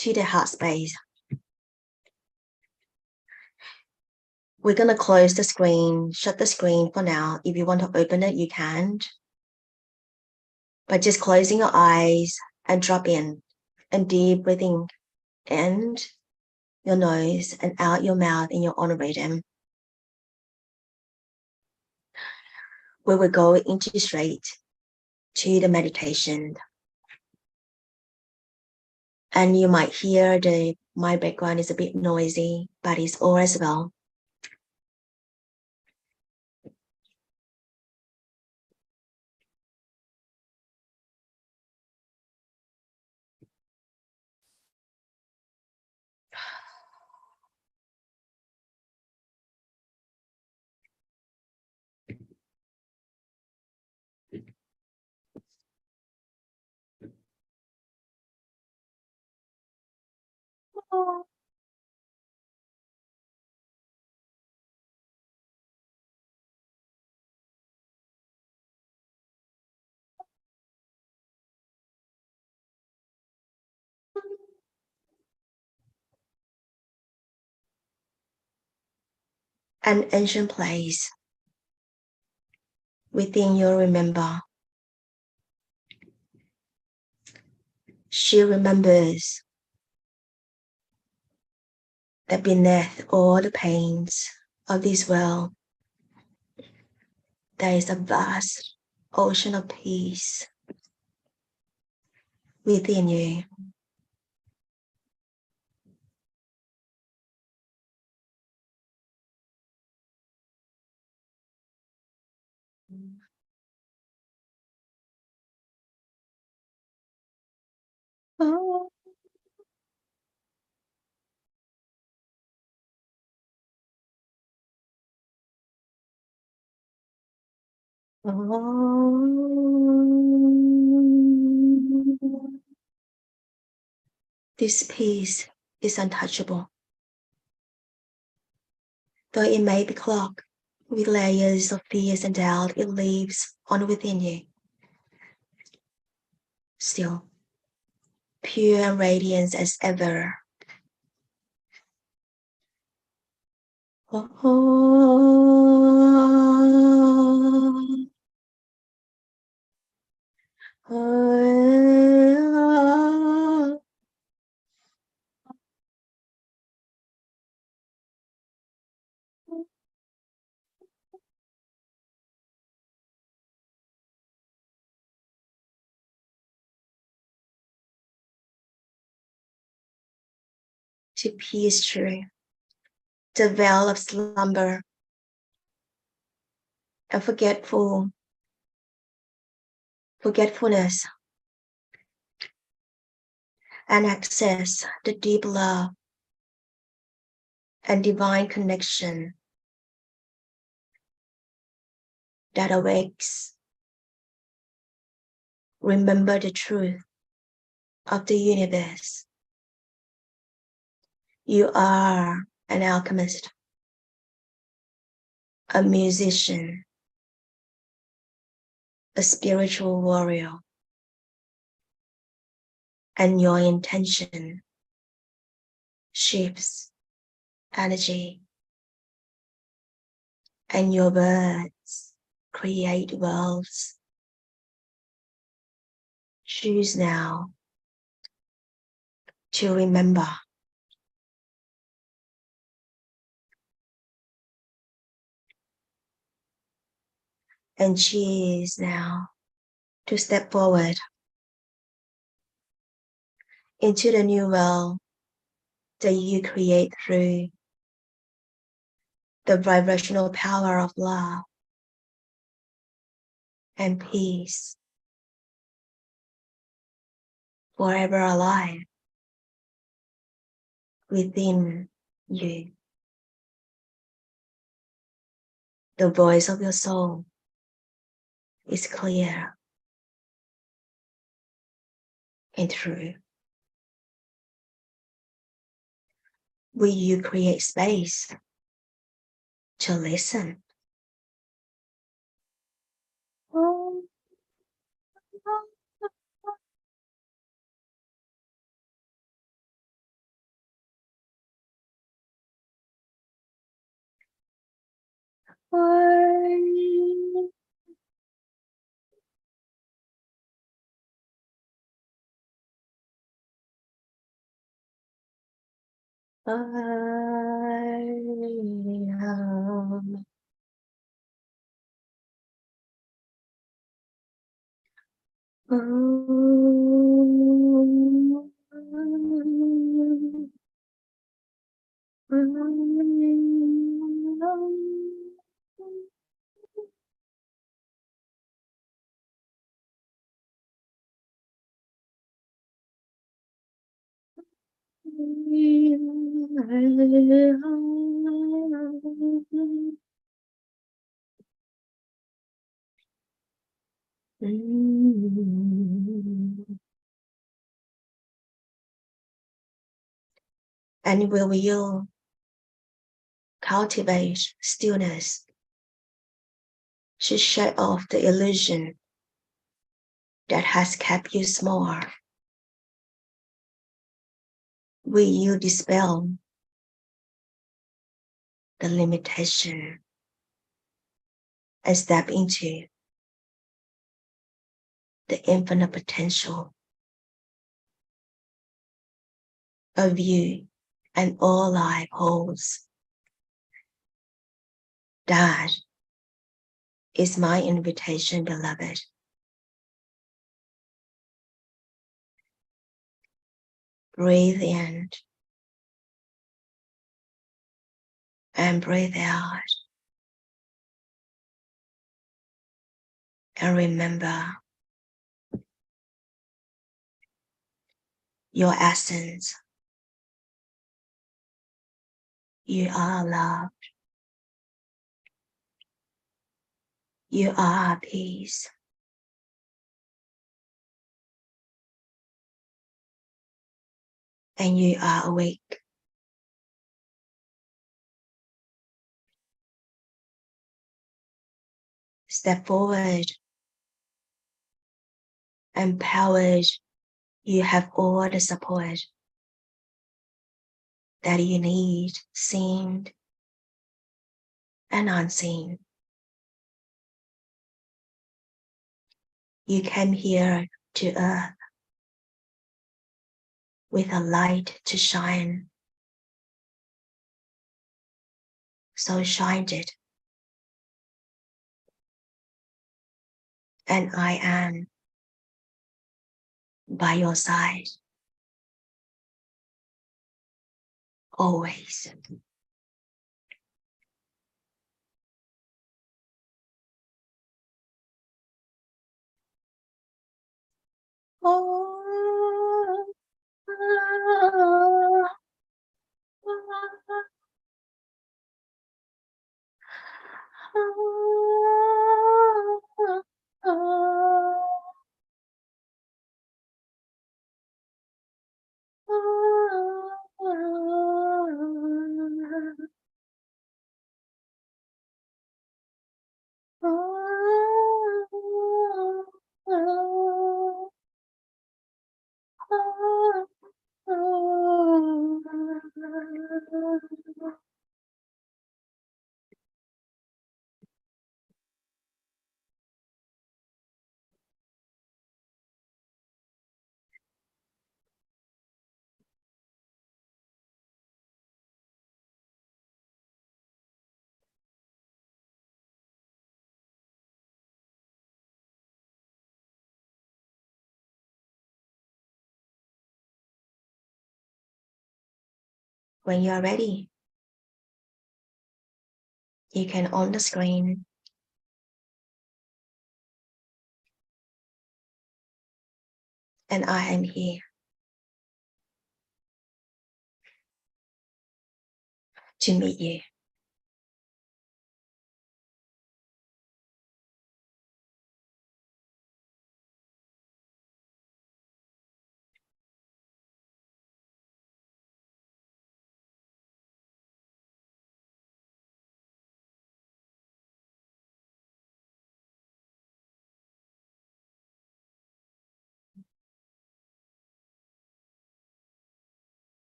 to the heart space. We're going to close the screen, shut the screen for now. If you want to open it, you can. But just closing your eyes and drop in and deep breathing in your nose and out your mouth in your own rhythm. We will go into straight to the meditation. And you might hear my background is a bit noisy, but it's all as well. An ancient place within you remember. She remembers that beneath all the pains of this world, there is a vast ocean of peace within you. Oh. This peace is untouchable, though it may be clogged with layers of fears and doubt it leaves on within you. Still, pure and radiant as ever. To peace true, the veil of slumber and forgetfulness, and access the deep love and divine connection that awakes. Remember the truth of the universe. You are an alchemist, a musician, a spiritual warrior, and your intention shifts energy, and your words create worlds. Choose now to remember. And choose now to step forward into the new world that you create through the vibrational power of love and peace, forever alive within you. The voice of your soul is clear and true. Will you create space to listen? And will you cultivate stillness to shut off the illusion that has kept you small? Will you dispel the limitation and step into the infinite potential of you and all life holds? That is my invitation, beloved. Breathe in and breathe out. And remember, your essence. You are love. You are peace. And you are awake. Step forward. Empowered. You have all the support that you need, seen and unseen. You came here to earth with a light to shine. So shine it. And I am by your side. Always. Oh, oh, When you are ready, you can on the screen and I am here to meet you.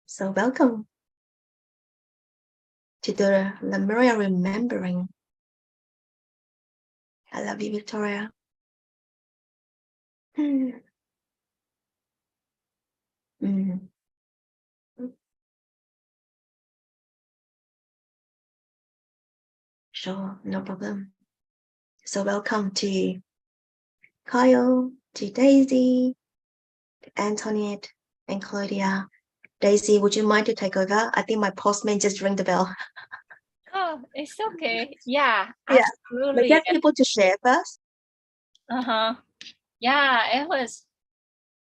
So welcome to the Lemuria Remembering. I love you, Victoria. Mm. Sure, no problem. So welcome to Kyle, to Daisy, to Antoinette, and Claudia. Daisy, would you mind to take over? I think my postman just rang the bell. Oh, it's okay. Yeah, Yeah. absolutely. Get people to share first. Yeah, it was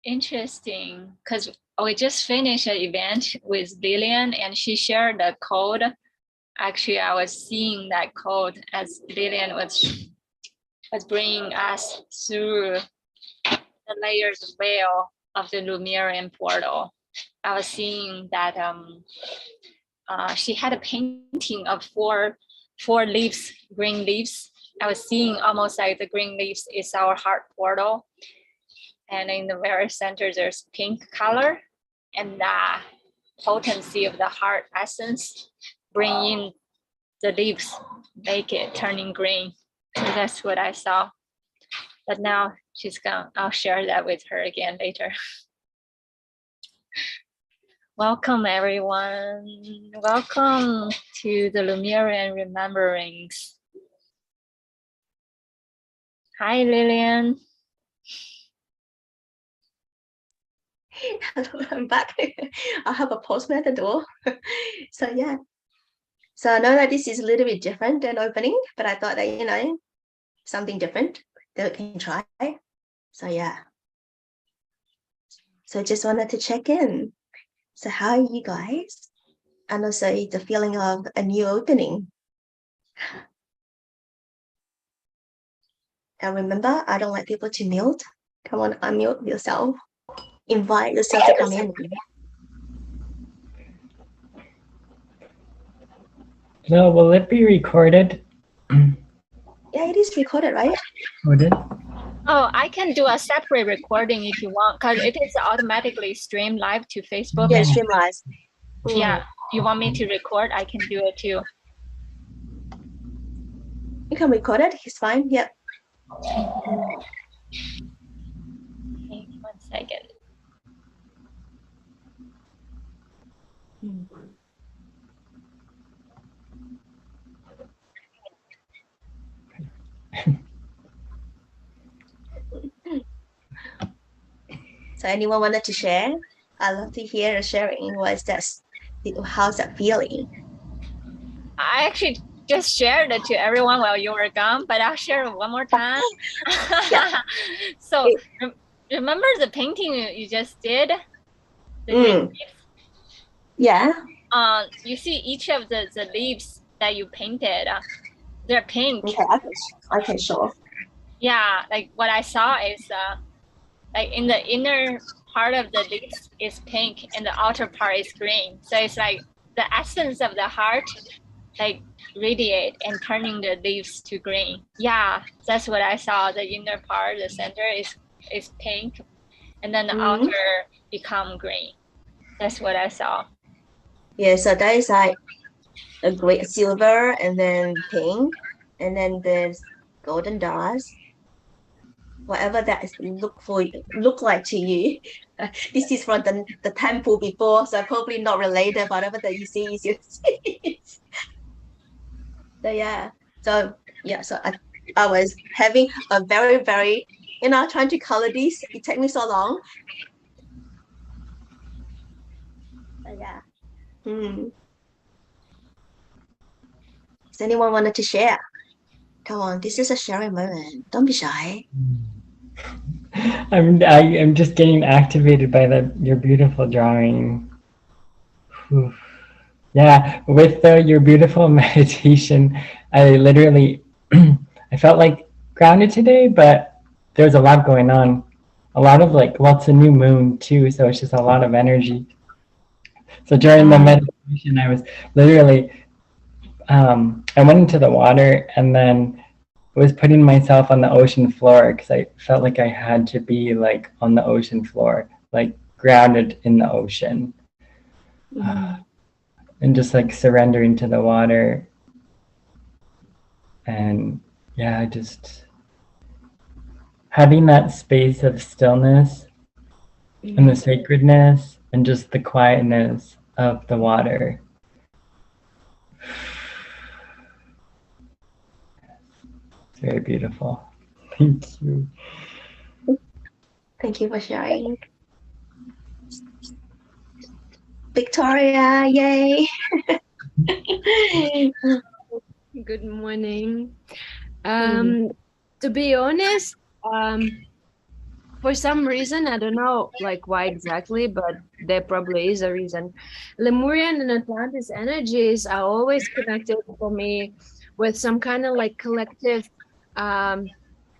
interesting because we just finished an event with Lillian and she shared the code. Actually, I was seeing that code as Lillian was bringing us through the layers of veil of the Lumerian portal. I was seeing that she had a painting of four leaves, green leaves. I was seeing almost like the green leaves is our heart portal. And in the very center, there's pink color, and the potency of the heart essence bring in the leaves, make it turning green. So that's what I saw. But now she's gone. I'll share that with her again later. Welcome, everyone. Welcome to the Lemuria Rememberings. Hi, Lillian. I'm back. I have a postman at the door. So yeah. So I know that this is a little bit different than opening, but I thought that, something different that we can try. So yeah. So just wanted to check in. So how are you guys? And also the feeling of a new opening. And remember, I don't like people to mute. Come on, unmute yourself. Invite yourself to come in. No, will it be recorded? Yeah, it is recorded, right? Would it? Oh, I can do a separate recording if you want, because it is automatically streamed live to Facebook. Yeah, stream live. Yeah, you want me to record? I can do it too. You can record it. It's fine. Yep. Okay, 1 second. So anyone wanted to share? I love to hear sharing. How's that feeling? I actually just shared it to everyone while you were gone, but I'll share it one more time. Yeah. So remember the painting you just did? The green leaves? Yeah. You see each of the leaves that you painted, they're pink. Okay, sure. Yeah, like what I saw is like in the inner part of the leaves is pink and the outer part is green. So it's like the essence of the heart like radiate and turning the leaves to green. Yeah, that's what I saw. The inner part, the center is pink, and then the outer become green. That's what I saw. Yeah, so that is like a great silver and then pink, and then there's golden dust. Whatever that look like to you. This is from the temple before, so probably not related. Whatever that you see is you see. So yeah. So yeah, so I was having a very, trying to color this. It took me so long. So yeah. Does anyone wanted to share? Come on, this is a sharing moment. Don't be shy. I'm just getting activated by your beautiful drawing. Whew. Yeah, with your beautiful meditation, I literally I felt like grounded today, but there's a lot going on. A lot of it's a new moon too, so it's just a lot of energy. So during the meditation, I was literally I went into the water and then was putting myself on the ocean floor because I felt like I had to be like on the ocean floor, like grounded in the ocean. Mm. And just like surrendering to the water. And yeah, just having that space of stillness and the Mm. sacredness and just the quietness of the water. It's very beautiful. Thank you. Thank you for sharing. Victoria, yay! Good morning. Mm. To be honest, for some reason, I don't know like why exactly, but there probably is a reason. Lemurian and Atlantis energies are always connected for me with some kind of like collective um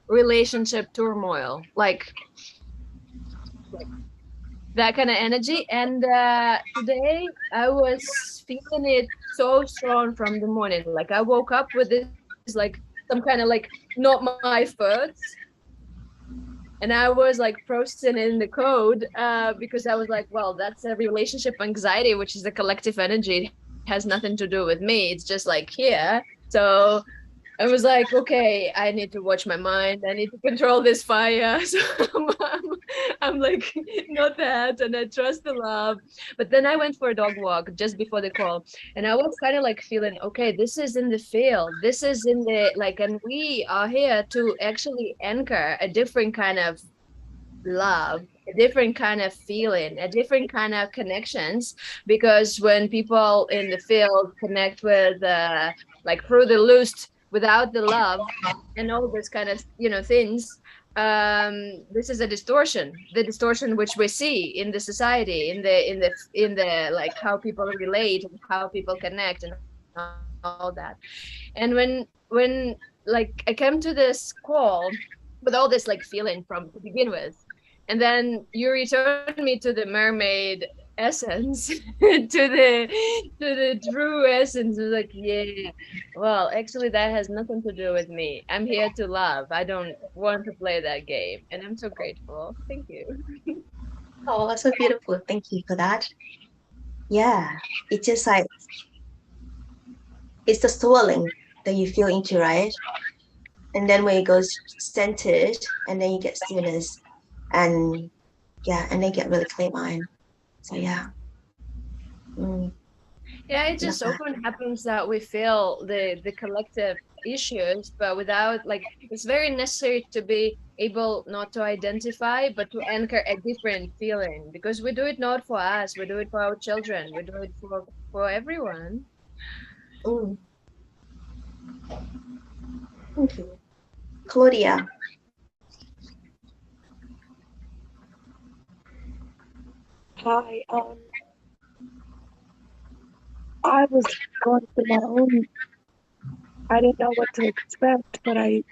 relationship turmoil, like that kind of energy. And today I was feeling it so strong from the morning. Like I woke up with this like some kind of like not my thoughts, and I was like processing in the code because I was like, well, that's a relationship anxiety, which is a collective energy. It has nothing to do with me. It's just like here. So I was like, okay, I need to watch my mind. I need to control this fire. So I'm like, not that. And I trust the love. But then I went for a dog walk just before the call. And I was kind of like feeling, okay, this is in the field. This is in the, like, and we are here to actually anchor a different kind of love, a different kind of feeling, a different kind of connections. Because when people in the field connect with like through the lust without the love and all this kind of things, this is a distortion, the distortion which we see in the society, in the like how people relate and how people connect and all that. And when like I came to this call with all this like feeling from to begin with, and then you return me to the mermaid essence to the true essence. It was like, yeah, well, actually that has nothing to do with me. I'm here to love. I don't want to play that game, and I'm so grateful. Thank you. Oh, that's so beautiful. Thank you for that. Yeah, it's just like it's the swirling that you feel into, right? And then when it goes centered, and then you get stillness, and yeah, and then get really clear mind. So yeah, mm, Yeah, it love just that. often happens that we feel the collective issues, but without like it's very necessary to be able not to identify, but to anchor a different feeling because we do it not for us, we do it for our children, we do it for everyone. Mm, thank you, Claudia. Hi, I was going through my own, I didn't know what to expect, but I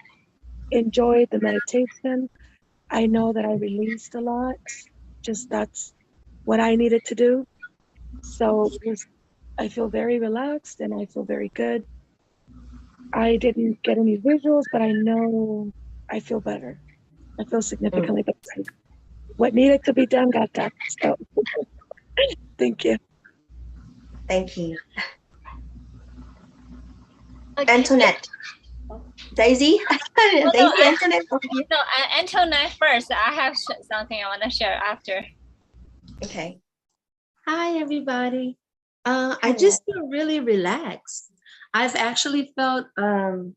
enjoyed the meditation. I know that I released a lot. Just that's what I needed to do. So I feel very relaxed and I feel very good. I didn't get any visuals, but I know I feel better. I feel Mm, significantly better. What needed to be done got done. So thank you. thank you, Okay. Antoinette. Daisy, Oh no, Daisy, Antoinette, both of you. no, Antoinette first. I have something I want to share after. Okay. Hi, everybody. I Hello. just feel really relaxed. I've actually felt really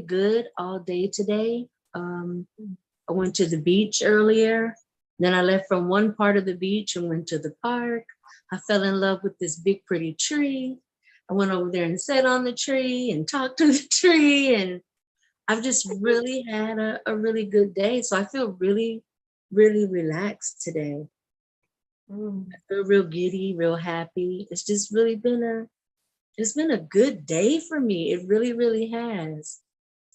good all day today. I went to the beach earlier. Then I left from one part of the beach and went to the park. I fell in love with this big, pretty tree. I went over there and sat on the tree and talked to the tree. And I've just really had a really good day. So I feel really, really relaxed today. Mm, I feel real giddy, real happy. It's just really been a good day for me. It really, really has.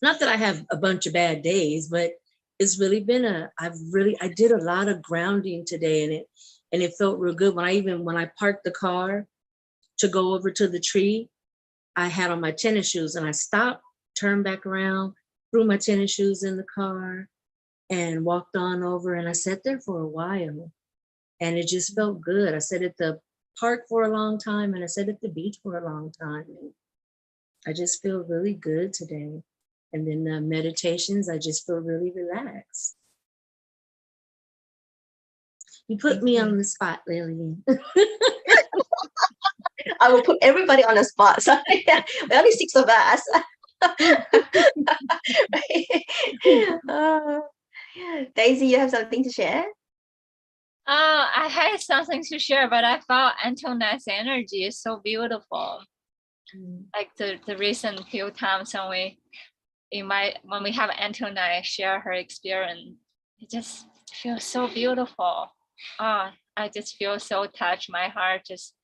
Not that I have a bunch of bad days, but it's really been I did a lot of grounding today, and it felt real good. When I parked the car to go over to the tree, I had on my tennis shoes and I stopped, turned back around, threw my tennis shoes in the car and walked on over and I sat there for a while. And it just felt good. I sat at the park for a long time and I sat at the beach for a long time. And I just feel really good today. And then the meditations, I just feel really relaxed. You put me on the spot, Lillian. I will put everybody on the spot. So yeah, we're only 6 of us. uh, Daisy, you have something to share? I had something to share, but I felt Antoinette's energy is so beautiful. Like the recent few times when we have Antoinette share her experience, it just feels so beautiful. I just feel so touched. My heart just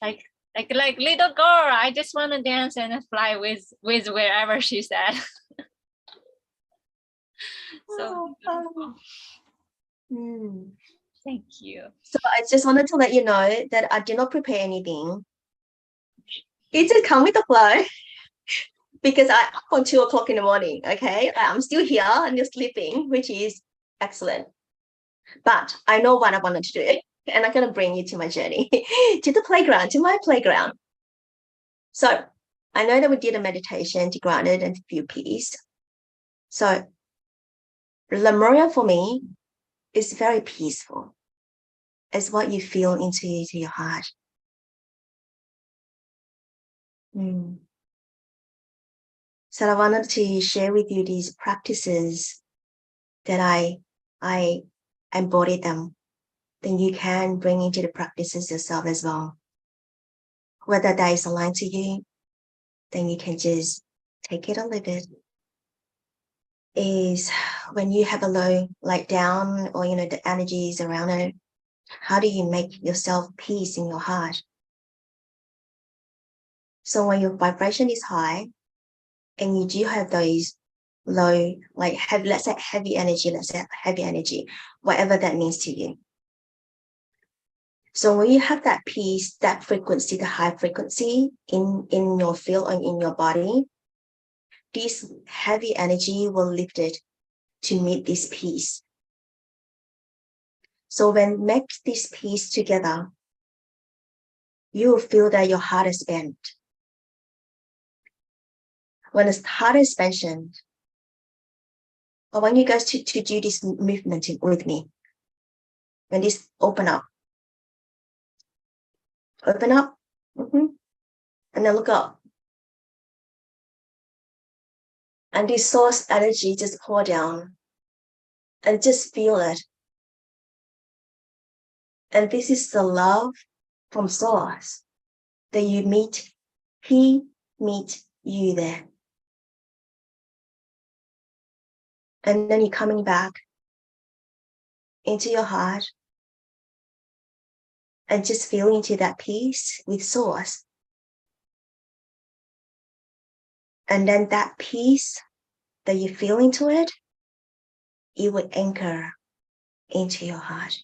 like little girl. I just want to dance and fly with wherever she's at. So beautiful. Thank you. So I just wanted to let you know that I did not prepare anything. It just come with the flow. Because I up on 2 o'clock in the morning, okay? I'm still here and you're sleeping, which is excellent. But I know what I wanted to do, and I'm going to bring you to my journey, to the playground, to my playground. So I know that we did a meditation to grounded and feel peace. So Lemuria for me is very peaceful. It's what you feel into your heart. So I wanted to share with you these practices that I embodied them. Then you can bring into the practices yourself as well. Whether that is aligned to you, then you can just take it or leave it. Is when you have a low, like down, or the energies around it, how do you make yourself peace in your heart? So when your vibration is high, and you do have those low, like heavy, let's say heavy energy, whatever that means to you. So when you have that peace, that frequency, the high frequency in your field and in your body, this heavy energy will lift it to meet this peace. So when make this peace together, you will feel that your heart is bent. When the heart is expansion, I want you guys to do this movement with me. When this open up, and then look up. And this source energy just pour down and just feel it. And this is the love from source that you meet. He meet you there. And then you're coming back into your heart and just feeling into that peace with source. And then that peace that you feel into it, it will anchor into your heart.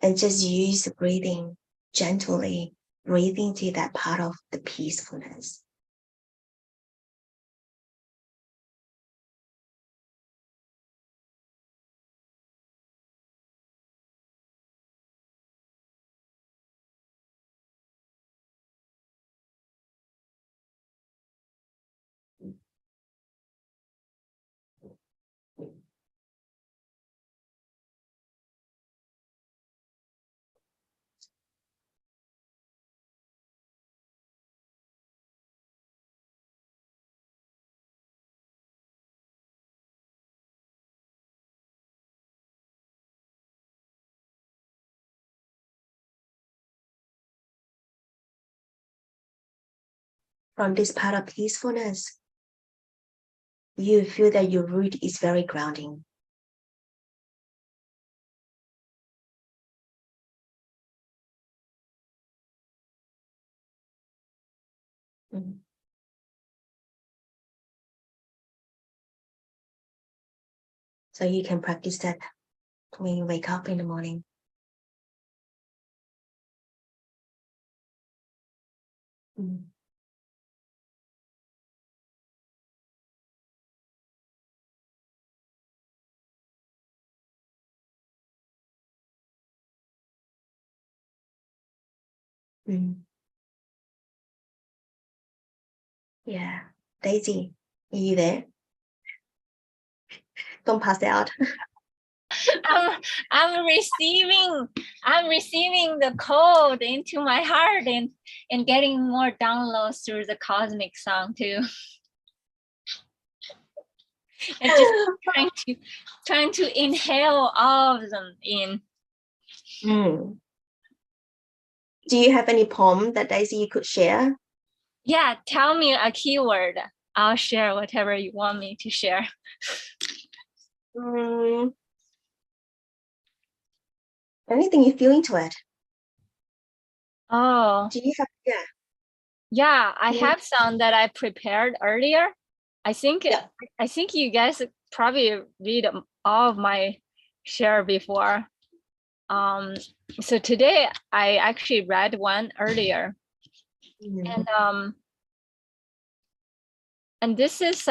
And just use the breathing gently, breathing to that part of the peacefulness. From this part of peacefulness, you feel that your root is very grounding. So you can practice that when you wake up in the morning. Mm. Yeah. Daisy, are you there? Don't pass out. I'm receiving the code into my heart and getting more downloads through the cosmic sound too. And just trying to inhale all of them in. Mm. Do you have any poem that Daisy you could share? Yeah, tell me a keyword. I'll share whatever you want me to share. Mm. Anything you feel into it? Oh, Do you have? Yeah. yeah, I Yeah. have some that I prepared earlier. I think Yeah. you guys probably read all of my share before. So today I actually read one earlier, Mm. and this is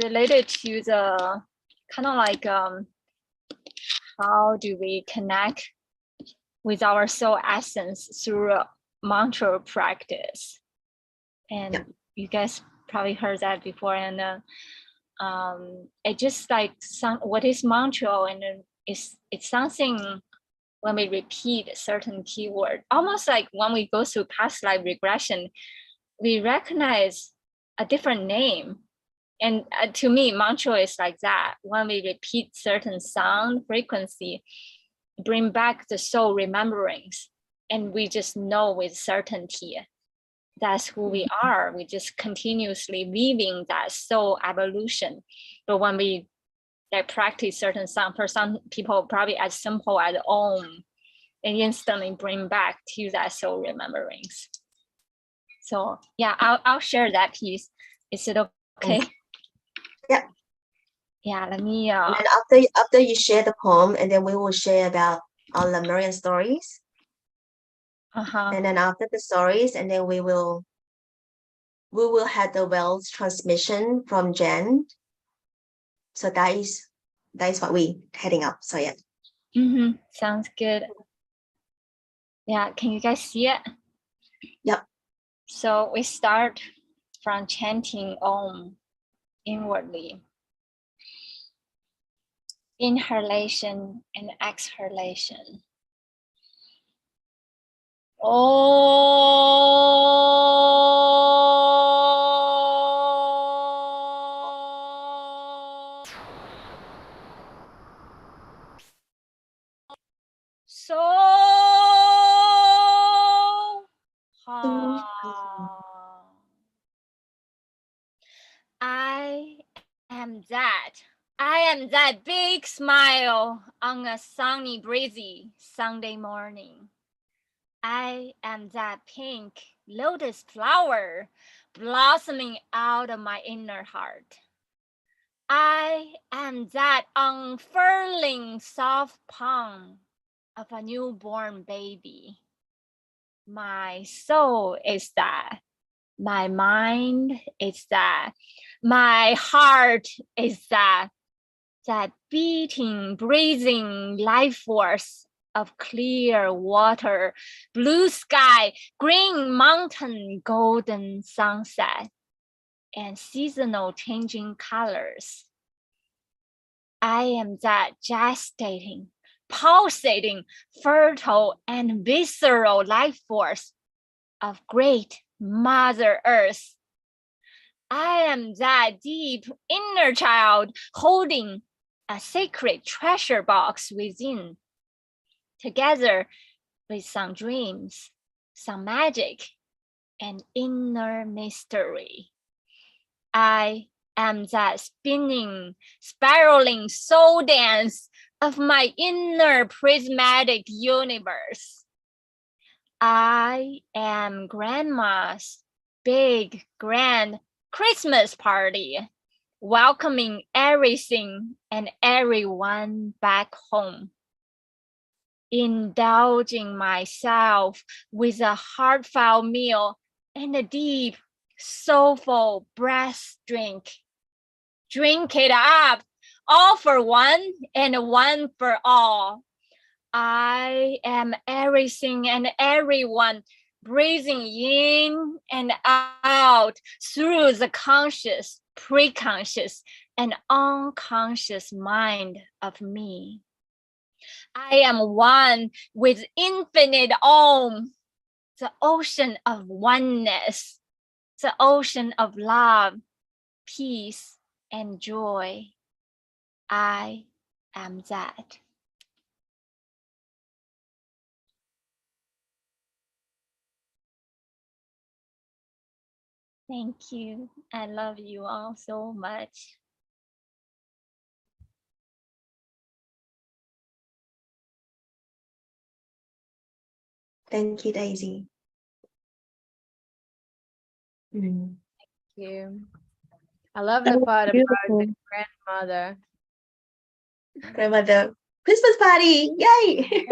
related to the kind of like how do we connect with our soul essence through a mantra practice. And Yeah. you guys probably heard that before. And it just like what is mantra, and it's something when we repeat a certain keyword, almost like when we go through past life regression, we recognize a different name. And to me, mantra is like that. When we repeat certain sound frequency, bring back the soul rememberings, and we just know with certainty that's who we are. We just continuously living that soul evolution. But when we like practice certain sound, for some people probably as simple as Om, and instantly bring back to that soul rememberings. So yeah, I'll share that piece. Is it okay? Yeah. Yeah, let me And then after you share the poem, and then we will share about our Lemurian stories. And then after the stories, and then we will have the wealth transmission from Jen. So that is what we heading up. So yeah. Sounds good. Yeah, can you guys see it? Yep. So we start from chanting Om inwardly. Inhalation and exhalation. Oh. So I am that. I am that big smile on a sunny, breezy Sunday morning. I am that pink lotus flower blossoming out of my inner heart. I am that unfurling soft palm of a newborn baby. My soul is that. My mind is that. My heart is that. That beating, breathing life force of clear water, blue sky, green mountain, golden sunset, and seasonal changing colors. I am that gestating, pulsating, fertile, and visceral life force of great Mother Earth. I am that deep inner child holding a sacred treasure box within, together with some dreams, some magic, and inner mystery. I am that spinning, spiraling soul dance of my inner prismatic universe. I am Grandma's big, grand Christmas party, welcoming everything and everyone back home. Indulging myself with a heartfelt meal and a deep, soulful breath drink. Drink it up, all for one and one for all. I am everything and everyone, breathing in and out through the conscious, preconscious, and unconscious mind of me. I am one with infinite Om, the ocean of oneness, the ocean of love, peace, and joy. I am that. Thank you. I love you all so much. Thank you, Daisy. Mm. Thank you. I love That the was part about beautiful. the grandmother. Grandmother Christmas party! Yay!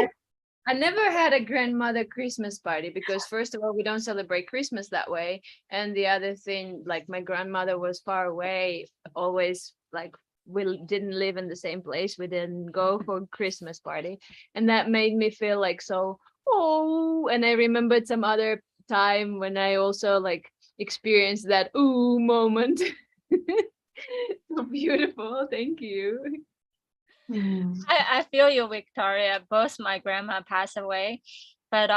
I never had a grandmother Christmas party because first of all, we don't celebrate Christmas that way. And the other thing, like my grandmother was far away, always like we didn't live in the same place. We didn't go for Christmas party. And that made me feel like so, oh, and I remembered some other time when I also like experienced that ooh moment. So beautiful. Thank you. Mm. I feel you, Victoria. Both my grandma passed away, but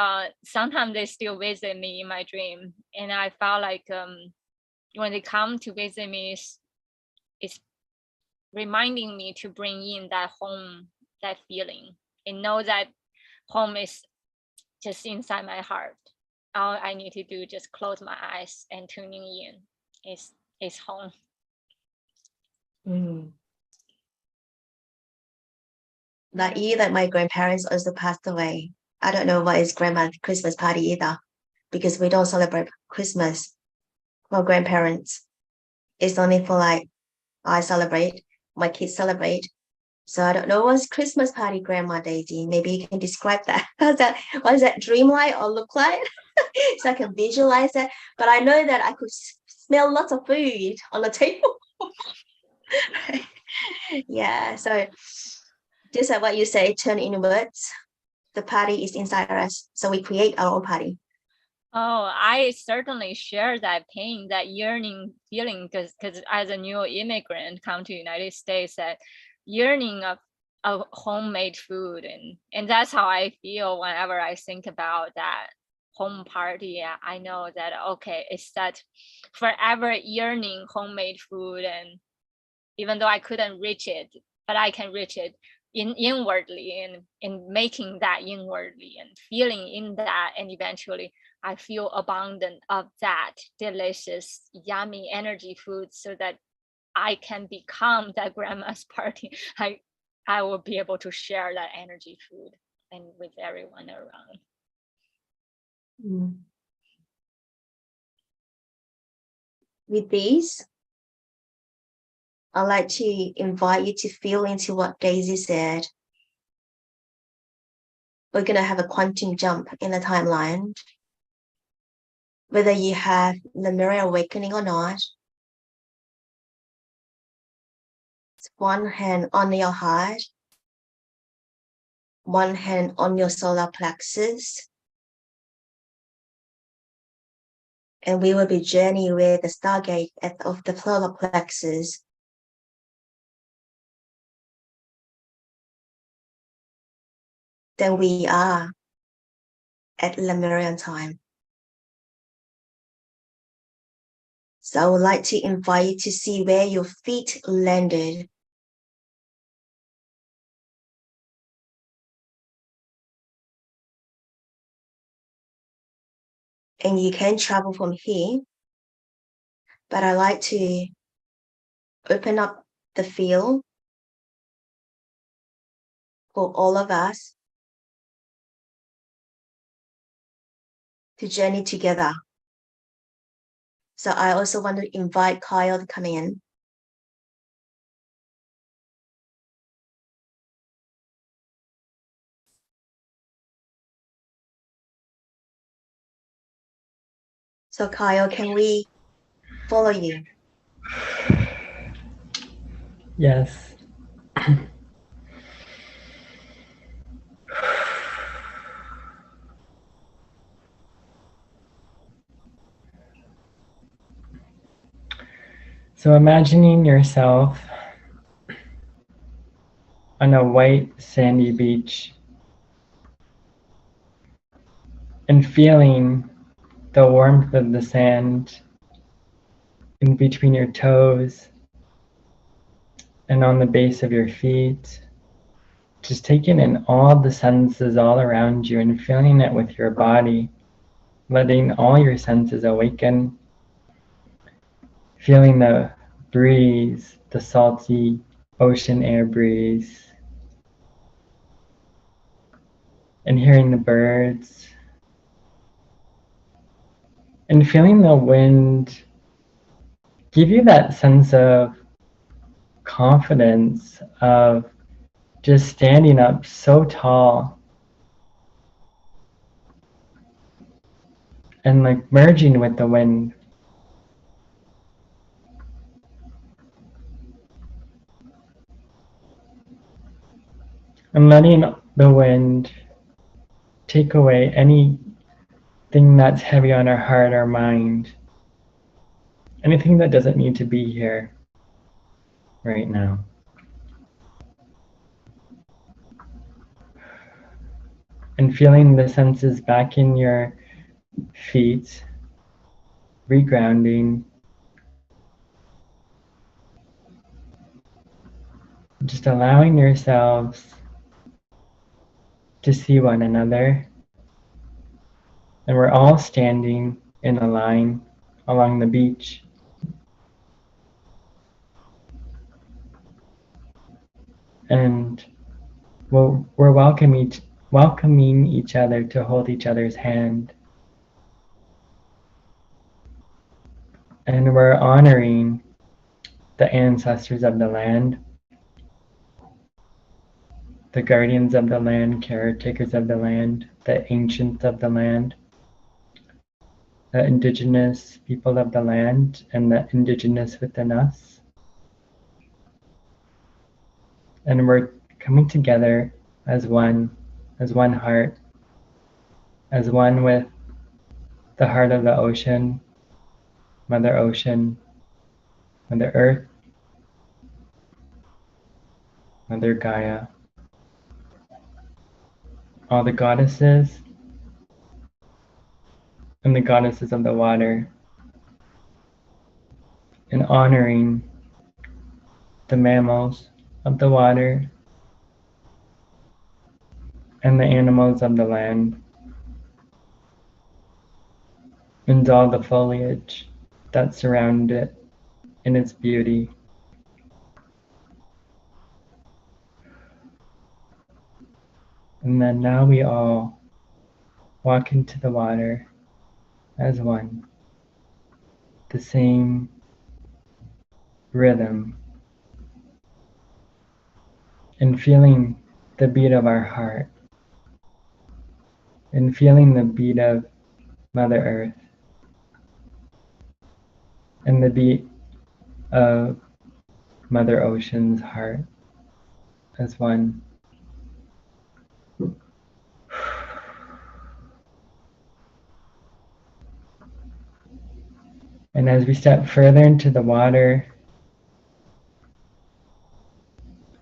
sometimes they still visit me in my dream, and I felt like when they come to visit me, it's reminding me to bring in that home, that feeling, and know that home is just inside my heart. All I need to do is just close my eyes and tuning in. It's home. Mm. That year that my grandparents also passed away, I don't know what is grandma's Christmas party either, because we don't celebrate Christmas for grandparents. It's only for like I celebrate, my kids celebrate. So I don't know what's Christmas party, Grandma Daisy. Maybe you can describe that. What does that dream like or look like? So I can visualize that. But I know that I could smell lots of food on the table. Yeah. So just like what you say, turn inwards. The party is inside us. So we create our own party. Oh, I certainly share that pain, that yearning feeling, because as a new immigrant come to United States, that yearning of homemade food, and that's how I feel whenever I think about that home party. I know that okay, it's that forever yearning homemade food, and even though I couldn't reach it, but I can reach it inwardly, and in making that inwardly and feeling in that, and eventually I feel abundant of that delicious, yummy energy food, so that I can become that grandma's party. I will be able to share that energy food and with everyone around. Mm. With these, I'd like to invite you to feel into what Daisy said. We're going to have a quantum jump in the timeline. Whether you have Lemuria awakening or not, one hand on your heart, one hand on your solar plexus, and we will be journeying with the stargate of the solar plexus. Then we are at Lemurian time. So I would like to invite you to see where your feet landed. And you can travel from here, but I like to open up the field for all of us to journey together. So I also want to invite Kyle to come in. So Kyle, can we follow you? Yes. So imagining yourself on a white sandy beach and feeling the warmth of the sand in between your toes and on the base of your feet. Just taking in all the senses all around you and feeling it with your body, letting all your senses awaken, feeling the breeze, the salty ocean air breeze, and hearing the birds, and feeling the wind give you that sense of confidence of just standing up so tall and like merging with the wind. And letting the wind take away anything that's heavy on our heart or mind, anything that doesn't need to be here right now. And feeling the senses back in your feet, regrounding, just allowing yourselves to see one another. And we're all standing in a line along the beach. And we're welcoming each other to hold each other's hand. And we're honoring the ancestors of the land, the guardians of the land, caretakers of the land, the ancients of the land, the indigenous people of the land, and the indigenous within us. And we're coming together as one heart, as one with the heart of the ocean, Mother Earth, Mother Gaia, all the goddesses, and the goddesses of the water, and honoring the mammals of the water and the animals of the land, and all the foliage that surround it in its beauty. And then now we all walk into the water as one, the same rhythm, and feeling the beat of our heart, and feeling the beat of Mother Earth, and the beat of Mother Ocean's heart as one. And as we step further into the water,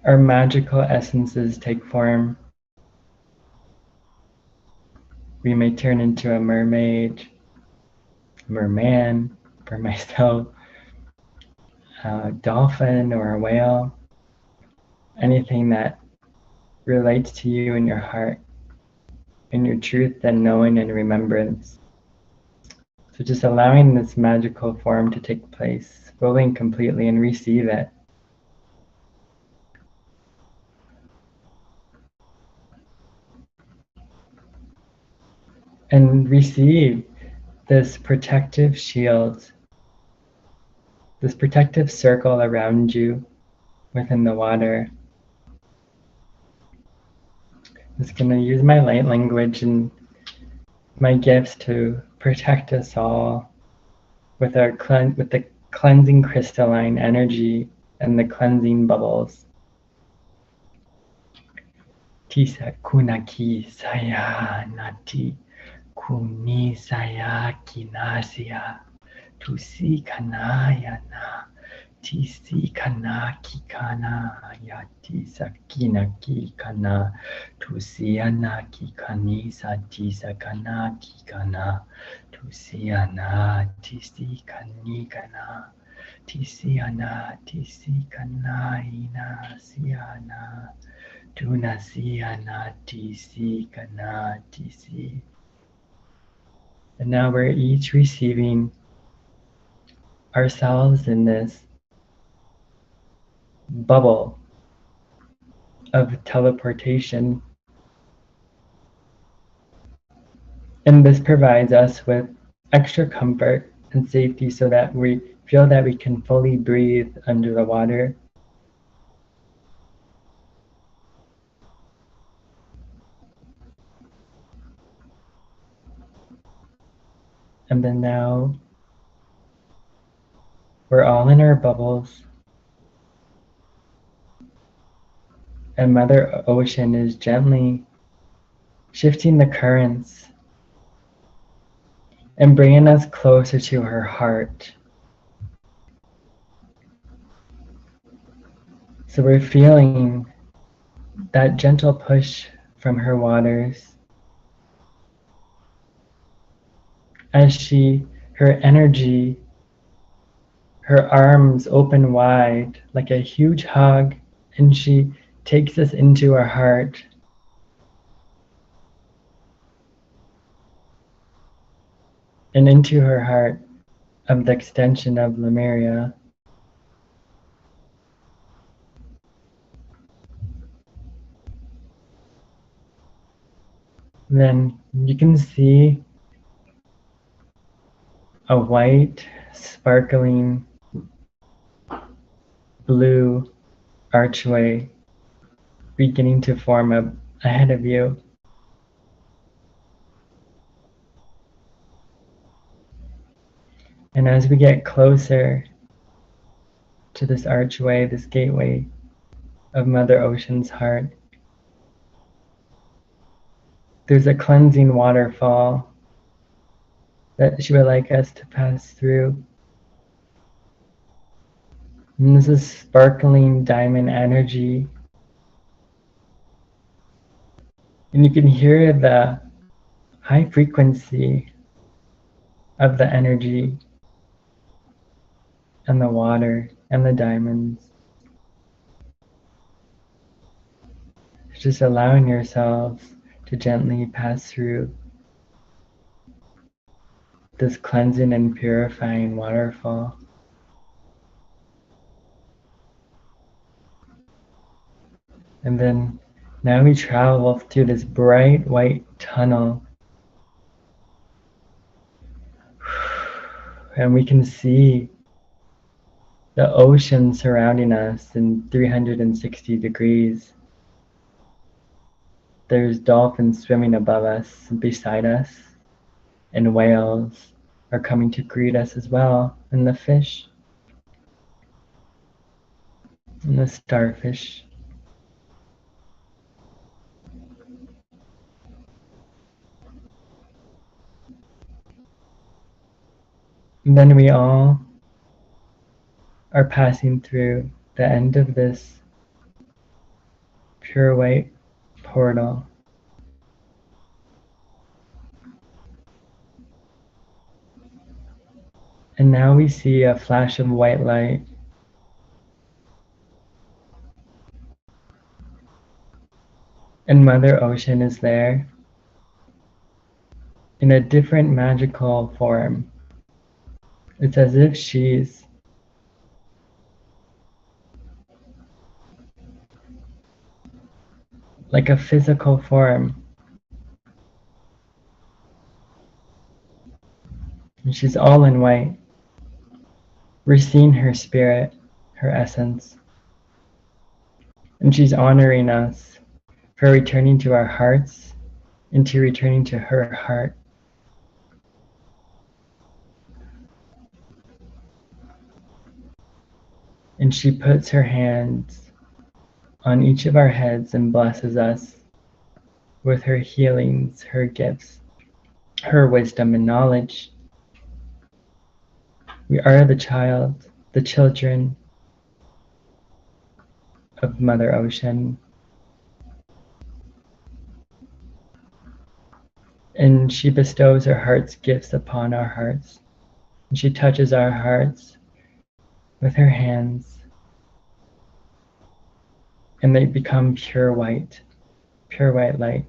our magical essences take form. We may turn into a mermaid, merman for myself, a dolphin or a whale, anything that relates to you in your heart, in your truth and knowing and remembrance. So just allowing this magical form to take place fully and completely and receive it. And receive this protective shield, this protective circle around you within the water. I'm just going to use my light language and my gifts to protect us all with the cleansing crystalline energy and the cleansing bubbles. Tisa kunaki saya nati kuni saya kinasia tusi kanaya na tisi kana kikana yati sakina kikana tusiana kikani satisa kana kikana tusiana tisi kanikana tisiana tisi kana ina siana tunasiana tisi kana tisi. And now we're each receiving ourselves in this bubble of teleportation. And this provides us with extra comfort and safety so that we feel that we can fully breathe under the water. And then now we're all in our bubbles. And Mother Ocean is gently shifting the currents and bringing us closer to her heart. So we're feeling that gentle push from her waters as her energy, her arms open wide like a huge hug, and she takes us into her heart. And into her heart of the extension of Lemuria. Then you can see a white, sparkling blue archway beginning to form up ahead of you. And as we get closer to this archway, this gateway of Mother Ocean's heart, there's a cleansing waterfall that she would like us to pass through. And this is sparkling diamond energy. And you can hear the high frequency of the energy and the water and the diamonds. Just allowing yourselves to gently pass through this cleansing and purifying waterfall. And then now we travel through this bright white tunnel. And we can see the ocean surrounding us in 360 degrees. There's dolphins swimming above us, beside us, and whales are coming to greet us as well, and the fish, and the starfish. And then we all are passing through the end of this pure white portal. And now we see a flash of white light. And Mother Ocean is there in a different magical form. It's as if she's like a physical form. And she's all in white. We're seeing her spirit, her essence. And she's honoring us for returning to our hearts and to returning to her heart. And she puts her hands on each of our heads and blesses us with her healings, her gifts, her wisdom and knowledge. We are the child, the children of Mother Ocean. And she bestows her heart's gifts upon our hearts. And she touches our hearts with her hands, and they become pure white light.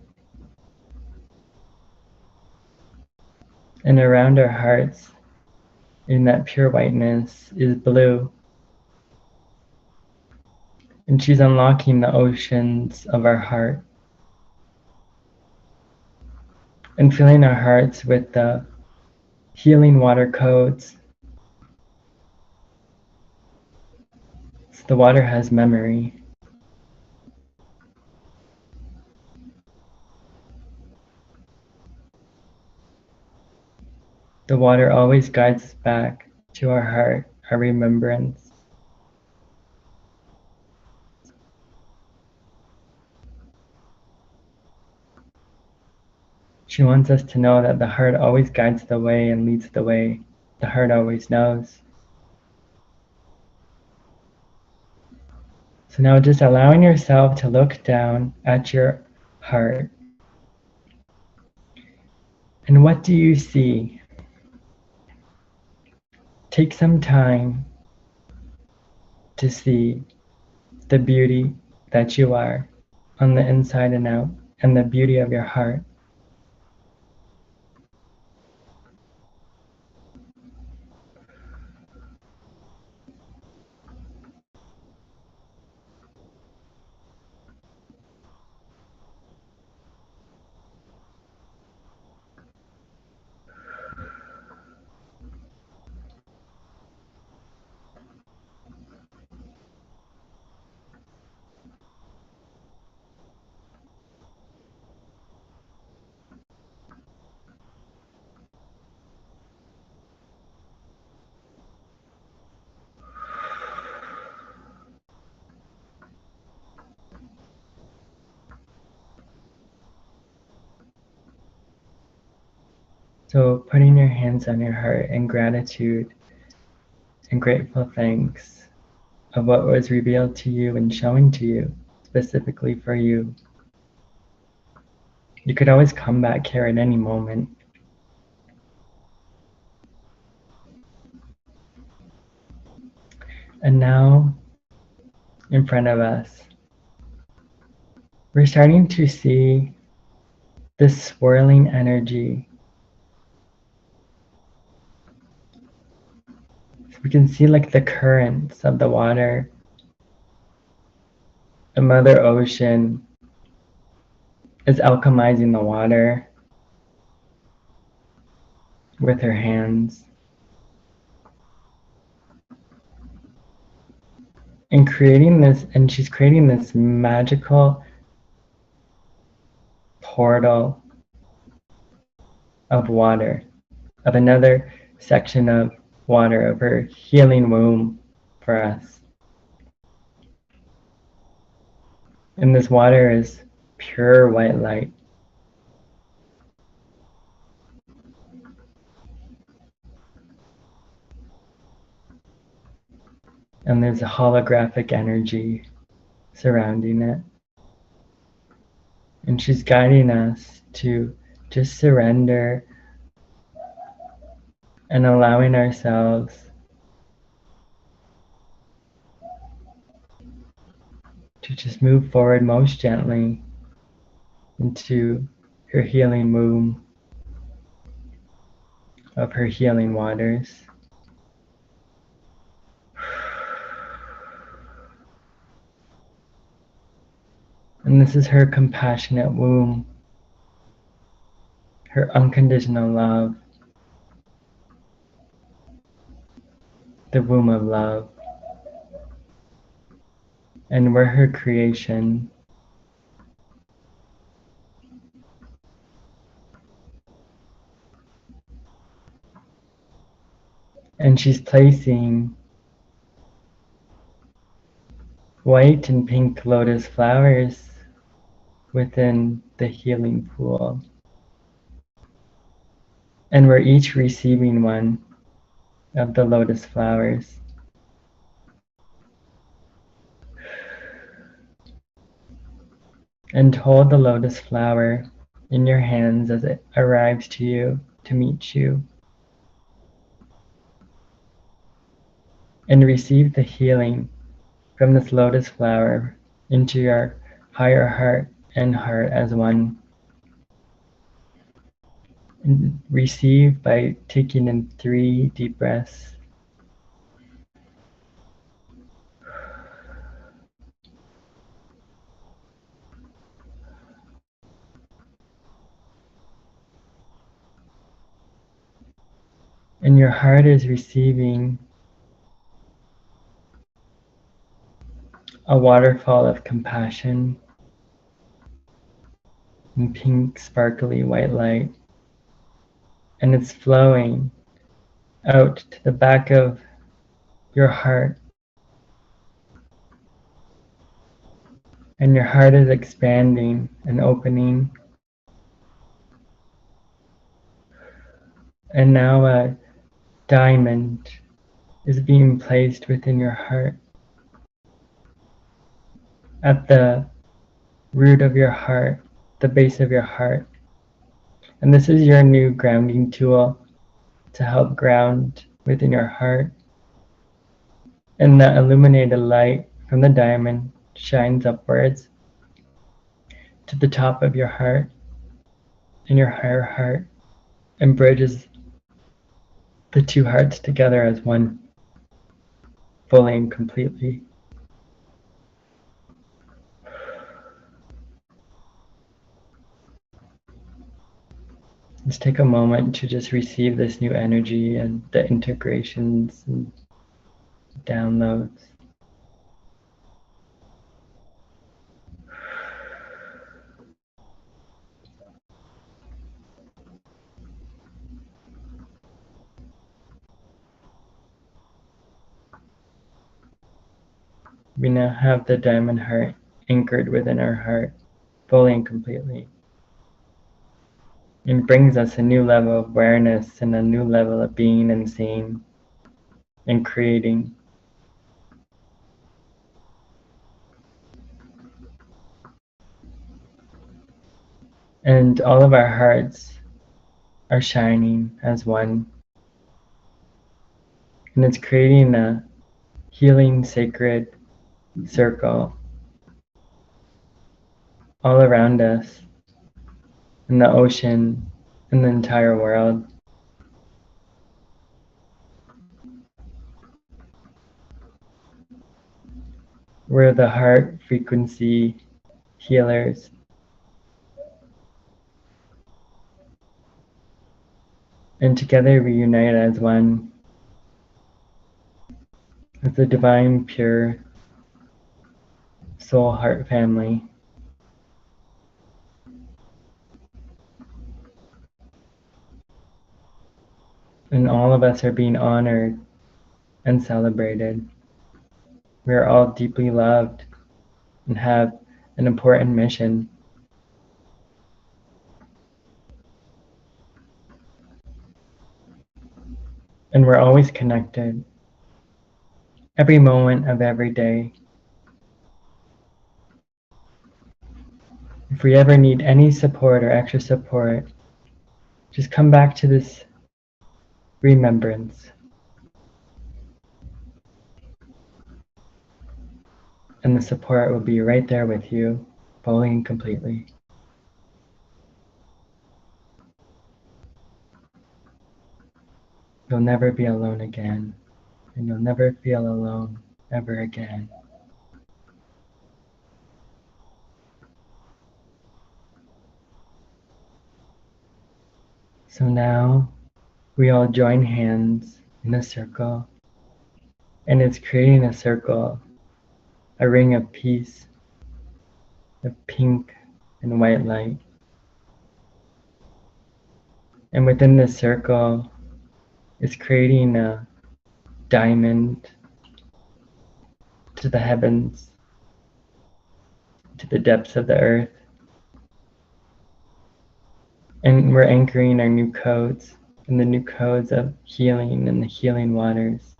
And around our hearts, in that pure whiteness, is blue. And she's unlocking the oceans of our heart and filling our hearts with the healing water codes. So the water has memory. The water always guides us back to our heart, our remembrance. She wants us to know that the heart always guides the way and leads the way. The heart always knows. So now just allowing yourself to look down at your heart. And what do you see? Take some time to see the beauty that you are on the inside and out, and the beauty of your heart. So putting your hands on your heart in gratitude and grateful thanks of what was revealed to you and shown to you specifically for you. You could always come back here at any moment. And now, in front of us, we're starting to see this swirling energy. So we can see like the currents of the water. The Mother Ocean is alchemizing the water with her hands and she's creating this magical portal of water, of another section of water, of her healing womb for us. And this water is pure white light. And there's a holographic energy surrounding it. And she's guiding us to just surrender and allowing ourselves to just move forward most gently into her healing womb of her healing waters. And this is her compassionate womb, her unconditional love, the womb of love. And we're her creation. And she's placing white and pink lotus flowers within the healing pool. And we're each receiving one of the lotus flowers. and hold the lotus flower in your hands as it arrives to you to meet you, and receive the healing from this lotus flower into your higher heart and heart as one. And receive by taking in 3 deep breaths. And your heart is receiving a waterfall of compassion and pink, sparkly white light. And it's flowing out to the back of your heart. And your heart is expanding and opening. And now a diamond is being placed within your heart at the root of your heart, the base of your heart. And this is your new grounding tool to help ground within your heart. And the illuminated light from the diamond shines upwards to the top of your heart and your higher heart and bridges the 2 hearts together as one, fully and completely. Let's take a moment to just receive this new energy and the integrations and downloads. We now have the diamond heart anchored within our heart, fully and completely. It brings us a new level of awareness and a new level of being and seeing and creating. And all of our hearts are shining as one. And it's creating a healing sacred circle all around us, in the ocean, in the entire world. We're the heart frequency healers. And together we unite as one, as the divine, pure soul heart family. And all of us are being honored and celebrated. We are all deeply loved and have an important mission. And we're always connected, every moment of every day. If we ever need any support or extra support, just come back to this remembrance. And the support will be right there with you, fully and completely. You'll never be alone again, and you'll never feel alone ever again. So now we all join hands in a circle, and it's creating a circle, a ring of peace, of pink and white light. And within this circle is creating a diamond to the heavens, to the depths of the earth. And we're anchoring our new codes and the new codes of healing and the healing waters.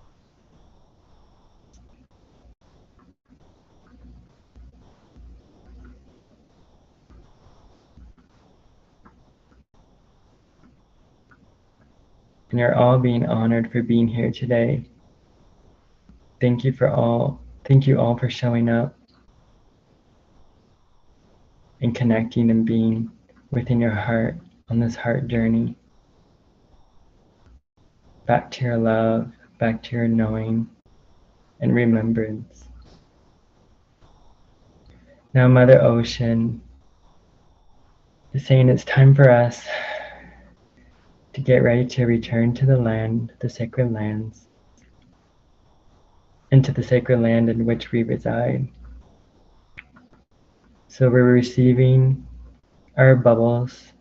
And you're all being honored for being here today. Thank you all for showing up and connecting and being within your heart on this heart journey. Back to your love, back to your knowing and remembrance. Now Mother Ocean is saying it's time for us to get ready to return to the land, the sacred lands, into the sacred land in which we reside. So we're receiving our bubbles,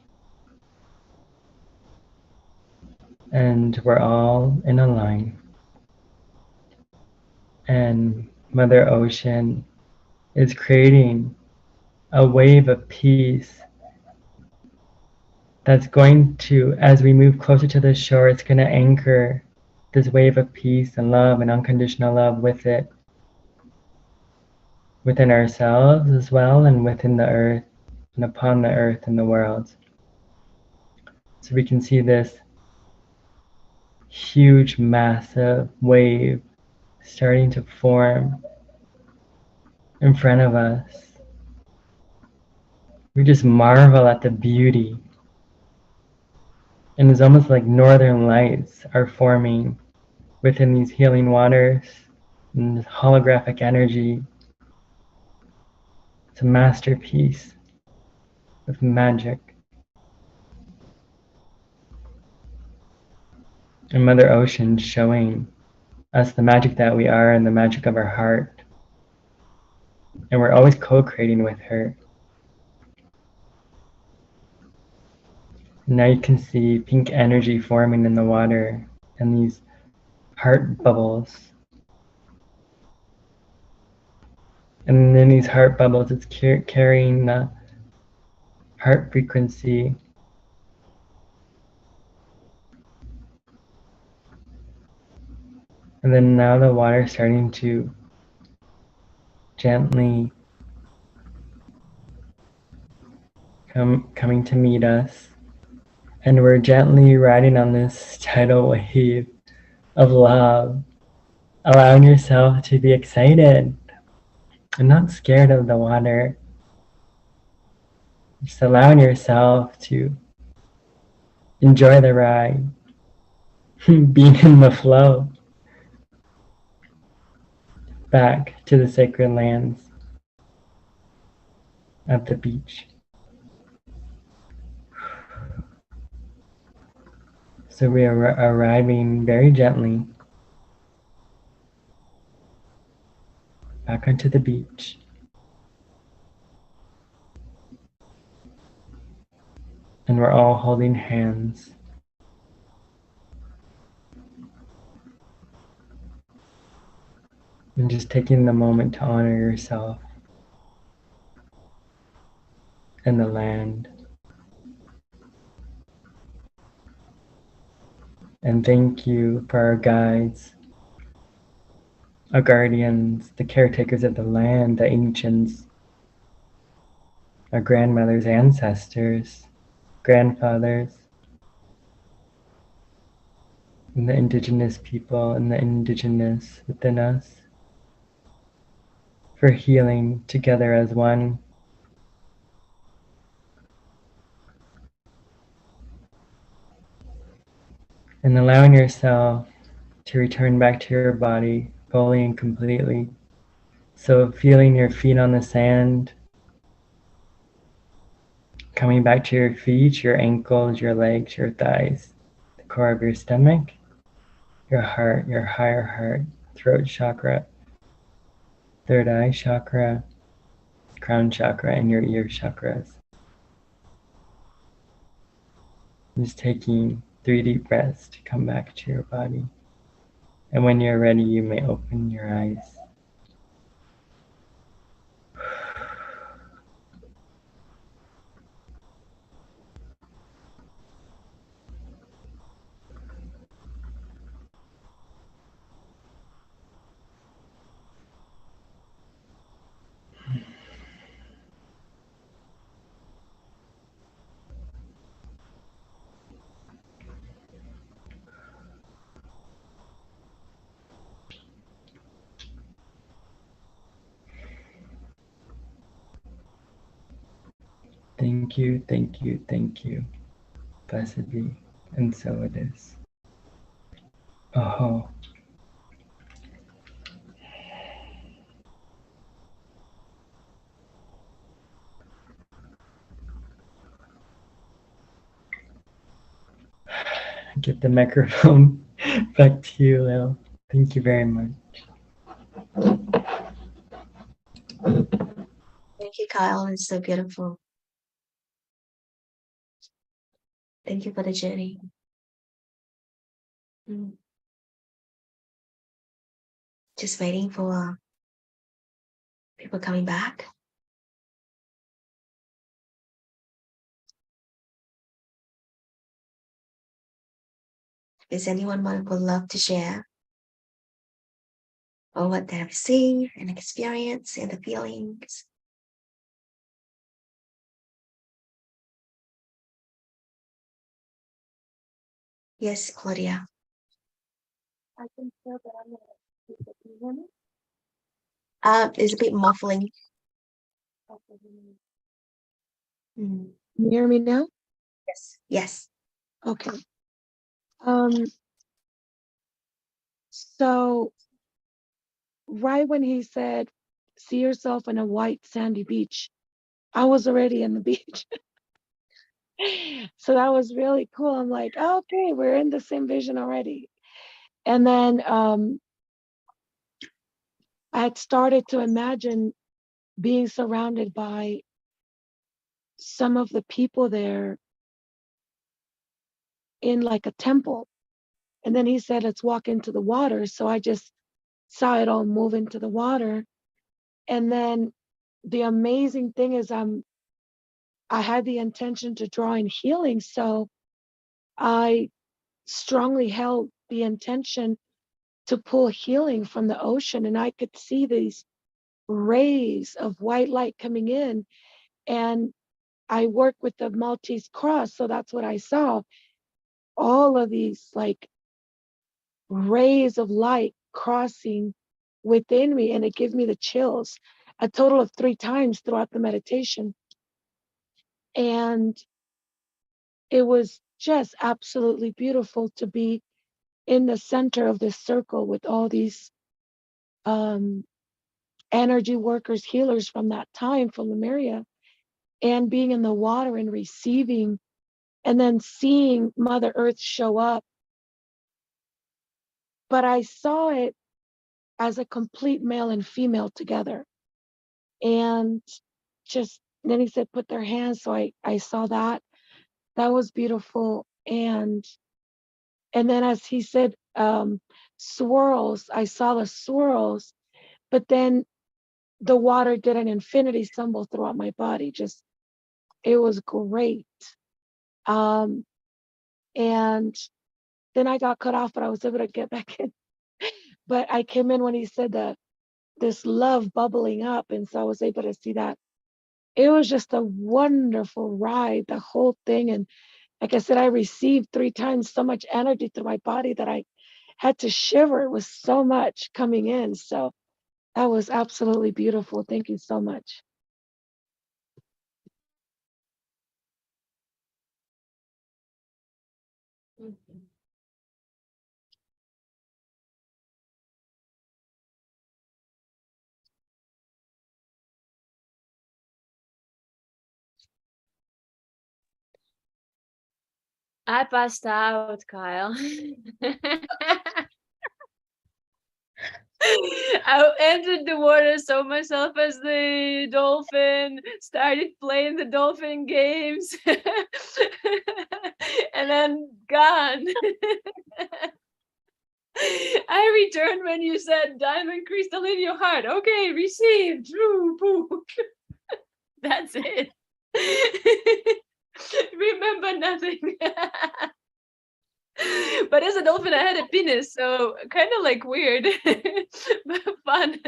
and we're all in a line. And Mother Ocean is creating a wave of peace that's going to, as we move closer to the shore, it's going to anchor this wave of peace and love and unconditional love with it, within ourselves as well, and within the earth and upon the earth and the world. So we can see this huge, massive wave starting to form in front of us. We just marvel at the beauty. And it's almost like northern lights are forming within these healing waters and this holographic energy. It's a masterpiece of magic. And Mother Ocean showing us the magic that we are and the magic of our heart. And we're always co-creating with her. And now you can see pink energy forming in the water and these heart bubbles. And in these heart bubbles, it's carrying the heart frequency. And then now the water is starting to gently coming to meet us. And we're gently riding on this tidal wave of love, allowing yourself to be excited and not scared of the water. Just allowing yourself to enjoy the ride, being in the flow, back to the sacred lands at the beach. So we are arriving very gently back onto the beach. And we're all holding hands. And just taking the moment to honor yourself and the land. And thank you for our guides, our guardians, the caretakers of the land, the ancients, our grandmothers, ancestors, grandfathers, and the indigenous people and the indigenous within us, for healing together as one. And allowing yourself to return back to your body fully and completely. So feeling your feet on the sand, coming back to your feet, your ankles, your legs, your thighs, the core of your stomach, your heart, your higher heart, throat chakra, third eye chakra, crown chakra, and your ear chakras. Just taking 3 deep breaths to come back to your body. And when you're ready, you may open your eyes. Thank you, thank you, thank you. Blessed be. And so it is. Oh, give the microphone back to you, Lil. Thank you very much. Thank you, Kyle. It's so beautiful. Thank you for the journey. Just waiting for people coming back. Is anyone would love to share or what they've seen and experienced and the feelings? Yes, Claudia. I can feel that I'm gonna keep it. Can you hear me? It's a bit muffling. Okay, Mm. Can you hear me now? Yes. Yes. Okay. So right when he said, see yourself on a white sandy beach, I was already in the beach. So that was really cool. I'm like, okay, we're in the same vision already. And then I had started to imagine being surrounded by some of the people there in like a temple. And then he said, let's walk into the water. So I just saw it all move into the water. And then the amazing thing is I had the intention to draw in healing. So I strongly held the intention to pull healing from the ocean. And I could see these rays of white light coming in. And I work with the Maltese cross. So that's what I saw. All of these like rays of light crossing within me. And it gives me the chills a total of 3 times throughout the meditation. And it was just absolutely beautiful to be in the center of this circle with all these energy workers, healers from that time from Lemuria, and being in the water and receiving, and then seeing Mother Earth show up. But I saw it as a complete male and female together. And just then he said, put their hands. So I saw that. That was beautiful. And then as he said, swirls, I saw the swirls, but then the water did an infinity symbol throughout my body. Just, it was great. And then I got cut off, but I was able to get back in. But I came in when he said that this love bubbling up. And so I was able to see that. It was just a wonderful ride, the whole thing. And like I said, I received 3 times so much energy through my body that I had to shiver. It was so much coming in. So that was absolutely beautiful. Thank you so much. I passed out, Kyle. I entered the water, saw myself as the dolphin, started playing the dolphin games, and then gone. I returned when you said diamond crystal in your heart. Okay, received. True, poo. That's it. Remember nothing. But as a dolphin, I had a penis, so kind of like weird, but fun.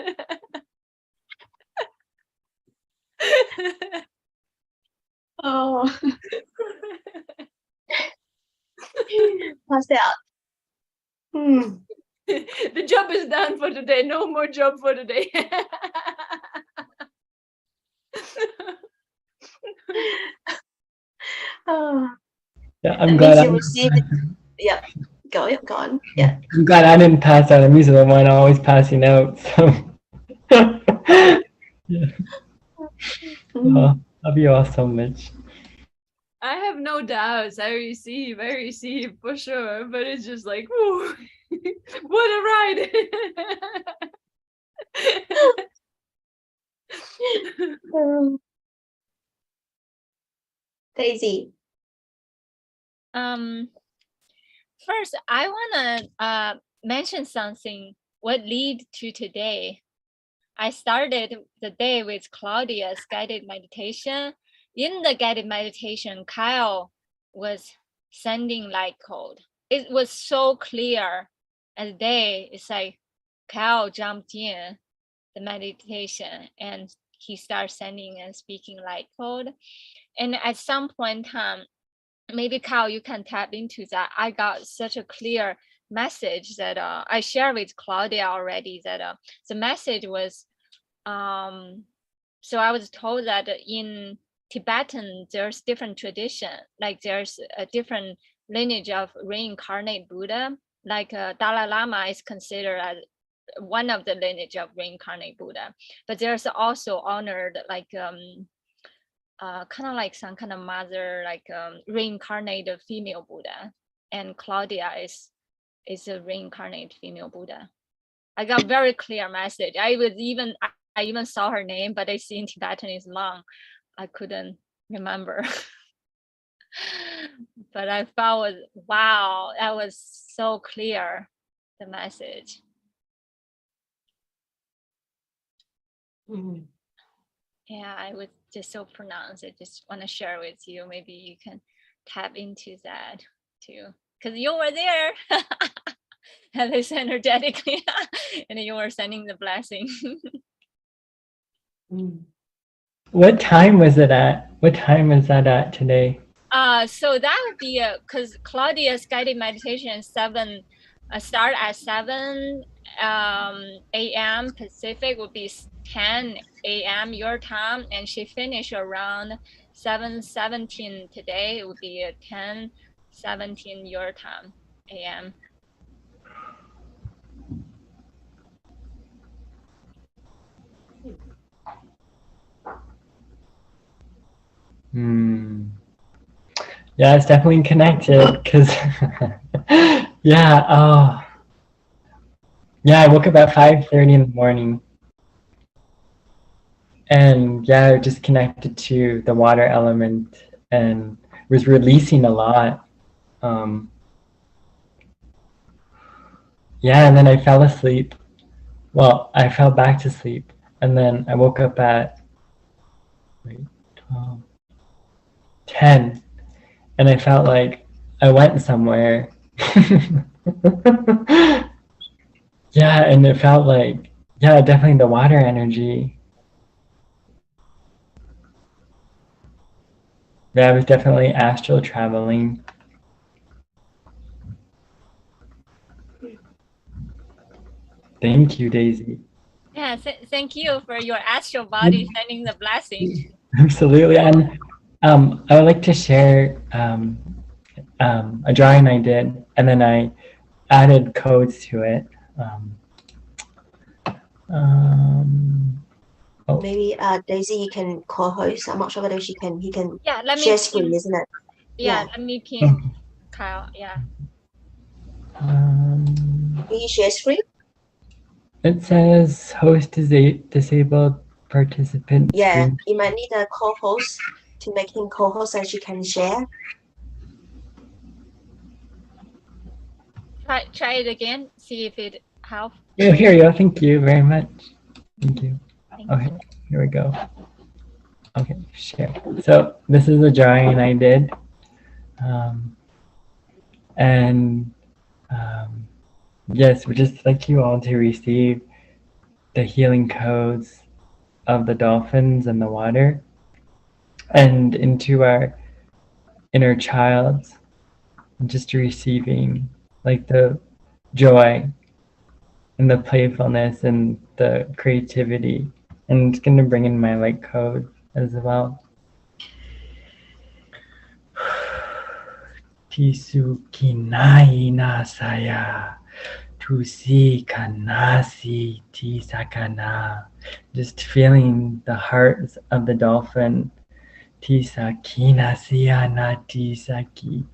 Oh, passed out. The job is done for today. No more job for today. Yeah, That I'm means glad you received. Yeah, go on. Yeah. I'm glad I didn't pass out. I'm usually the one always passing out. So yeah. Mm. Oh, love you all so much. I have no doubts. I receive for sure. But it's just like, whoo, what a ride! Um, Daisy. First, I wanna mention something. What lead to today? I started the day with Claudia's guided meditation. In the guided meditation, Kyle was sending light code. It was so clear as day. It's like Kyle jumped in the meditation and he started sending and speaking light code. And at some point in time, maybe Kyle, you can tap into that. I got such a clear message that I shared with Claudia already, that the message was, so I was told that in Tibetan, there's different tradition, like there's a different lineage of reincarnate Buddha, like Dalai Lama is considered as one of the lineage of reincarnate Buddha, but there's also honored like kind of like some kind of mother, like reincarnated female Buddha, and Claudia is a reincarnated female Buddha. I got very clear message. I even saw her name, but I see in Tibetan is long. I couldn't remember. But I felt wow, that was so clear, the message. Mm. Yeah, I was just so pronounced. I just want to share with you. Maybe you can tap into that too, because you were there. At least energetically, and you were sending the blessing. Mm. What time was it at? What time is that at today? So that would be because Claudia's guided meditation start at 7 a.m. Pacific, would be 10 a.m. your time, and she finished around 7:17 today. It would be 10:17 your time a.m. Yeah, it's definitely connected because yeah, oh yeah, I woke up at 5:30 in the morning. And yeah, I just connected to the water element and was releasing a lot. Yeah, and then I fell asleep. Well, I fell back to sleep. And then I woke up at 12, 10. And I felt like I went somewhere. Yeah, and it felt like, yeah, definitely the water energy. Yeah, I was definitely astral traveling. Thank you, Daisy. Yeah, thank you for your astral body sending the blessing. Absolutely. And I would like to share a drawing I did, and then I added codes to it. Oh, Maybe Daisy, you can co-host. I'm not sure whether he can Yeah, let me share screen, pin. isn't it? Yeah, Yeah. let me pin Kyle. Yeah. Can you share screen? it says host is a disabled participant Yeah, screen. you might need a co-host to make him co-host so she can share. Try it again. See if it helps. Oh, here you go. Thank you very much. Thank you. Thank Okay, you. here we go. Okay, share. So this is a drawing I did. And yes, we'd just like you all to receive the healing codes of the dolphins and the water and into our inner child, just receiving like the joy and the playfulness and the creativity. And it's going to bring in my light code as well. Tisukinaina saya. Tusi kanasi tisakana. Just feeling the hearts of the dolphin. Tisakina siana tisaki.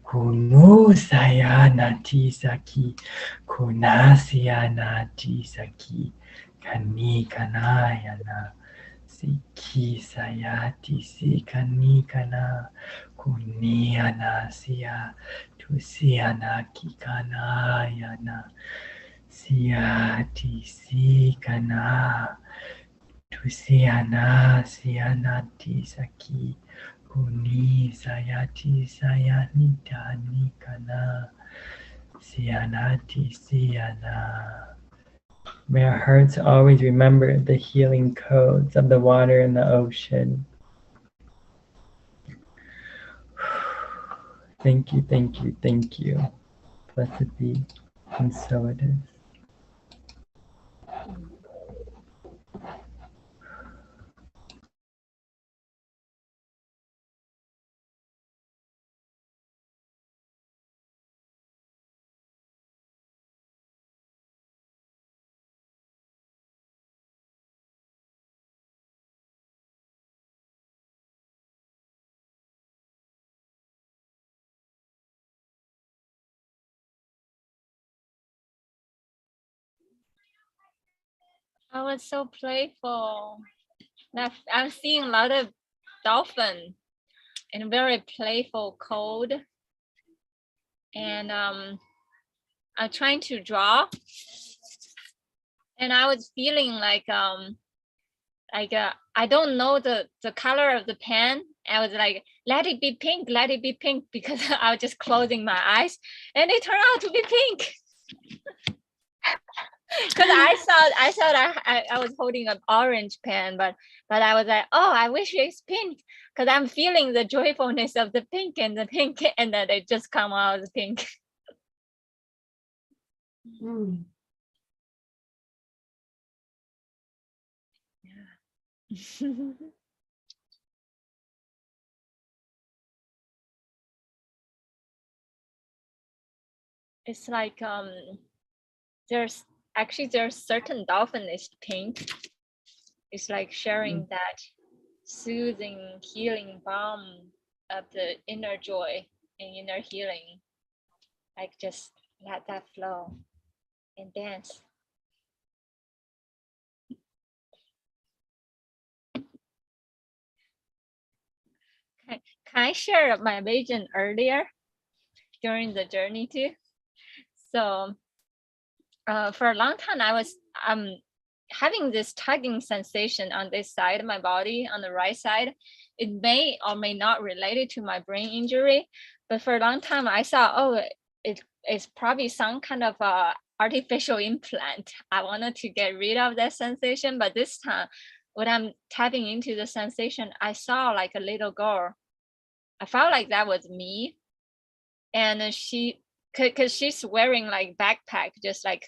Kunu sayana tisaki. Kunasiana tisaki. Kani kanayana. Siki sayati sikani kana. Kuniana siya. Tusiana kikanayana. Siati sikana. Tusiana sianati saki. Kuni sayati sayanita nikana. Sianati siana. May our hearts always remember the healing codes of the water and the ocean. Thank you, thank you, thank you. Blessed be, and so it is. I was so playful. I'm seeing a lot of dolphin and very playful code. And I'm trying to draw. And I was feeling like I don't know the color of the pen. I was like, let it be pink, because I was just closing my eyes, and it turned out to be pink. Because I thought I was holding an orange pen, but I was like, oh, I wish it's pink, because I'm feeling the joyfulness of the pink, and then it just come out as pink. Mm. It's like there's certain dolphin is pink. It's like sharing that soothing, healing balm of the inner joy and inner healing. Like just let that flow and dance. Can I share my vision earlier during the journey too? So for a long time, I was having this tugging sensation on this side of my body, on the right side. It may or may not related to my brain injury, but for a long time I thought, oh, it's probably some kind of artificial implant. I wanted to get rid of that sensation, but this time when I'm tapping into the sensation, I saw like a little girl. I felt like that was me. And she, because she's wearing like backpack, just like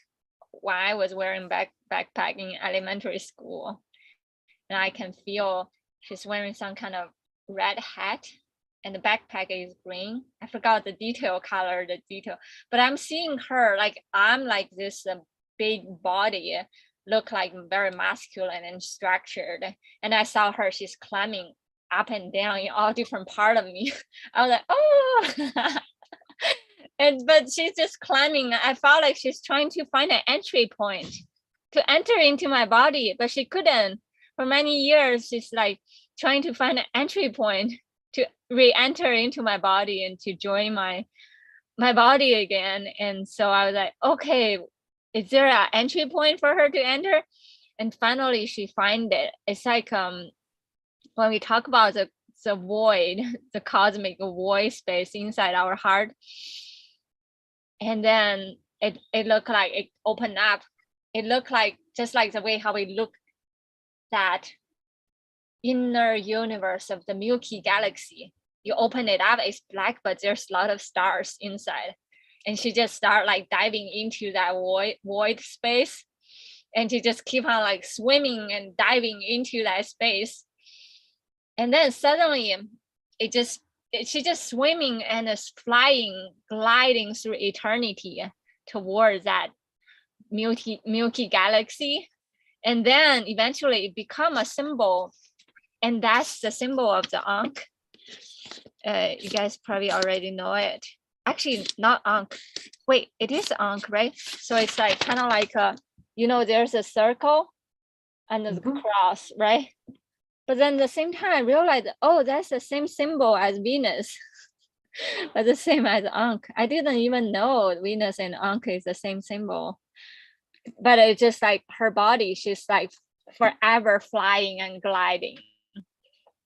when I was wearing backpack in elementary school. And I can feel she's wearing some kind of red hat, and the backpack is green. I forgot the color, but I'm seeing her like I'm like this big body, look like very masculine and structured. And I saw her, she's climbing up and down in all different part of me. I was like, oh. But she's just climbing. I felt like she's trying to find an entry point to enter into my body, but she couldn't. For many years, she's like trying to find an entry point to re-enter into my body and to join my body again. And so I was like, okay, is there an entry point for her to enter? And finally she find it. It's like when we talk about the void, the cosmic void space inside our heart, and then it looked like it opened up. It looked like just like the way how we look that inner universe of the Milky Galaxy. You open it up, it's black, but there's a lot of stars inside. And she just start like diving into that void space. And she just keep on like swimming and diving into that space. And then suddenly it just she's just swimming and is flying, gliding through eternity towards that Milky Galaxy. And then eventually it become a symbol. And that's the symbol of the Ankh. You guys probably already know it. Actually, not Ankh. Wait, it is Ankh, right? So it's like kind of like there's a circle and a cross, right? But then at the same time, I realized, oh, that's the same symbol as Venus, but the same as Ankh. I didn't even know Venus and Ankh is the same symbol. But it's just like her body, she's like forever flying and gliding.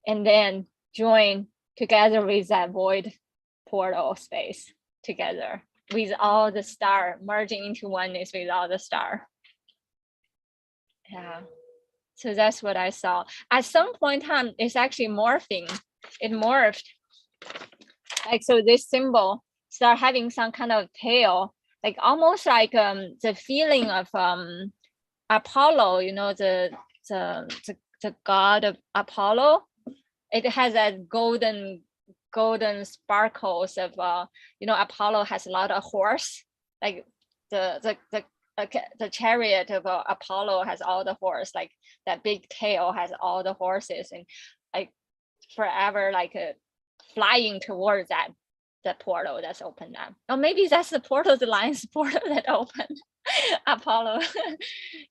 And then join together with that void portal space together with all the star, merging into oneness with all the star. Yeah. So that's what I saw. At some point in time, it's actually morphing. It morphed. Like, so this symbol start having some kind of tail, like almost like the feeling of Apollo, the god of Apollo. It has that golden sparkles of Apollo has a lot of horse, like the chariot of Apollo has all the horse, like that big tail has all the horses, and like forever like flying towards that portal that's opened up. Or maybe that's the portal, the lion's portal that opened. Apollo.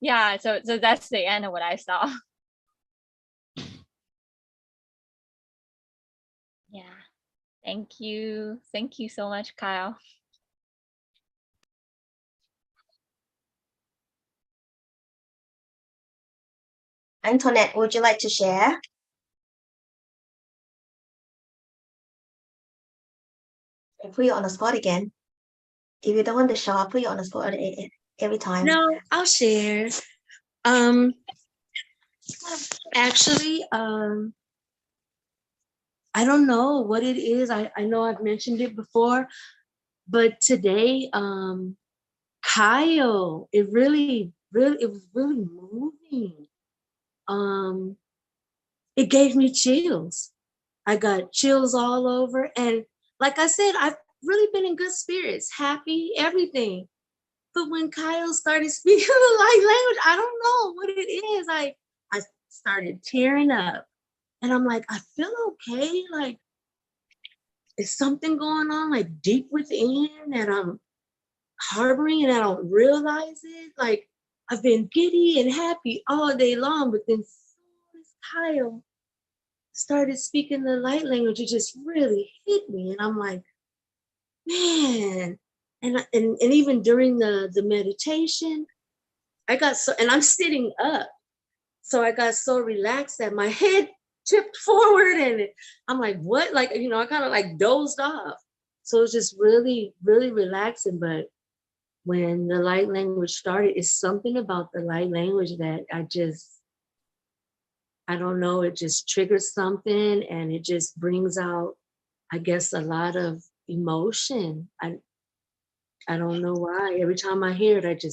Yeah, so that's the end of what I saw. Yeah, thank you so much, Kyle. Antoinette, would you like to share? I'll put you on the spot again. If you don't want to show, I'll put you on the spot every time. No, I'll share. Actually, I don't know what it is. I know I've mentioned it before, but today, Kyle, it was really moving. It gave me chills. I got chills all over. And like I said, I've really been in good spirits, happy, everything. But when Kyle started speaking the light language, I don't know what it is. I started tearing up. And I'm like, I feel okay. Like, is something going on like deep within that I'm harboring and I don't realize it? Like, I've been giddy and happy all day long, but then as soon as Kyle started speaking the light language, it just really hit me. And I'm like, man. And even during the meditation, I got so, and I'm sitting up. So I got so relaxed that my head tipped forward and I'm like, what? Like, I kind of like dozed off. So it's just really, really relaxing. But when the light language started, it's something about the light language that I don't know, it just triggers something and it just brings out, I guess, a lot of emotion. I don't know why. Every time I hear it,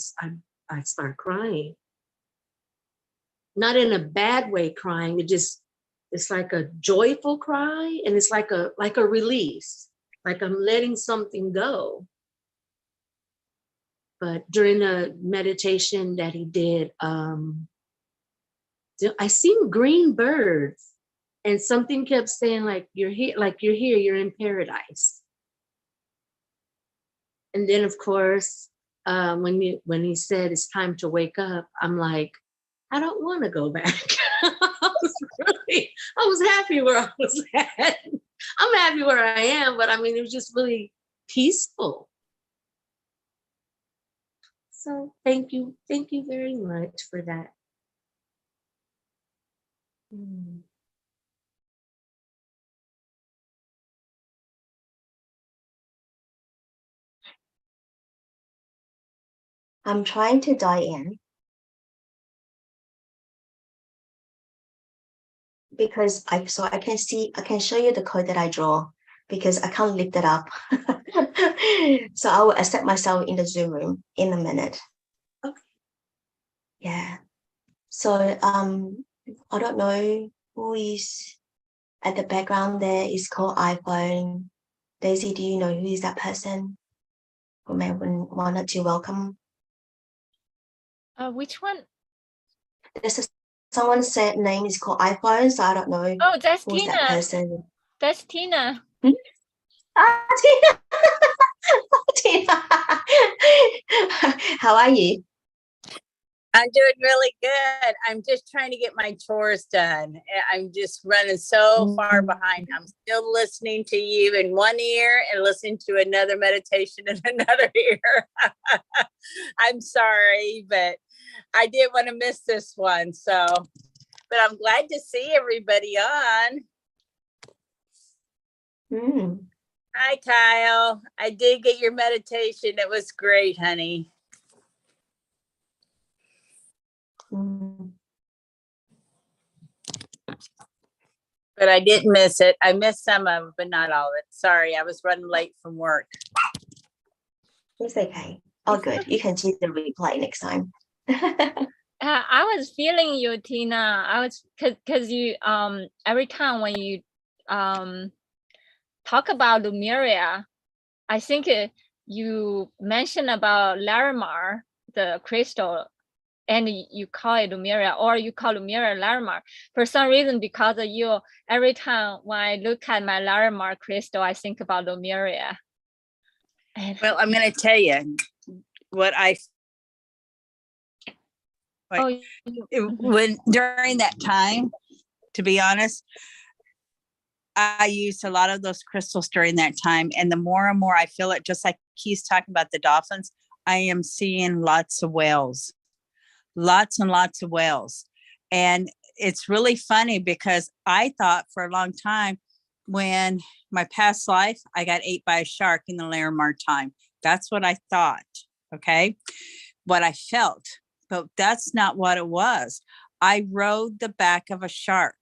I start crying. Not in a bad way crying. It's like a joyful cry, and it's like a release, like I'm letting something go. But during the meditation that he did, I seen green birds, and something kept saying like, you're here, you're in paradise. And then of course, when he said it's time to wake up, I'm like, I don't want to go back. I was happy where I was at. I'm happy where I am, but I mean, it was just really peaceful. So thank you very much for that. I'm trying to dial in because I can show you the code that I draw because I can't lift it up. So I will accept myself in the Zoom room in a minute. Okay. Yeah. So I don't know who is At the background there is called iPhone. Daisy, do you know who is that person? Who may wanted to welcome? Which one? Someone said name is called iPhone, so I don't know Oh, that's who's that Tina. person. That's Tina. Ah, Tina. Tina. How are you? I'm doing really good. I'm just trying to get my chores done. I'm just running so far behind. I'm still listening to you in one ear and listening to another meditation in another ear. I'm sorry, but I didn't want to miss this one. So, but I'm glad to see everybody on. Hi, Kyle. I did get your meditation. It was great, honey. But I didn't miss it. I missed some of it, but not all of it. Sorry, I was running late from work. It's okay. Oh, good. You can see the replay next time. I was feeling you, Tina. I was because you every time when you talk about Lemuria, I think you mentioned about Larimar, the crystal, and you call it Lemuria, or you call Lemuria Larimar. For some reason, because of you, every time when I look at my Larimar crystal, I think about Lemuria. Well, I'm going to tell you what when during that time, to be honest, I used a lot of those crystals during that time. And the more and more I feel it, just like he's talking about the dolphins, I am seeing lots of whales, lots and lots of whales. And it's really funny because I thought for a long time when my past life, I got ate by a shark in the Larimar time. That's what I thought. Okay. What I felt, but that's not what it was. I rode the back of a shark.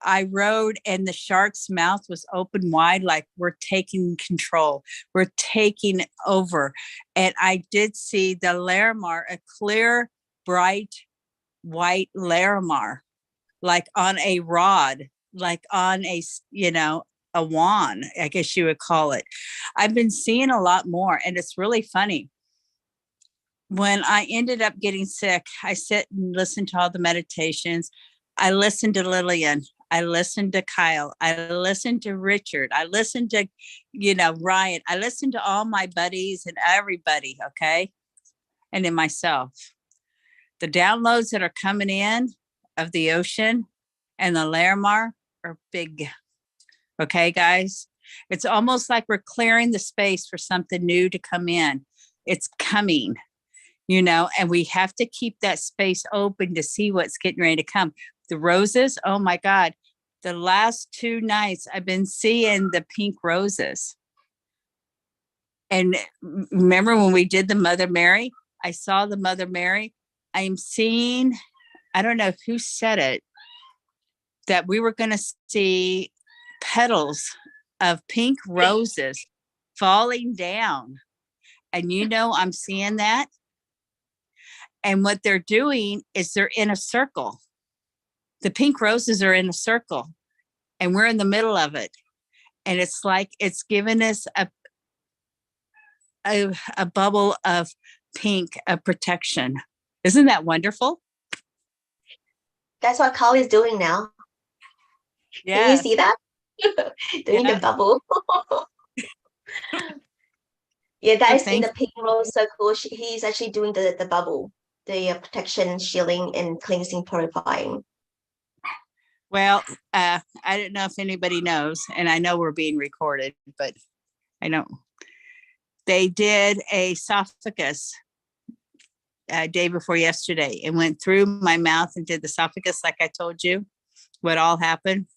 I rode and the shark's mouth was open wide, like we're taking control. We're taking over. And I did see the Larimar, a clear, bright, white Larimar, like on a rod, like on a, a wand, I guess you would call it. I've been seeing a lot more, and it's really funny. When I ended up getting sick, I sit and listen to all the meditations. I listened to Lillian. I listened to Kyle. I listened to Richard. I listened to, Ryan. I listened to all my buddies and everybody, okay? And then myself. The downloads that are coming in of the ocean and the Larimar are big. Okay, guys? It's almost like we're clearing the space for something new to come in. It's coming. And we have to keep that space open to see what's getting ready to come. The roses, oh my God. The last 2 nights I've been seeing the pink roses. And remember when we did the Mother Mary? I saw the Mother Mary. I'm seeing, I don't know who said it, that we were going to see petals of pink roses falling down. And I'm seeing that. And what they're doing is they're in a circle. The pink roses are in a circle and we're in the middle of it. And it's like it's given us a bubble of pink, of protection. Isn't that wonderful? That's what Carl is doing now. Yes. Can you see that? Doing the bubble. Yeah, that is in the pink rose circle. He's actually doing the bubble, the protection, shielding, and cleansing, purifying. Well, I don't know if anybody knows, and I know we're being recorded, but I know they did a esophagus day before yesterday and went through my mouth and did the esophagus like I told you what all happened.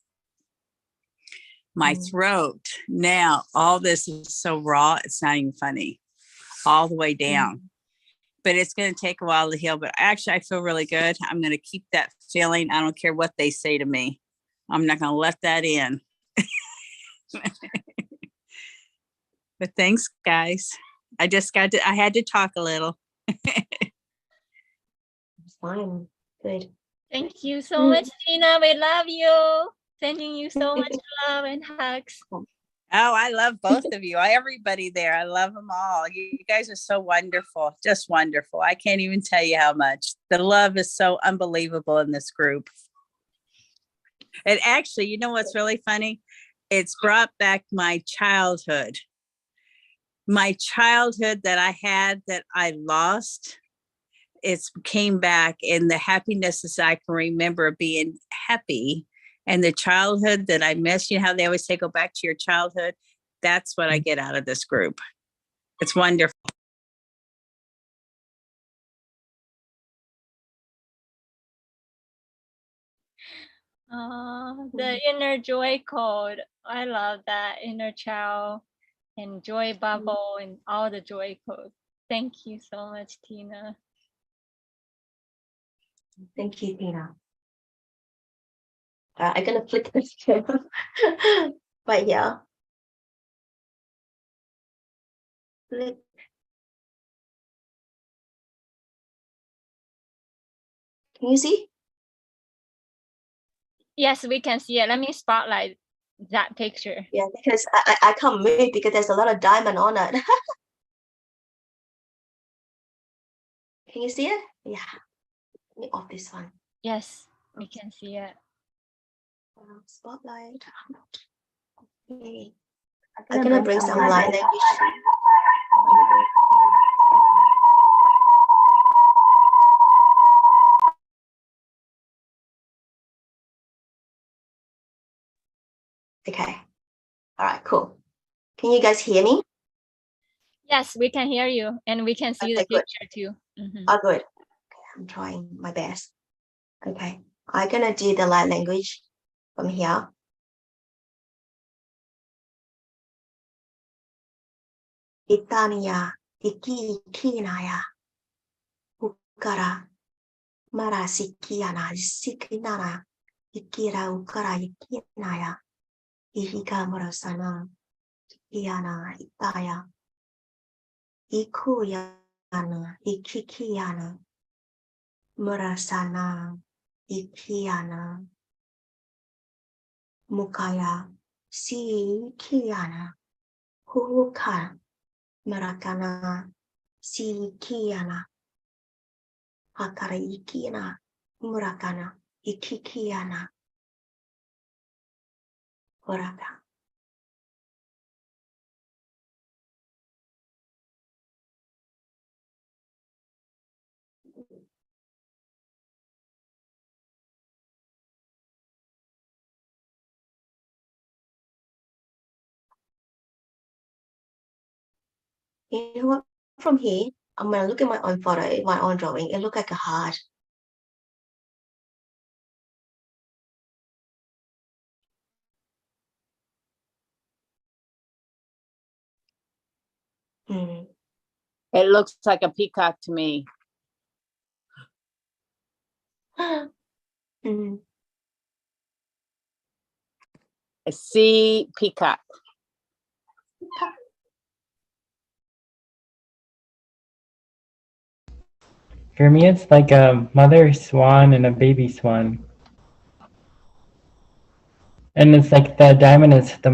My throat. Now, all this is so raw, it's not even funny. All the way down. But it's going to take a while to heal. But actually, I feel really good. I'm going to keep that feeling. I don't care what they say to me. I'm not going to let that in. But thanks, guys. I had to talk a little. Fine. Good. Thank you so much, Tina. We love you. Sending you so much love and hugs. Oh, I love both of you. Everybody there. I love them all. You guys are so wonderful. Just wonderful. I can't even tell you how much. The love is so unbelievable in this group. And actually, you know what's really funny? It's brought back my childhood. My childhood that I had that I lost. It's came back, and the happiness is I can remember being happy, and the childhood that I miss. You know how they always say go back to your childhood. That's what I get out of this group. It's wonderful. The inner joy code. I love that inner child and joy bubble and all the joy codes. Thank you so much, Tina. Thank you, Tina. I'm gonna flick this camera. But yeah. Flick. Can you see? Yes, we can see it. Let me spotlight that picture. Yeah, because I can't move because there's a lot of diamond on it. Can you see it? Yeah. Let me off this one. Yes, we can see it. Spotlight. Okay. I'm gonna bring some light language. Okay. All right, cool. Can you guys hear me? Yes, we can hear you, and we can see Okay, the good. picture too. Mhm. Oh, good. Okay, I'm trying my best. Okay. I'm gonna do the light language from here. Itania, Iki Kinaya, Ukara, Marasikiana, Sikinana, Ikira Ukara Ikinaya, Ihika Murasana, Iana, Itaya, Ikuyana, Ikikiana, Murasana, Ikiana, Mukaya, Si Kiana, Huka, Marakana, Si Kiana, Hakara Ikina, Murakana, Ikikiana, Horaka. You know what? From here, I'm gonna look at my own photo, my own drawing. It look like a heart. Mm. It looks like a peacock to me. Mm. I see peacock. For me, it's like a mother swan and a baby swan. And it's like the diamond is the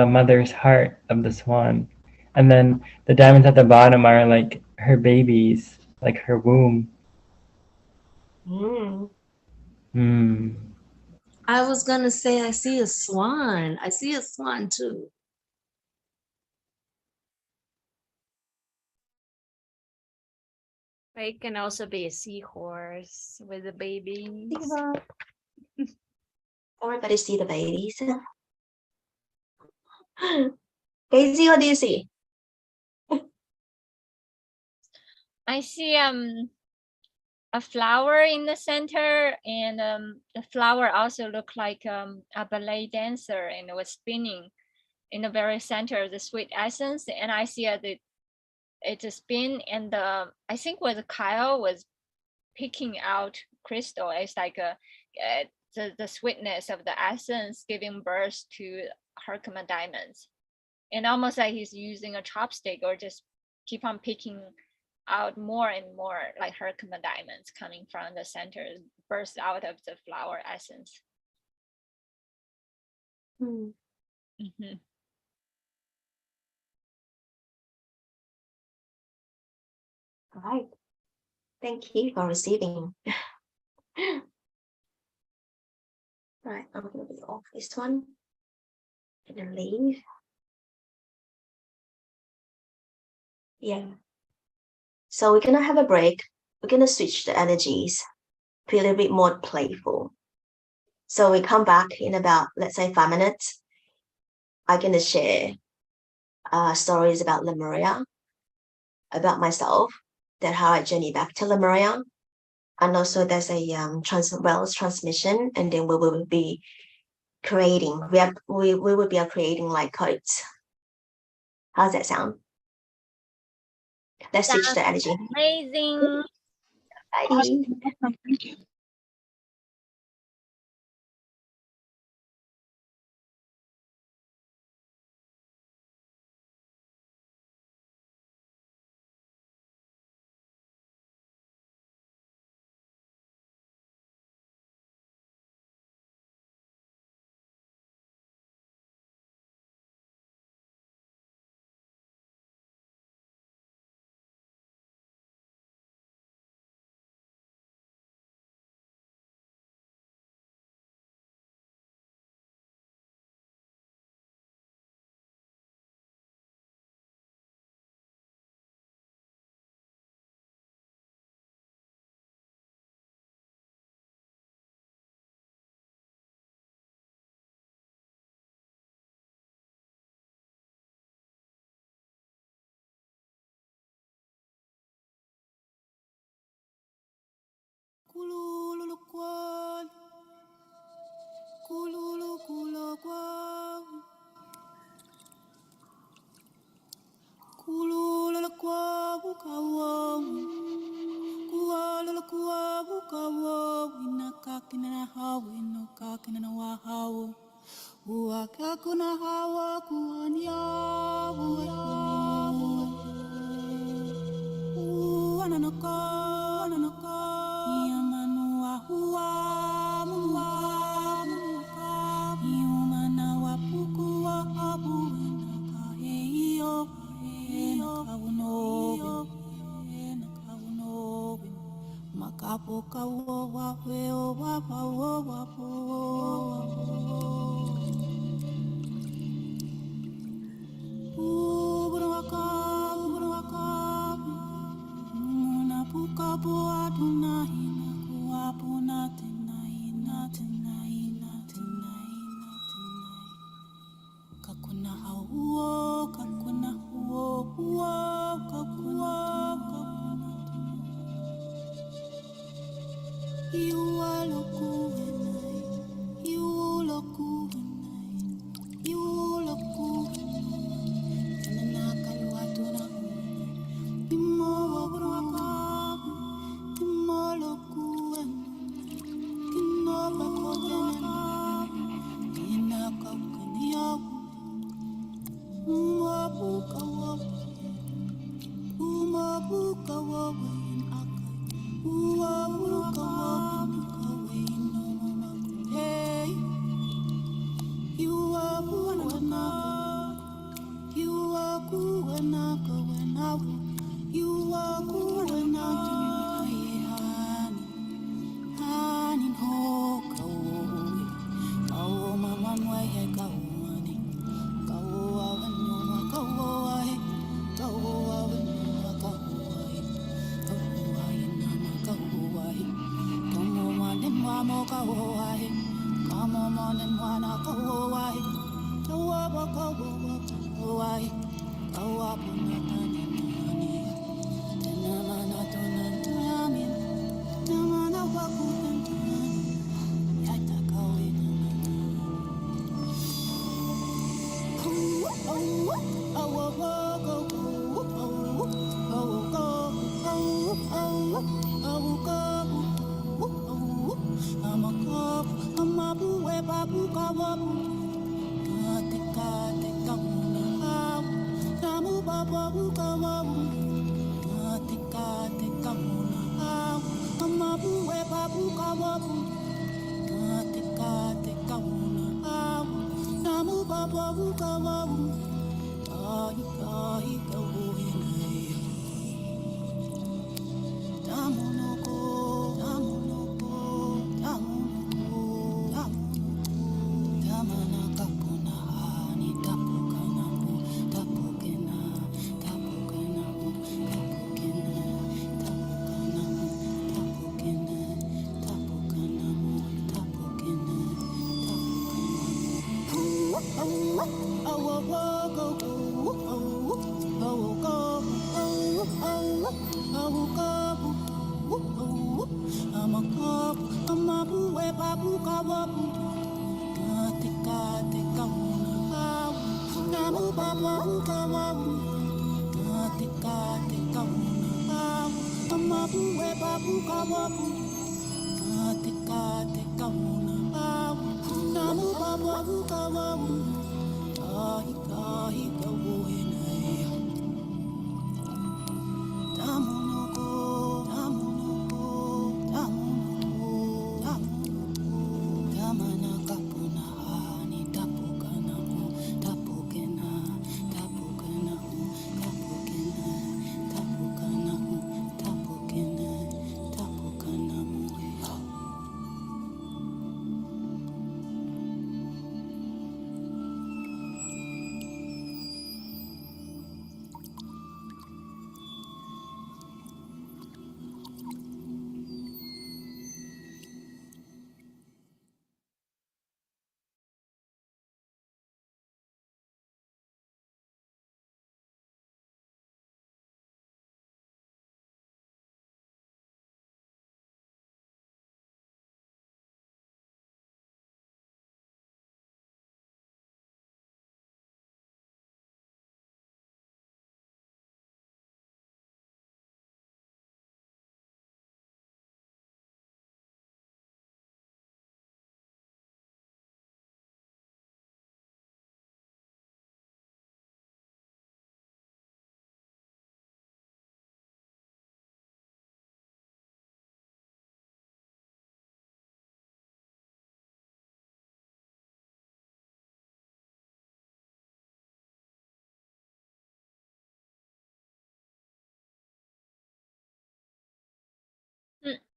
mother's heart of the swan. And then the diamonds at the bottom are like her babies, like her womb. Mm. Mm. I was gonna say I see a swan. I see a swan too. It can also be a seahorse with a baby. Everybody see the babies. Daisy, what do you see? I see a flower in the center, and the flower also looked like a ballet dancer, and it was spinning in the very center of the sweet essence. And I see it's a spin, and I think was Kyle was picking out crystal. It's like the sweetness of the essence giving birth to Herkimer diamonds, and almost like he's using a chopstick or just keep on picking out more and more like Herkimer diamonds coming from the center, burst out of the flower essence. Mm. Mhm. All right. Thank you for receiving. Right, I'm gonna be off this one. Gonna leave. Yeah. So we're gonna have a break. We're gonna switch the energies, be a little bit more playful. So we come back in about, let's say, 5 minutes. I'm gonna share stories about Lemuria, about myself, that how I journey back to Lemuria. And also there's a Wells transmission, and then we will be creating, we will be creating like codes. How's that sound? Let's switch the energy. Amazing. Bye. Awesome. Thank you.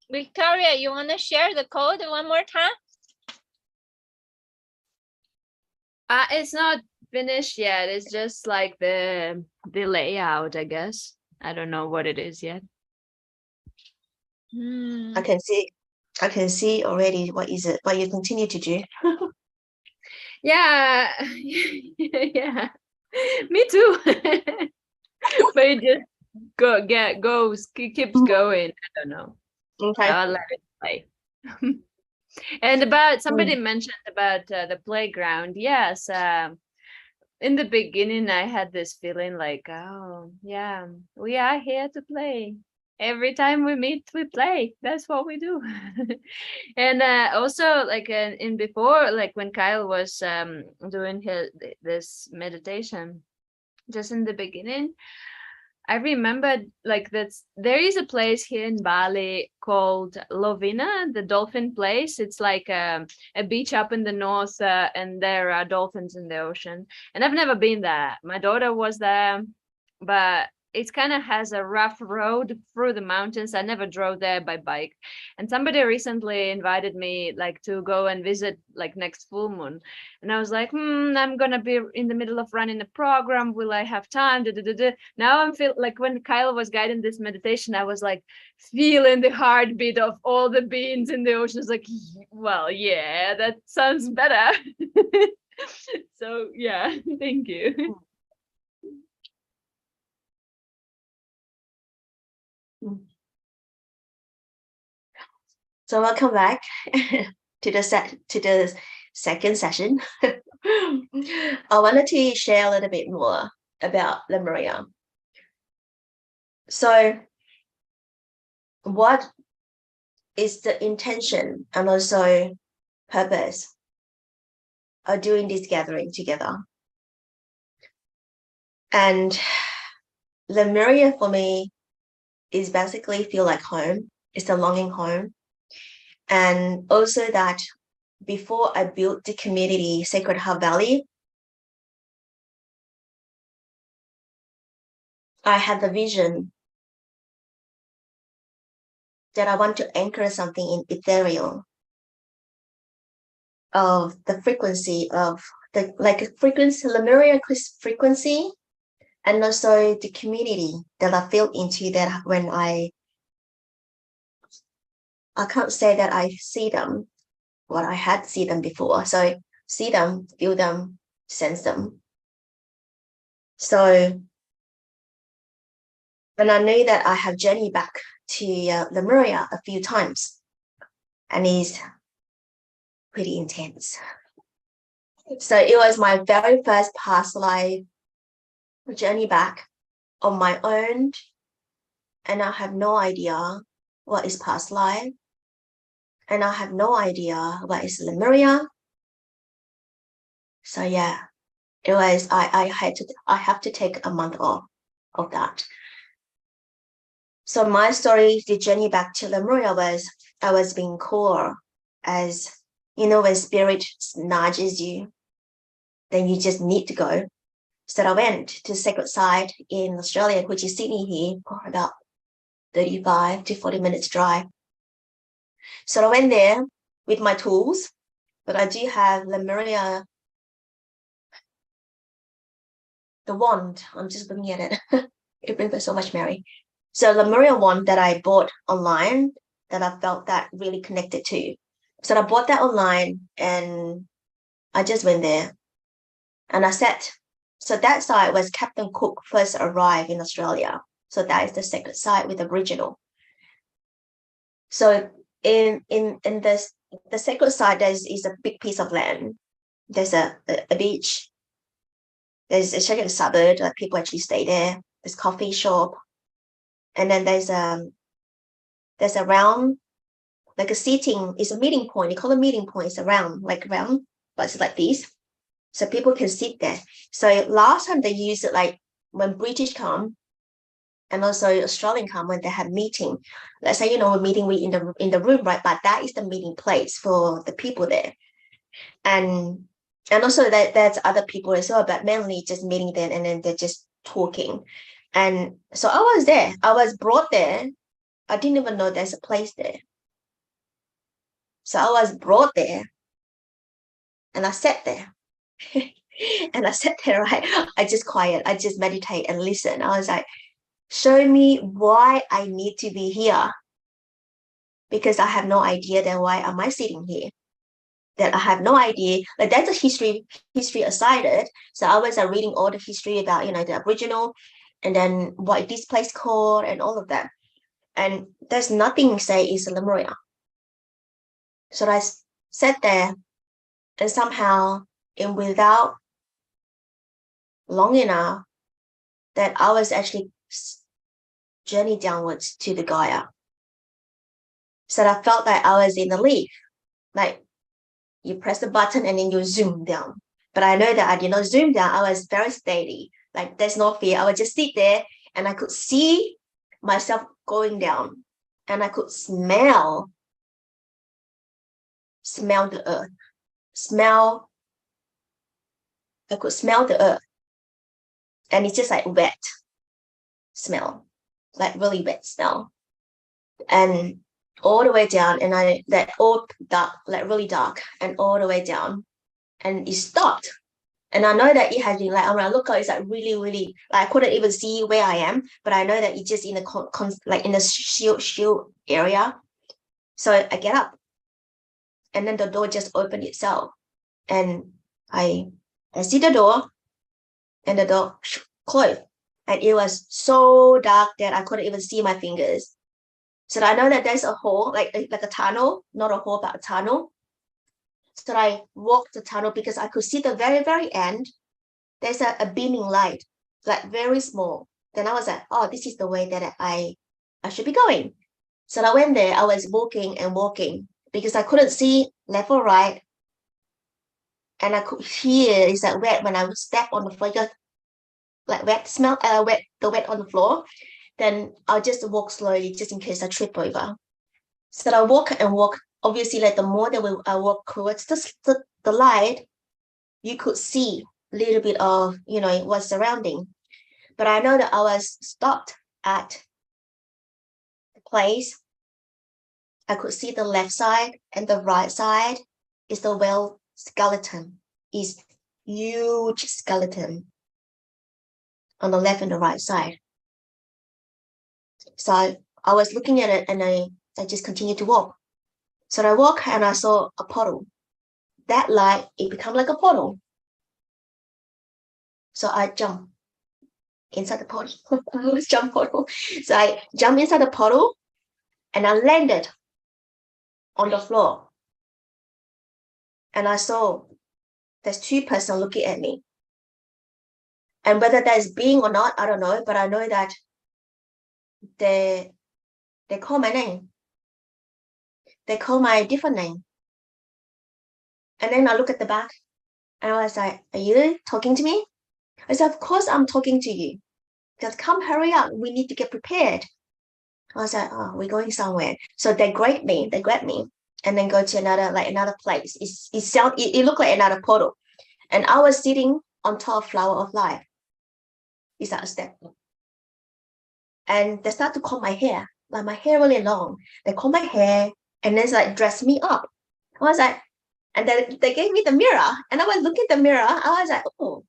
Victoria, you want to share the code one more time? It's not finished yet. It's just like the layout, I guess. I don't know what it is yet. I can see already what is it, but you continue to do. Yeah, yeah, me too. But it just keeps going. I don't know. Okay. I'll let it play. And about somebody mentioned about the playground. Yes, in the beginning, I had this feeling like, oh, yeah, we are here to play. Every time we meet, we play. That's what we do. And also, like in before, like when Kyle was doing this meditation, just in the beginning, I remembered like there is a place here in Bali called Lovina, the dolphin place. It's like a beach up in the north, and there are dolphins in the ocean. And I've never been there. My daughter was there, but it kind of has a rough road through the mountains. I never drove there by bike. And somebody recently invited me like to go and visit like next full moon. And I was like, I'm gonna be in the middle of running a program. Will I have time? Now I'm feel like when Kyle was guiding this meditation, I was like feeling the heartbeat of all the beings in the ocean. It's like, well, yeah, that sounds better. So yeah, thank you. So welcome back to the second session. I wanted to share a little bit more about Lemuria. So what is the intention and also purpose of doing this gathering together? And Lemuria for me is basically feel like home. It's a longing home. And also that before I built the community Sacred Heart Valley, I had the vision that I want to anchor something in ethereal of the frequency of the frequency, Lemuria frequency, and also the community that I feel into that when I can't say that I see them, what I had seen them before. So see them, feel them, sense them. So when I knew that I have journeyed back to Lemuria a few times, and it's pretty intense. So it was my very first past life journey back on my own, and I have no idea what is past life, and I have no idea what is Lemuria. So yeah, it was I have to take a month off of that. So my story, the journey back to Lemuria, was I was being called, as you know, when spirit nudges you, then you just need to go. So I went to Sacred Site in Australia, which is Sydney here, for about 35 to 40 minutes drive. So I went there with my tools, but I do have Lemuria, the wand. I'm just looking at it. It brings me so much Mary. So Lemuria wand that I bought online, that I felt that really connected to. So I bought that online, and I just went there and I sat. So that site was Captain Cook first arrived in Australia. So that is the sacred site with Aboriginal. So in this, the sacred site, is a big piece of land. There's a beach. There's a second suburb that people actually stay there. There's coffee shop, and then there's a round, like a seating, is a meeting point. They call it meeting point. It's a round, but it's like this, so people can sit there. So last time they used it, like when British come, and also Australian come, when they have meeting. Let's say, we're meeting in the room, right? But that is the meeting place for the people there, and also that there's other people as well, but mainly just meeting there, and then they're just talking. And so I was there. I was brought there. I didn't even know there's a place there. So I was brought there, and I sat there. And I sat there, right? I just quiet. I just meditate and listen. I was like, show me why I need to be here. Because I have no idea then why am I sitting here? That I have no idea. Like, that's a history aside it. So I was reading all the history about, the Aboriginal, and then what this place called and all of that. And there's nothing say it's Lemuria. So I sat there, and somehow, and without long enough, that I was actually journey downwards to the Gaia. So I felt like I was in the leaf, like you press the button and then you zoom down. But I know that I did not zoom down. I was very steady. Like, there's no fear. I would just sit there, and I could see myself going down, and I could smell the earth. I could smell the earth. And it's just like wet smell, like really wet smell. And all the way down, and that all dark, like really dark, and all the way down, and it stopped. And I know that it has been like, when I look out, it's like really, really, like I couldn't even see where I am, but I know that it's just in the shield area. So I get up, and then the door just opened itself, and I see the door, and the door closed, and it was so dark that I couldn't even see my fingers. So I know that there's a hole, like a tunnel, not a hole, but a tunnel. So I walked the tunnel because I could see the very, very end. There's a beaming light, like very small. Then I was like, oh, this is the way that I should be going. So I went there. I was walking and walking because I couldn't see left or right. And I could hear it's like wet when I would step on the floor, like wet smell, the wet on the floor. Then I'll just walk slowly just in case I trip over. So I walk and walk. Obviously, like the more that I walk towards the light, you could see a little bit of, what's surrounding. But I know that I was stopped at the place. I could see the left side and the right side is the whale skeleton. Is huge skeleton on the left and the right side. So I was looking at it and I just continued to walk. So I walked and I saw a puddle. That light, it became like a puddle. So I jumped inside the puddle. I was jump puddle. So I jumped inside the puddle and I landed on the floor. And I saw there's two persons looking at me. And whether that is being or not, I don't know, but I know that they call my name. They call my different name. And then I look at the back and I was like, are you talking to me? I said, of course I'm talking to you. Just come, hurry up. We need to get prepared. I was like, oh, we're going somewhere. So they grabbed me, and then go to another place. It looked like another portal. And I was sitting on top of Flower of Life. It's a step. And they start to comb my hair, like my hair really long. They comb my hair and then like dress me up. I was like, and then they gave me the mirror. And I was looking at the mirror. I was like, oh,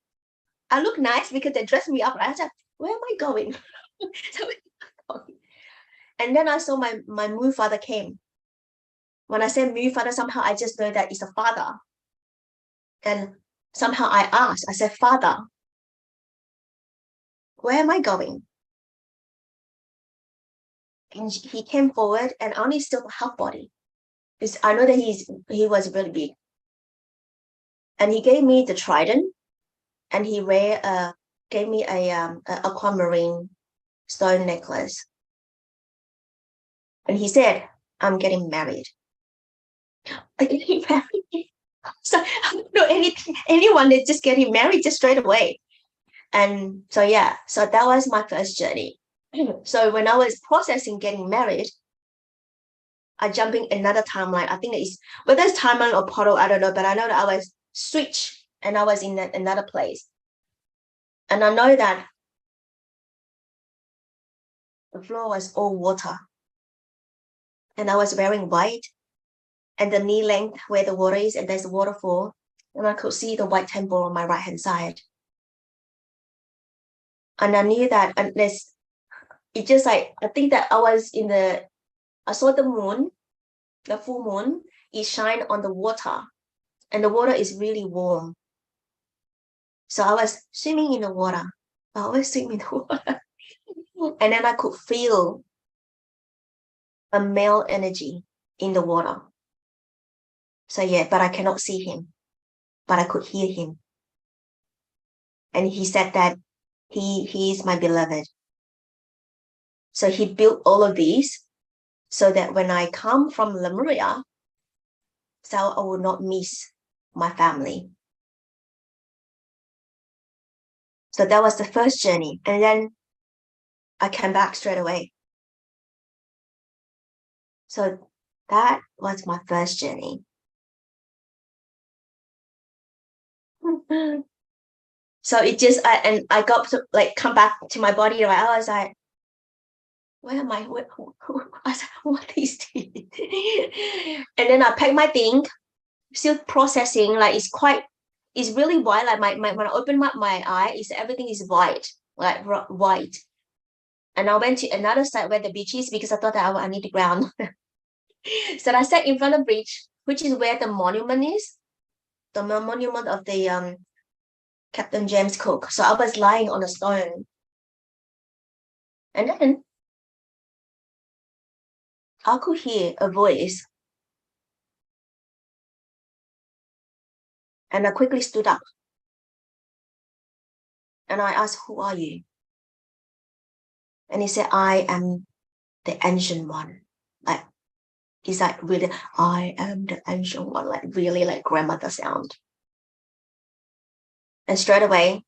I look nice because they dressed me up. I was like, where am I going? And then I saw my moon father came. When I say moon father, somehow I just know that it's a father. And somehow I asked, I said, Father, where am I going? And he came forward and only still half body. Because I know that he was really big. And he gave me the trident and he gave me a aquamarine stone necklace. And he said, I'm getting married. I'm getting married. So I don't know anyone that's just getting married just straight away. And so, yeah, so that was my first journey. So when I was processing getting married, I jumped in another timeline. I think it's whether it's timeline or portal, I don't know, but I know that I was switched and I was in another place. And I know that the floor was all water. And I was wearing white and the knee length where the water is, and there's a waterfall. And I could see the white temple on my right hand side. And I knew that unless it just like, I think that I saw the moon, the full moon, it shine on the water and the water is really warm. So I was swimming in the water. I always swim in the water. And then I could feel a male energy in the water. So yeah, but I cannot see him, but I could hear him. And he said that he is my beloved. So he built all of these so that when I come from Lemuria, so I will not miss my family. So that was the first journey. And then I came back straight away. So that was my first journey. So it just, I got to like come back to my body. Right? I was like, where am I? I was like, what is this? And then I packed my thing, still processing. Like it's really white. Like when I open up my eye, everything is white, like white. And I went to another side where the beach is because I thought that I need to ground. So I sat in front of the bridge, which is where the monument is, the monument of the Captain James Cook. So I was lying on a stone. And then I could hear a voice. And I quickly stood up. And I asked, who are you? And he said, I am the ancient one. Like, it's like really, I am the ancient one, like really like grandmother sound. And straight away,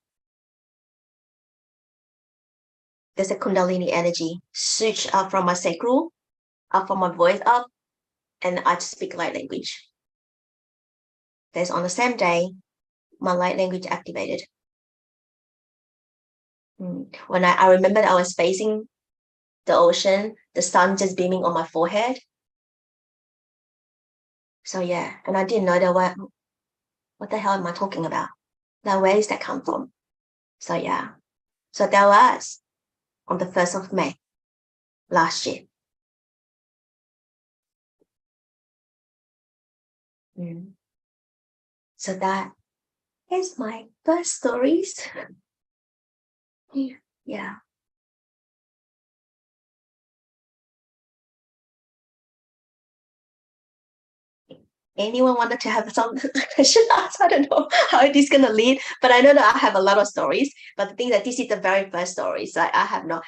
there's a Kundalini energy switch up from my sacral, up from my voice up, and I speak light language. There's on the same day, my light language activated. When I remember that I was facing the ocean, the sun just beaming on my forehead. So yeah, and I didn't know that what the hell am I talking about? Now where does that come from? So yeah. So that was on the 1st of May last year. So that is my first stories. Yeah. Anyone wanted to have some question asked? I don't know how it is gonna lead, but I know that I have a lot of stories. But the thing that this is the very first story, so I have no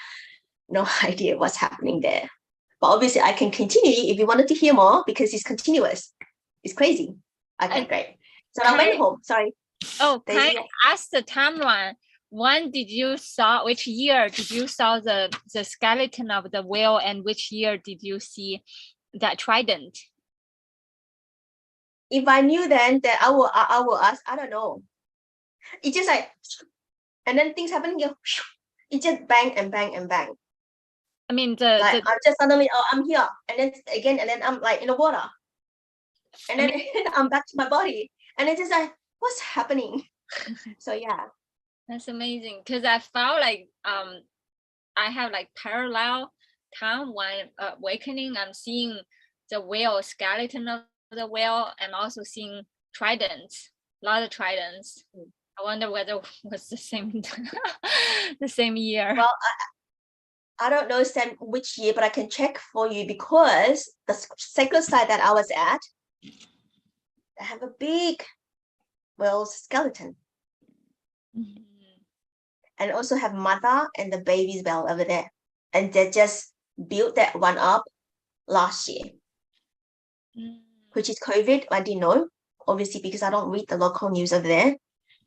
idea what's happening there. But obviously, I can continue if you wanted to hear more because it's continuous. It's crazy. Okay, great. So I went home. Sorry. Oh, can Daisy. I ask the timeline? When did you saw? Which year did you saw the skeleton of the whale, and which year did you see that trident? If I knew then that I will ask. I don't know. It just like, and then things happen here. It just bang and bang and bang. I mean, Like I'm just suddenly, oh, I'm here, and then again, and then I'm like in the water, and then I'm back to my body, and it's just like, what's happening? So yeah, that's amazing because I felt like I have like parallel time when awakening. I'm seeing the whale skeleton of the whale, and also seeing tridents, a lot of tridents. I wonder whether it was the same the same year. well, I don't know which year, but I can check for you because the sacred site that I was at, they have a big whale skeleton, and also have mother and the baby's whale over there, and they just built that one up last year, which is COVID. I didn't know, obviously, because I don't read the local news over there.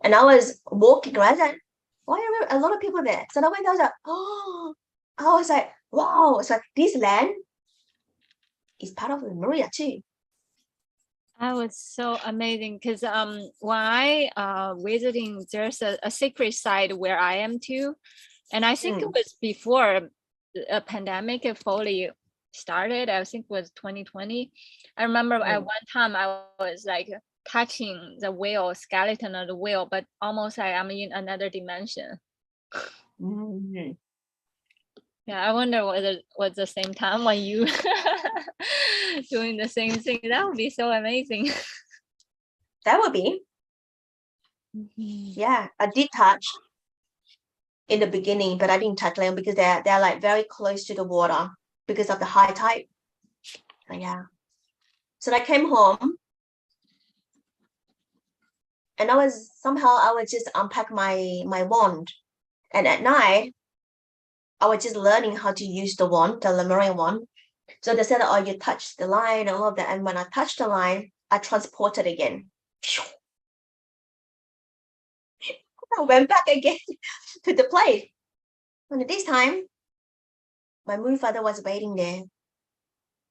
And I was walking around, and why are there a lot of people there? So I went, I was like, oh, I was like, wow. So this land is part of Lemuria too. That was so amazing because when I visiting, there's a sacred site where I am too, and I think it was before a pandemic fully started. I think it was 2020. I remember at one time I was like touching the whale skeleton of the whale, but almost like I'm in another dimension. Yeah, I wonder whether it was the same time when you doing the same thing. That would be so amazing. That would be. Yeah, I did touch in the beginning, but I didn't touch them because they're like very close to the water because of the high tide. So yeah. So I came home, and I was just unpack my wand, and at night I was just learning how to use the wand, the Lemuria wand. So they said, oh, you touch the line and all of that, and when I touched the line, I transported again. I went back again to the place. And this time, my moon father was waiting there.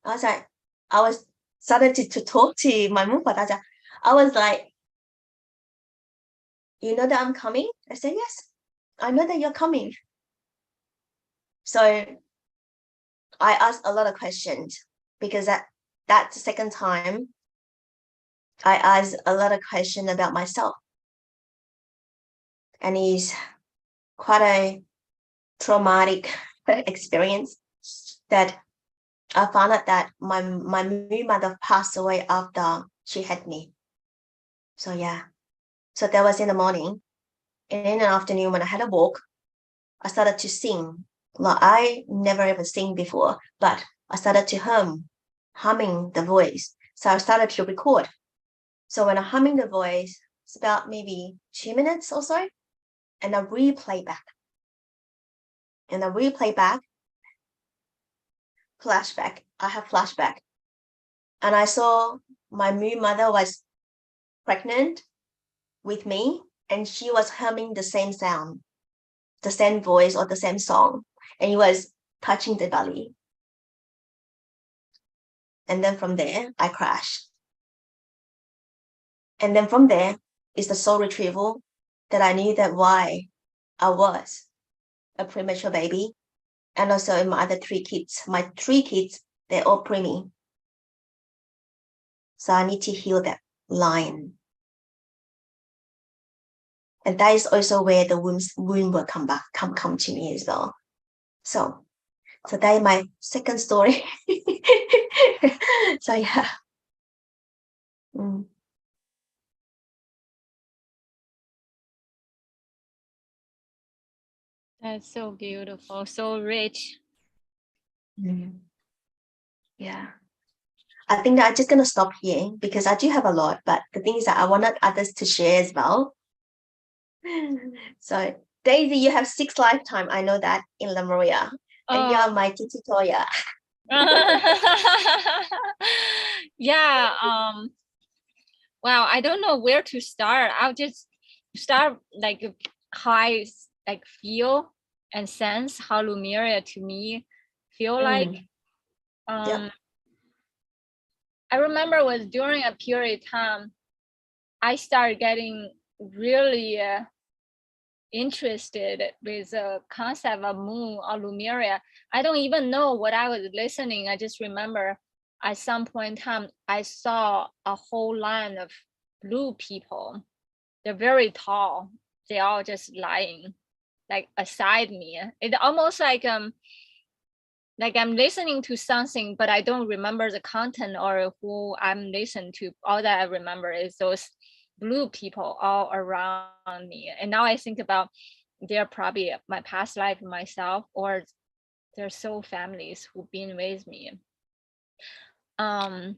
I was started to talk to my moon father. I was like, you know that I'm coming? I said, yes, I know that you're coming. So I asked a lot of questions because that's the second time I asked a lot of questions about myself. And it's quite a traumatic experience that I found out that my moon mother passed away after she had me. So yeah. So that was in the morning. And in the afternoon when I had a walk, I started to sing. Like I never ever sing before, but I started to humming the voice. So I started to record. So when I'm humming the voice, it's about maybe 2 minutes or so, and I replay back. Flashback. I have flashback. And I saw my moon mother was pregnant with me, and she was humming the same sound, the same voice or the same song, and it was touching the belly. And then from there, I crashed. And then from there is the soul retrieval that I knew that why I was a premature baby. And also my other 3 kids. My 3 kids, they're all preemie. So I need to heal that line. And that is also where the wound will come back, come to me as well. So that is my second story. So yeah. Mm. That's so beautiful, so rich. Mm. Yeah. I think that I'm just gonna stop here because I do have a lot, but the thing is that I wanted others to share as well. So Daisy, you have 6 lifetime. I know that in Lemuria. And you're my tutoria. Yeah. Wow, I don't know where to start. I'll just start like how I like feel and sense how Lemuria to me feel like. Yep. I remember it was during a period of time I started getting really interested with the concept of moon or Lemuria. I don't even know what I was listening. I just remember at some point in time, I saw a whole line of blue people. They're very tall. They all just lying like aside me. It almost like I'm listening to something, but I don't remember the content or who I'm listening to. All that I remember is those blue people all around me. And now I think about they're probably my past life myself, or their soul families who've been with me. And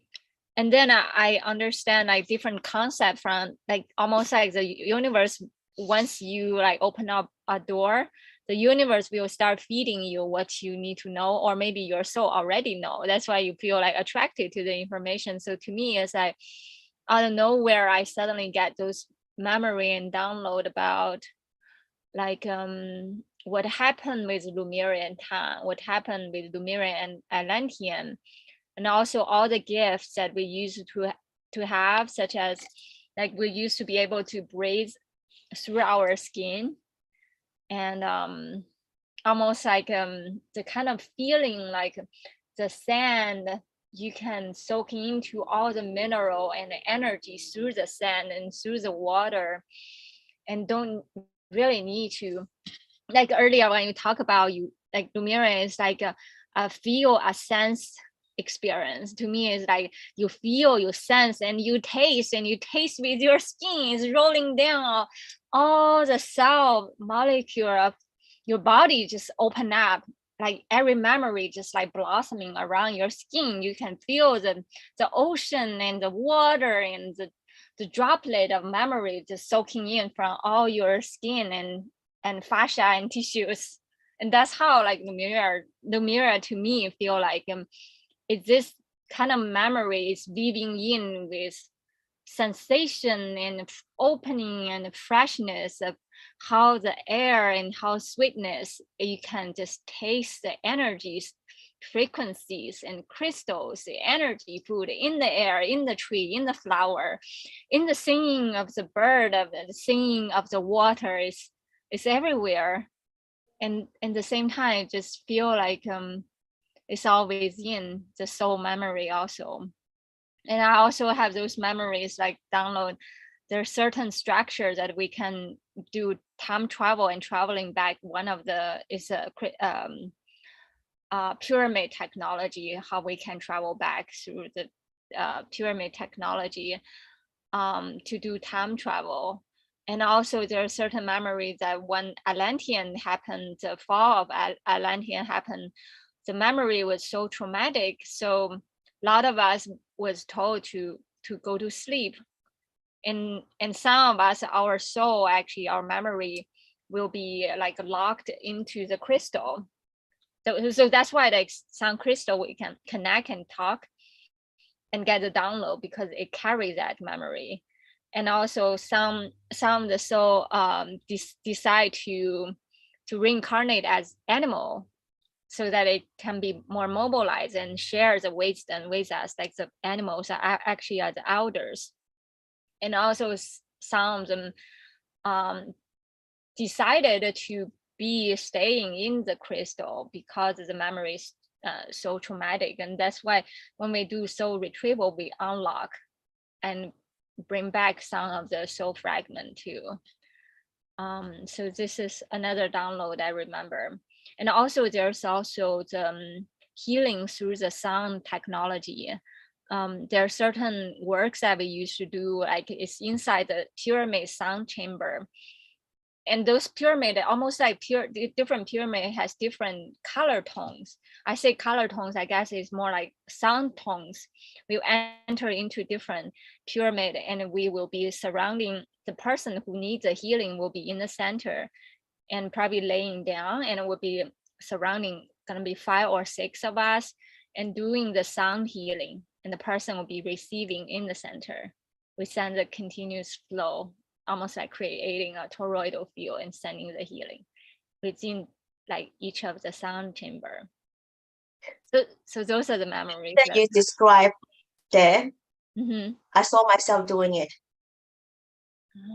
then I understand like different concept from like almost like the universe. Once you like open up a door, the universe will start feeding you what you need to know, or maybe your soul already know. That's why you feel like attracted to the information. So to me, it's like out of nowhere, I suddenly get those memory and download about like what happened with Lemurian time, what happened with Lemurian and Atlantean, and also all the gifts that we used to have, such as like we used to be able to breathe through our skin, and almost like the kind of feeling like the sand, you can soak into all the mineral and the energy through the sand and through the water, and don't really need to, like earlier when you talk about you like Lemuria is like a feel, a sense experience. To me is like you feel, you sense, and you taste with your skin. Is rolling down all the cell molecule of your body just open up, like every memory just like blossoming around your skin. You can feel the ocean and the water and the droplet of memory just soaking in from all your skin and fascia and tissues. And that's how like the mirror to me feel like it's this kind of memory is weaving in with sensation and opening and freshness of how the air and how sweetness, you can just taste the energies, frequencies and crystals, the energy food in the air, in the tree, in the flower, in the singing of the bird, of the singing of the water is everywhere. And at the same time just feel like it's always in the soul memory also. And I also have those memories like download. There's certain structures that we can do time travel and traveling back. One of the is a pyramid technology, how we can travel back through the pyramid technology to do time travel. And also there are certain memories that when Atlantean happened, the fall of Atlantean happened, the memory was so traumatic. So a lot of us was told to go to sleep. And some of us, our soul, actually our memory will be like locked into the crystal. So that's why like some crystal we can connect and talk and get the download because it carries that memory. And also some of the soul decide to reincarnate as animal so that it can be more mobilized and share the wisdom with us, like the animals are actually are the elders. And also some of them decided to be staying in the crystal because the memory is so traumatic. And that's why when we do soul retrieval, we unlock and bring back some of the soul fragment too. So this is another download I remember. And also there's also the healing through the sound technology. There are certain works that we used to do, like it's inside the pyramid sound chamber. And those pyramid, almost like different pyramid has different color tones. I say color tones, I guess it's more like sound tones. We enter into different pyramid and we will be surrounding the person who needs a healing will be in the center and probably laying down, and it will be surrounding, gonna be 5 or 6 of us and doing the sound healing, and the person will be receiving in the center. We send a continuous flow, almost like creating a toroidal field and sending the healing within like each of the sound chamber. So those are the memories that you described there. I saw myself doing it.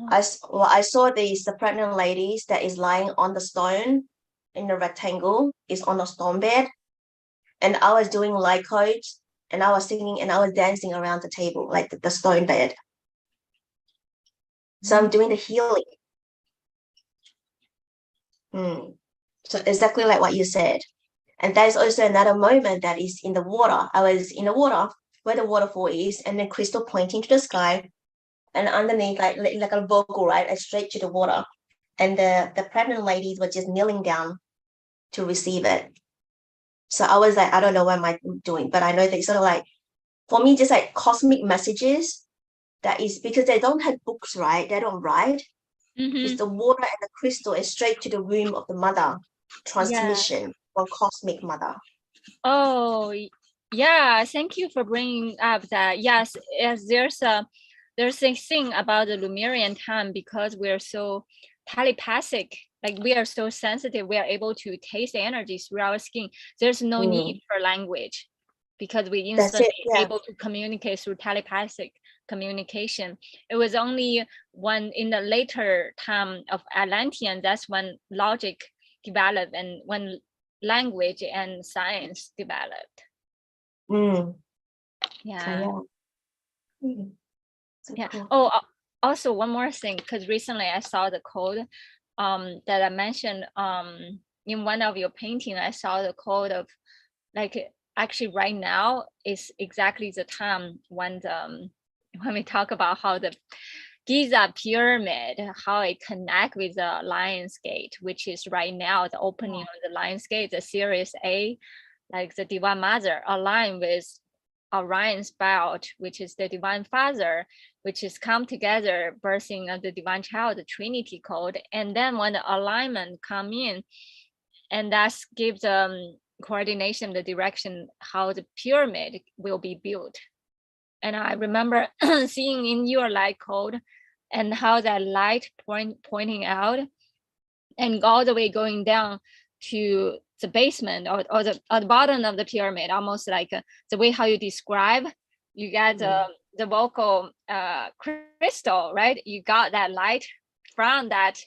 I saw the pregnant ladies that is lying on the stone in the rectangle, is on a stone bed, and I was doing light codes, and I was singing and I was dancing around the table, like the stone bed. So I'm doing the healing. So exactly like what you said. And there's also another moment that is in the water. I was in the water where the waterfall is, and then crystal pointing to the sky, and underneath like a vocal, right, straight to the water. And the pregnant ladies were just kneeling down to receive it. So I was like, I don't know what am I doing, but I know they sort of like, for me, just like cosmic messages. That is because they don't have books, right? They don't write. It's the water and the crystal is straight to the womb of the mother. Transmission from cosmic mother. Oh, yeah. Thank you for bringing up that. Yes, there's a thing about the Lemurian time, because we're so telepathic, like we are so sensitive, we are able to taste the energy through our skin. There's no need for language, because we instantly able to communicate through telepathic communication. It was only when in the later time of Atlantean, that's when logic developed and when language and science developed. Cool. Oh, also one more thing, because recently I saw the code that I mentioned in one of your painting. I saw the code of, like, actually right now is exactly the time when when we talk about how the Giza pyramid, how it connect with the Lion's Gate, which is right now the opening of the Lion's Gate, the Series A, like the Divine Mother aligned with Orion's belt, which is the Divine Father, which is come together, birthing of the Divine Child, the Trinity code. And then when the alignment come in, and that's gives coordination, the direction, how the pyramid will be built. And I remember seeing in your light code and how that light pointing out and all the way going down to the basement or the bottom of the pyramid, almost like the way how you describe, you got the vocal crystal, right? You got that light from that,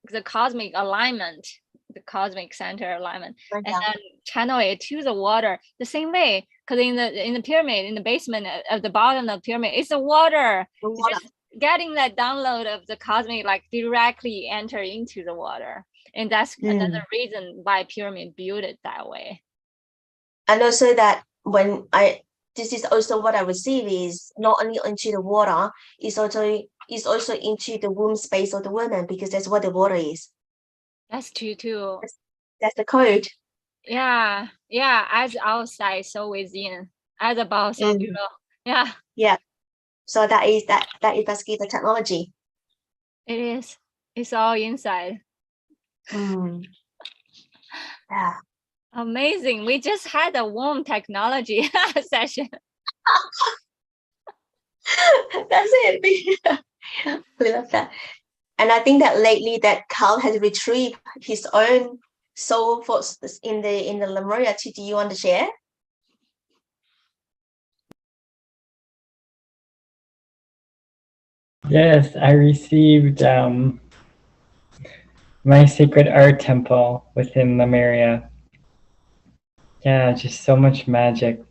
the cosmic alignment, the cosmic center alignment, and then channel it to the water the same way. Because in the pyramid, in the basement of the bottom of the pyramid, it's the water. Just getting that download of the cosmic, like directly enter into the water. And that's another reason why pyramid built it that way. And also that this is also what I receive is not only into the water, it's also into the womb space of the woman, because that's what the water is. That's true too. That's the code. Yeah. As outside, so within. As above, so below. Yeah. Yeah. So that is basically the technology. It is. It's all inside. Yeah. Amazing. We just had a womb technology session. That's it. We love that. And I think that lately that Carl has retrieved his own soul force in the Lemuria. Do you want to share? Yes, I received my sacred art temple within Lemuria. Yeah, just so much magic.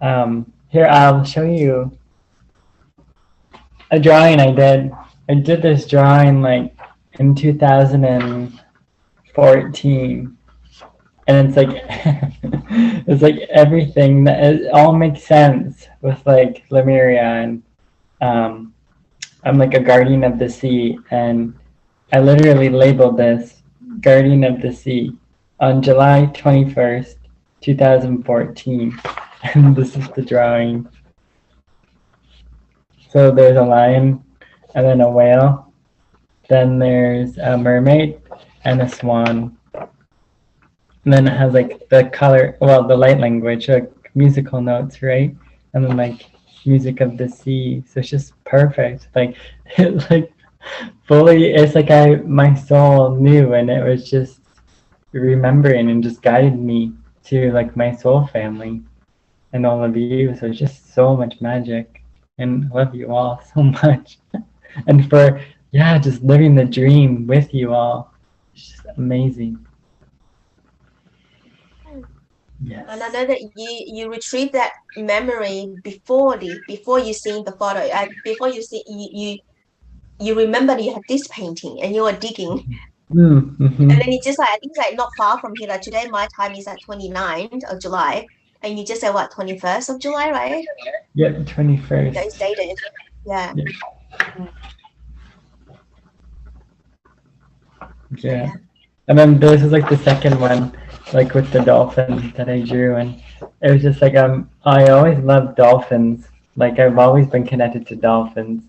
Here, I'll show you a drawing I did. I did this drawing like in 2014, and it's like it's like everything that it all makes sense with like Lemuria, and I'm like a guardian of the sea, and I literally labeled this Guardian of the Sea on July 21st, 2014. And this is the drawing. So there's a lion and then a whale. Then there's a mermaid and a swan. And then it has like the color, well, the light language, like musical notes, right? And then like music of the sea. So it's just perfect. Like it like fully, it's like my soul knew, and it was just remembering and just guided me to like my soul family and all of you. So it's just so much magic, and I love you all so much. And for, yeah, just living the dream with you all. It's just amazing. Yes. And I know that you retrieve that memory before you seeing the photo. Before you see you remember you had this painting and you were digging. Mm-hmm. And then it's just like, I think it's like not far from here. Like today, my time is at 29th of July. And you just said what, 21st of July, right? Yep, 21st. That is dated. Yeah. Yeah. And then this is like the second one, like with the dolphin that I drew, and it was just like I always loved dolphins. Like I've always been connected to dolphins,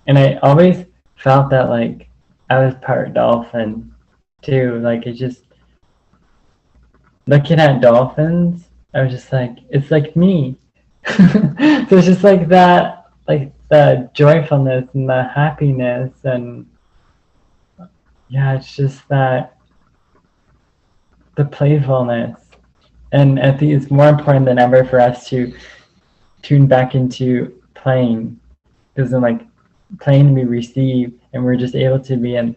and I always felt that like I was part dolphin too. Like it just looking at dolphins, I was just like, it's like me. So it's just like that, like the joyfulness and the happiness, and yeah, it's just that the playfulness. And I think it's more important than ever for us to tune back into playing, because in like playing we receive, and we're just able to be in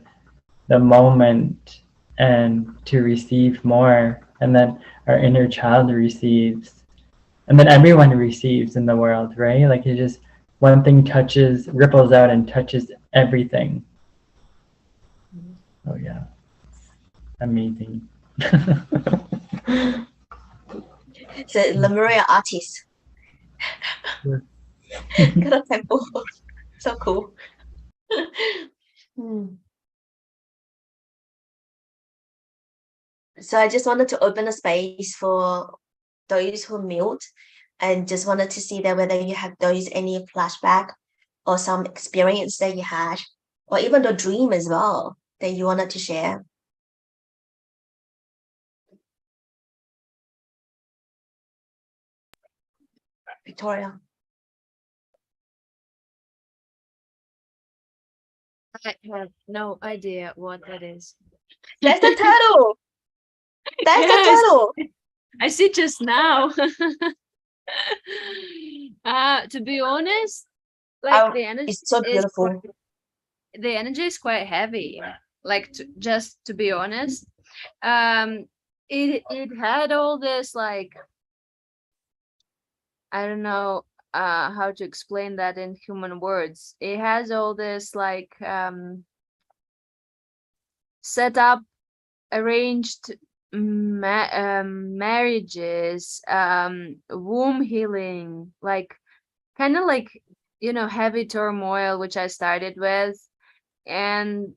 the moment and to receive more, and then our inner child receives, and then everyone receives in the world, right? Like it just, one thing touches, ripples out and touches everything. Oh yeah, amazing. It's a Lemuria artist. Got a temple. So cool. So I just wanted to open a space for those who mute, and just wanted to see that whether you have those any flashback or some experience that you had, or even the dream as well that you wanted to share. Victoria. I have no idea what that is. That's the turtle. That's the Yes. turtle. I see just now. To be honest, like the energy It's so beautiful. the energy is quite heavy. Like just to be honest, it had all this like, I don't know how to explain that in human words. It has all this like set up, arranged marriages, womb healing, like kind of like, you know, heavy turmoil, which I started with, and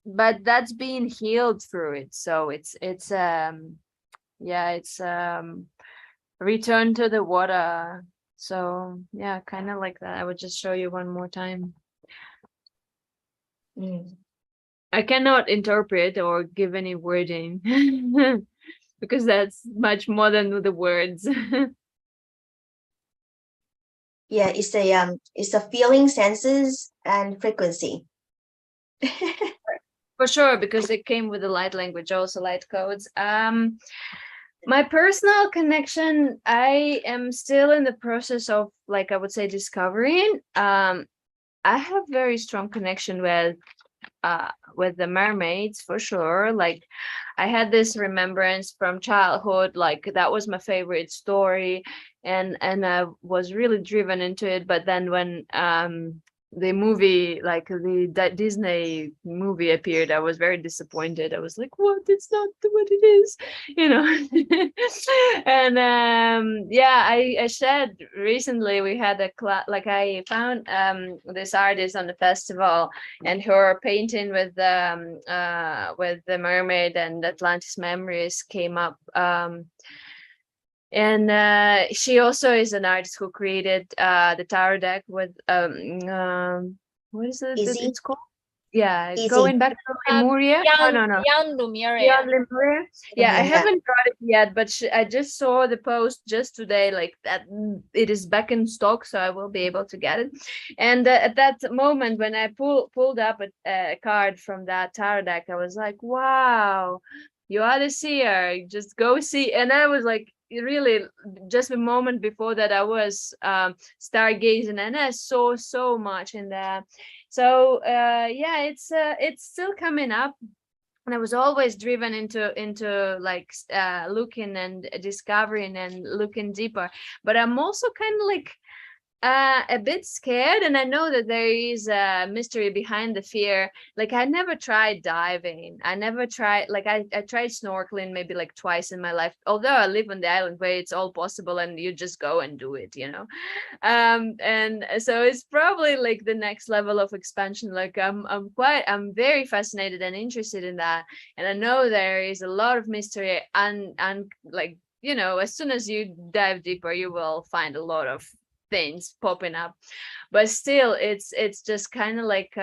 but that's being healed through it. So it's yeah, it's return to the water. So yeah, kind of like that. I would just show you one more time. I cannot interpret or give any wording because that's much more than the words. Yeah, it's a feeling, senses, and frequency. For sure, because it came with the light language, also light codes. My personal connection, I am still in the process of, like, I would say, discovering. I have very strong connection with with the mermaids for sure. Like I had this remembrance from childhood, like that was my favorite story, and I was really driven into it. But then when the movie, like the Disney movie appeared, I was very disappointed. I was like, what? It's not what it is, you know. And yeah, I said recently we had a class, like I found this artist on the festival, and her painting with the mermaid and Atlantis memories came up. And she also is an artist who created the tower deck with what is it that Easy, it's called? Yeah, easy. going back to Lemuria. No. Beyond Lemuria. Beyond Lemuria. Yeah, I Yeah. haven't got it yet, but I just saw the post just today, like that it is back in stock, so I will be able to get it. And at that moment, when I pulled up a card from that tower deck, I was like, wow, you are the seer. Just go see. And I was like, really, just a moment before that, I was stargazing, and I saw so much in there. So yeah, it's still coming up, and I was always driven into like looking and discovering and looking deeper. But I'm also kind of like a bit scared, and I know that there is a mystery behind the fear. Like I never tried diving. I never tried, like I tried snorkeling maybe like twice in my life, although I live on the island where it's all possible and you just go and do it, you know. And so it's probably like the next level of expansion. Like I'm very fascinated and interested in that, and I know there is a lot of mystery, and like, you know, as soon as you dive deeper you will find a lot of things popping up, but still it's just kind of like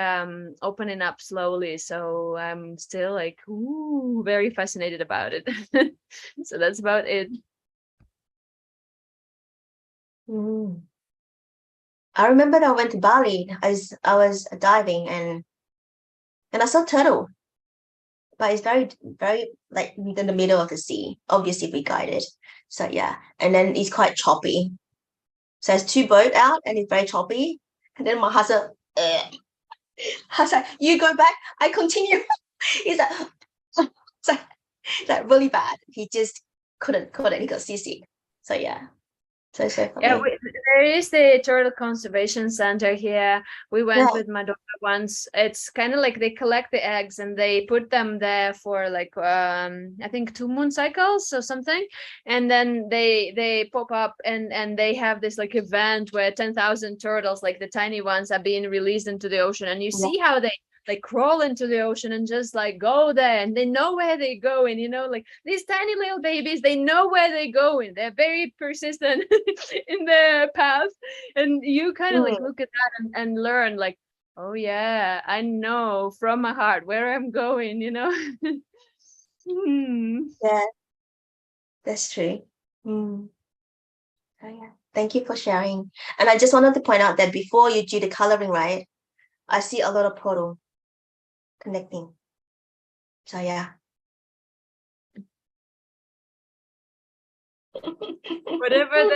opening up slowly. So I'm still like, ooh, very fascinated about it. So that's about it. I remember I went to Bali. I was diving, and I saw turtle, but it's very very like in the middle of the sea. Obviously, we guided, so yeah. And then it's quite choppy. So there's two boat out, and it's very choppy. And then my husband, I was like, "You go back, I continue." He's like, so, like really bad. He just couldn't. He got seasick. So yeah. So Yeah, funny. there is the turtle conservation center here. We went Yeah. with my daughter once. It's kind of like they collect the eggs and they put them there for like I think 2 moon cycles or something, and then they pop up, and they have this like event where 10,000 turtles, like the tiny ones, are being released into the ocean, and you Yeah. see how they like crawl into the ocean and just like go there, and they know where they're going, you know, like these tiny little babies, they know where they're going. They're very persistent in their path, and you kind of like look at that and learn like, oh yeah, I know from my heart where I'm going, you know. Yeah, that's true. Mm. Oh, yeah. Thank you for sharing. And I just wanted to point out that before you do the coloring, right, I see a lot of portal connecting. So yeah. Whatever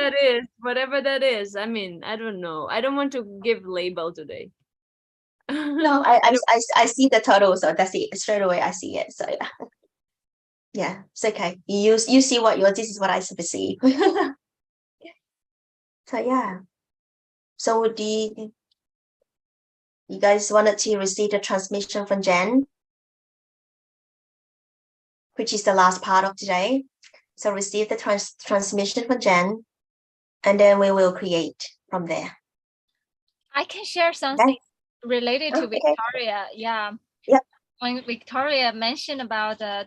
that is, I mean, I don't know, I don't want to give label today. No, I see the turtle, so that's it. Straight away I see it. So yeah. Yeah, it's okay. You see what this is what I perceive. So yeah. So do you guys wanted to receive the transmission from Jen, which is the last part of today. So receive the transmission from Jen, and then we will create from there. I can share something related to Okay. Victoria. Yeah. Yep. When Victoria mentioned about there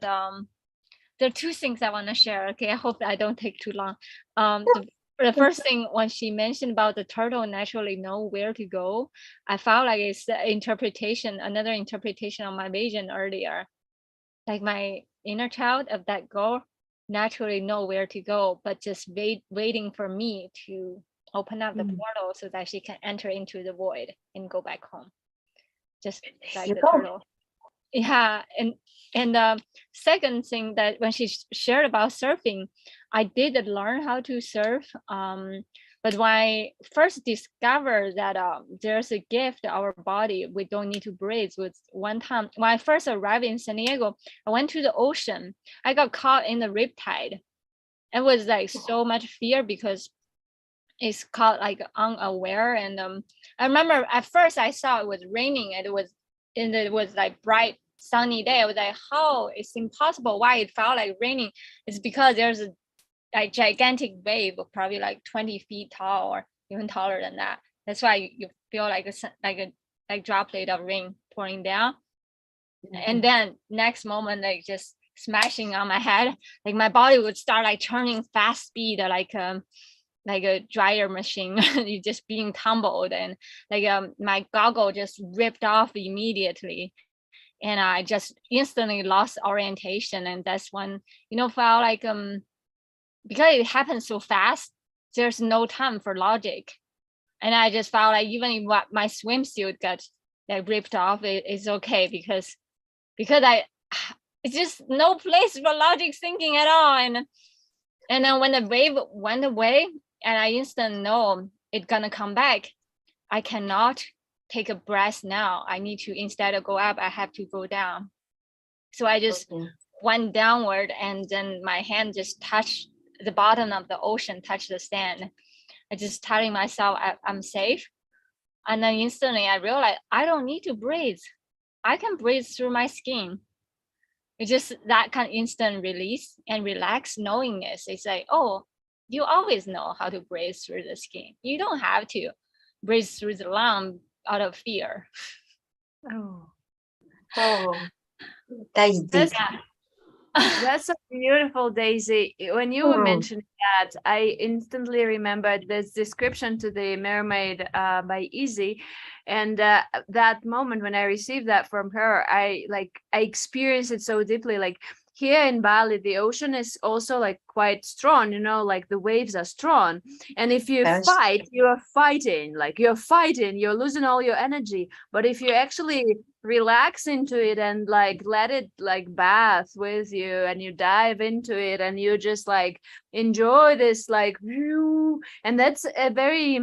are two things I want to share. Okay, I hope I don't take too long. The first thing, when she mentioned about the turtle naturally know where to go, I felt like it's another interpretation of my vision earlier. Like my inner child of that girl naturally know where to go, but just waiting for me to open up the portal so that she can enter into the void and go back home. Just like the turtle. Yeah, and second thing, that when she shared about surfing, I did learn how to surf But when I first discovered that there's a gift our body, we don't need to breathe. Was one time when I first arrived in San Diego, I went to the ocean. I got caught in the riptide. It was like so much fear because it's caught like unaware. And I remember at first I saw it was raining and it was like bright sunny day. I was like, how it's impossible. Why it felt like raining? It's because there's a like gigantic wave, probably like 20 feet tall or even taller than that. That's why you feel like a droplet of rain pouring down. And then next moment, like just smashing on my head, like my body would start like turning fast speed, like a dryer machine. You just being tumbled, and like my goggle just ripped off immediately, and I just instantly lost orientation. And that's when felt like because it happened so fast, there's no time for logic. And I just felt like even if my swimsuit got like ripped off, it's okay because it's just no place for logic thinking at all. And then when the wave went away and I instantly know it's gonna come back, I cannot take a breath now. I need to, instead of go up, I have to go down. So I just went downward, and then my hand just touched the bottom of the ocean, touched the sand. I just telling myself I'm safe. And then instantly I realized I don't need to breathe. I can breathe through my skin. It's just that kind of instant release and relaxed knowingness. It's like, oh, you always know how to breathe through the skin. You don't have to breathe through the lung out of fear. Oh, that is deep. That's so beautiful, Daisy. When you were mentioning that, I instantly remembered this description to the mermaid by Easy. And that moment when I received that from her, I experienced it so deeply. Like here in Bali, the ocean is also like quite strong, like the waves are strong. And if you fight, you're fighting, you're losing all your energy. But if you actually relax into it and like let it like bath with you, and you dive into it and you just like enjoy this like view, and that's a very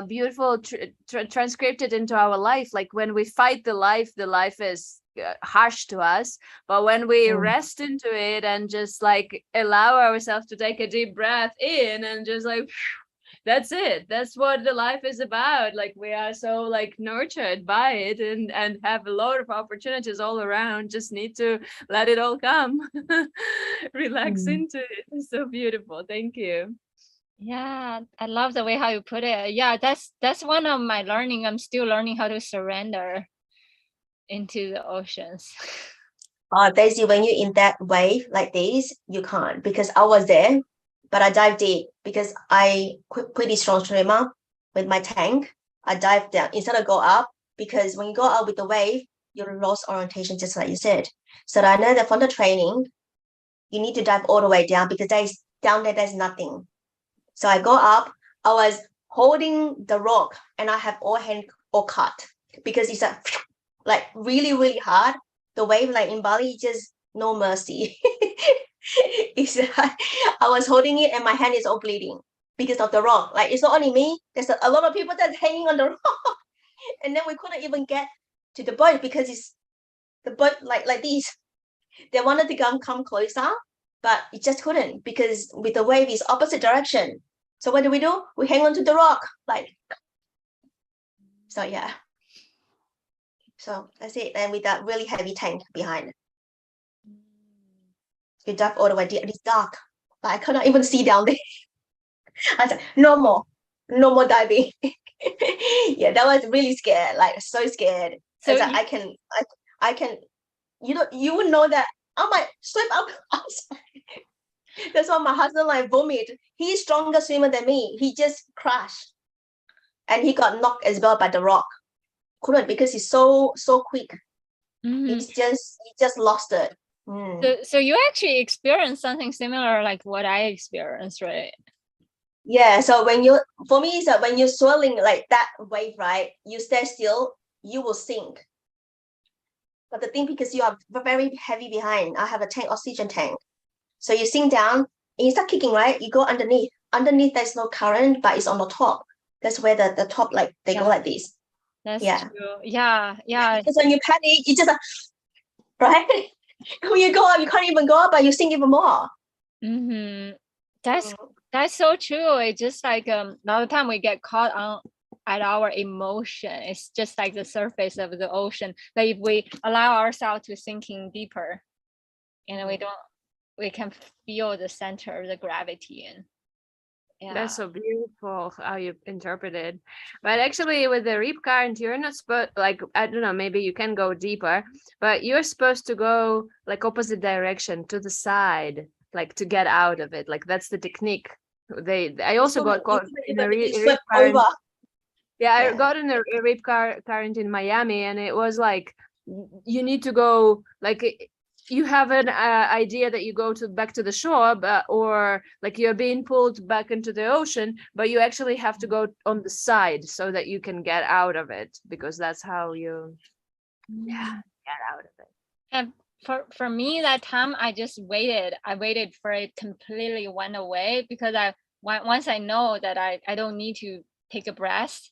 beautiful transcribed into our life. Like when we fight the life is harsh to us, but when we rest into it and just like allow ourselves to take a deep breath in and just like that's it, that's what the life is about. Like we are so like nurtured by it and have a lot of opportunities all around, just need to let it all come. Relax into it. It's so beautiful. Thank you. Yeah, I love the way how you put it. Yeah, that's one of my learning. I'm still learning how to surrender into the oceans. Daisy, when you're in that wave like this, you can't, because I was there, but I dived deep because I pretty strong swimmer with my tank. I dived down instead of go up, because when you go up with the wave, you lost orientation, just like you said. So I know that from the training, you need to dive all the way down, because down there's nothing. So I go up, I was holding the rock and I have all hand all cut, because it's like really, really hard. The wave like in Bali, just no mercy. I was holding it and my hand is all bleeding because of the rock. Like it's not only me, there's a lot of people that's hanging on the rock. And then we couldn't even get to the boat because it's the boat like this. They wanted to come closer, but it just couldn't, because with the wave is opposite direction. So what do? We hang on to the rock, like. So yeah. So that's it. And with that really heavy tank behind. You dive all the way deep. It's dark. But I cannot even see down there. I said, no more diving. Yeah, that was really scared, like so scared. So I can, you would know that I might slip up outside. That's why my husband like vomit. He's stronger swimmer than me. He just crashed, and he got knocked as well by the rock. Couldn't, because he's so quick. He just lost it. So you actually experienced something similar like what I experienced, right? Yeah. So for me, so when you're swirling like that wave, right? You stay still, you will sink. But the thing, because you are very heavy behind, I have a oxygen tank. So you sink down and you start kicking, right? You go underneath. underneath there's no current, but it's on the top. That's where the top, like they go Yeah. like this. That's Yeah. true. Yeah, yeah. Because when you panic, you just right. When you go up, you can't even go up, but you sink even more. Mm-hmm. That's so true. It's just like a lot of time we get caught on at our emotion. It's just like the surface of the ocean. But if we allow ourselves to sinking deeper, we can feel the center of the gravity. And yeah, That's so beautiful how you interpret it. But actually, with the reap current, you're not supposed, like, I don't know, maybe you can go deeper, but you're supposed to go like opposite direction to the side, like to get out of it. Like that's the technique. I also got caught in a reap current. Over. Yeah, I Yeah. got in a reap current in Miami, and it was like you need to go like you have an idea that you go back to the shore, but or like you're being pulled back into the ocean, but you actually have to go on the side so that you can get out of it, because that's how you get out of it. and for me that time I just waited. I waited for it completely went away, because once I know that I don't need to take a breath,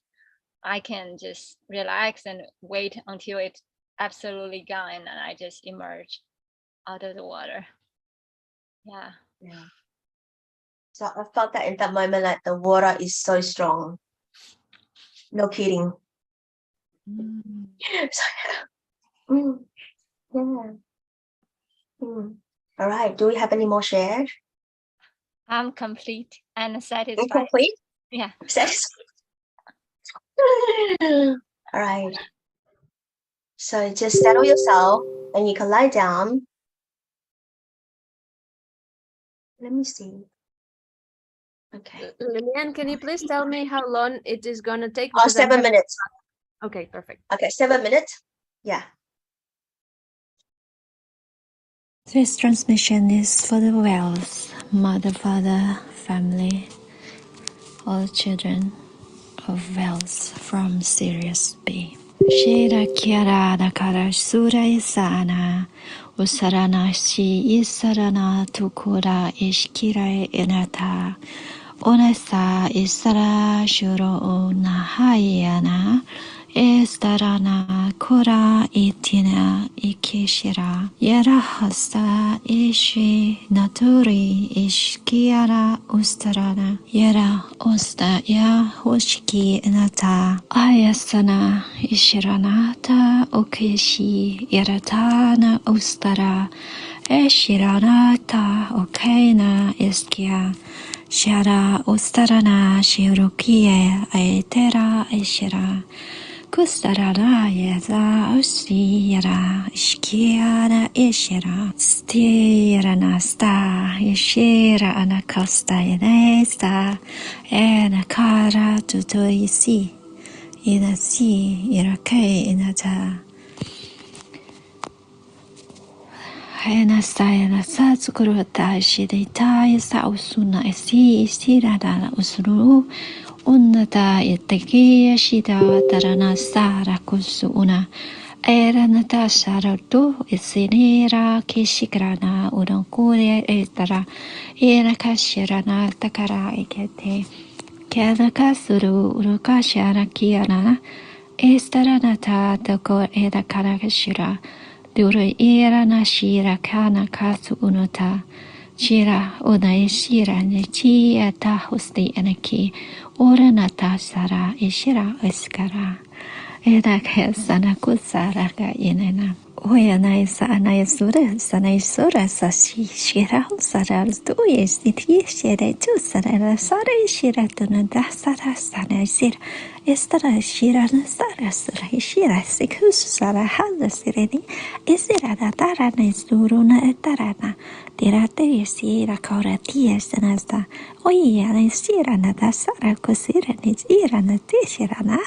I can just relax and wait until it's absolutely gone, and then I just emerge out of the water. Yeah. So I felt that in that moment, like the water is so strong. No kidding. So, yeah. All right. Do we have any more shares? I'm complete and satisfied. Incomplete? Yeah. Satisfied. All right. So just settle yourself and you can lie down. Let me see. Okay. Lilian, can you please tell me how long it is gonna take? Oh, 7 minutes. Okay, perfect. Okay, 7 minutes. Yeah. This transmission is for the whales, mother, father, family, all children of whales from Sirius B. Shira Kiara Nakara Sura Isana Usarana Shi Isarana Tukura Ishkira Inata Onesa Isara Shuro Nahayana Estarana Kura Itina Ikishira Yarahasa Ishi Naturi Ishkiara Ustarana Yara Osta Ya Hoshiki Nata Ayasana Ishiranata Okeshi Yaratana Ustara Eshiranata Okena Iskia Shara Ustarana Shirukie Aetera Ishira Kustarara Yeza Usira Ishkiara Ishira Stirana Sta Ishira Anakasta Inesta Enakara Tutoisi Inasi Irake Inata Henastayana Satsukurata Shidita Isa Usuna Isi Istirana Usuru Unnata Itaki Shida Tarana Sara Kusuna Era Natasha Ratu Isinira Kishikrana Udankure Etara Era Kashirana Takara Ikete Kada Kasuru Urukashara Kiana Estaranata Tako Eda Karakashira Dura era na shira kana kasu unota. Shira una shira ne chi ata hosti anaki. Ora nata sara ishira iskara. Eda kesana kusara ka inena. Oya na isa anayasura sanayasura sashi shira sara duye stiti shira tu sara sara shira tunanda sara sana shira. Estara shira sara sara shira sikus sara hada sireni. Isirana tarana isturuna etarana. Tirate yesira kauratia sanasta. Oyana isirana tasara kusirani irana tishirana.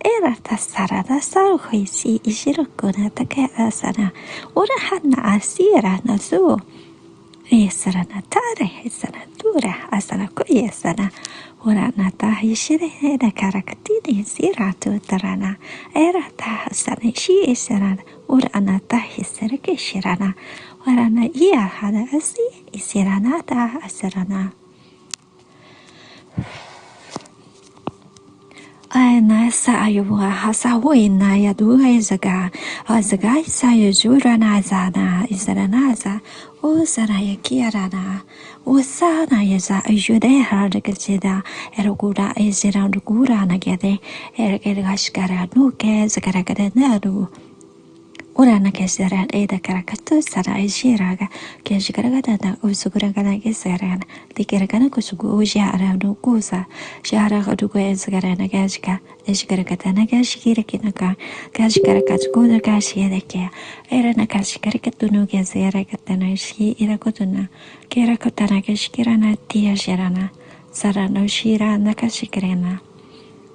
Era tasarana saruhisi ishirukuna takasana. Urahana asira nasu. Isarana tare isana dura asana kuyesana. Urana tahishire eda karakatini siratu tarana. Era tahasana shi isarana. Urana tahisirake shirana. Urana iya hada asi isirana ta asarana. Ana sayo hasawi na ya dua zaga zaga sayo jura na zana isana za o sana ya kiarana o sana ya za ajude har de kida erogura isira gura na gede ergashkara no ke zagara gada na do Urana kesera eda karakatu sara ishiraga keshgaragana usuguragana kesarana tikeragana kusugu ujara no kusa shara dugu ezgarana gashka eshgaragana gashkirakinaka gashkarakatskuna gashireke erana gashkarikatuno gesera katana shi irakutuna kerakutana gashkirana tia sharana sarano shira nakashikrena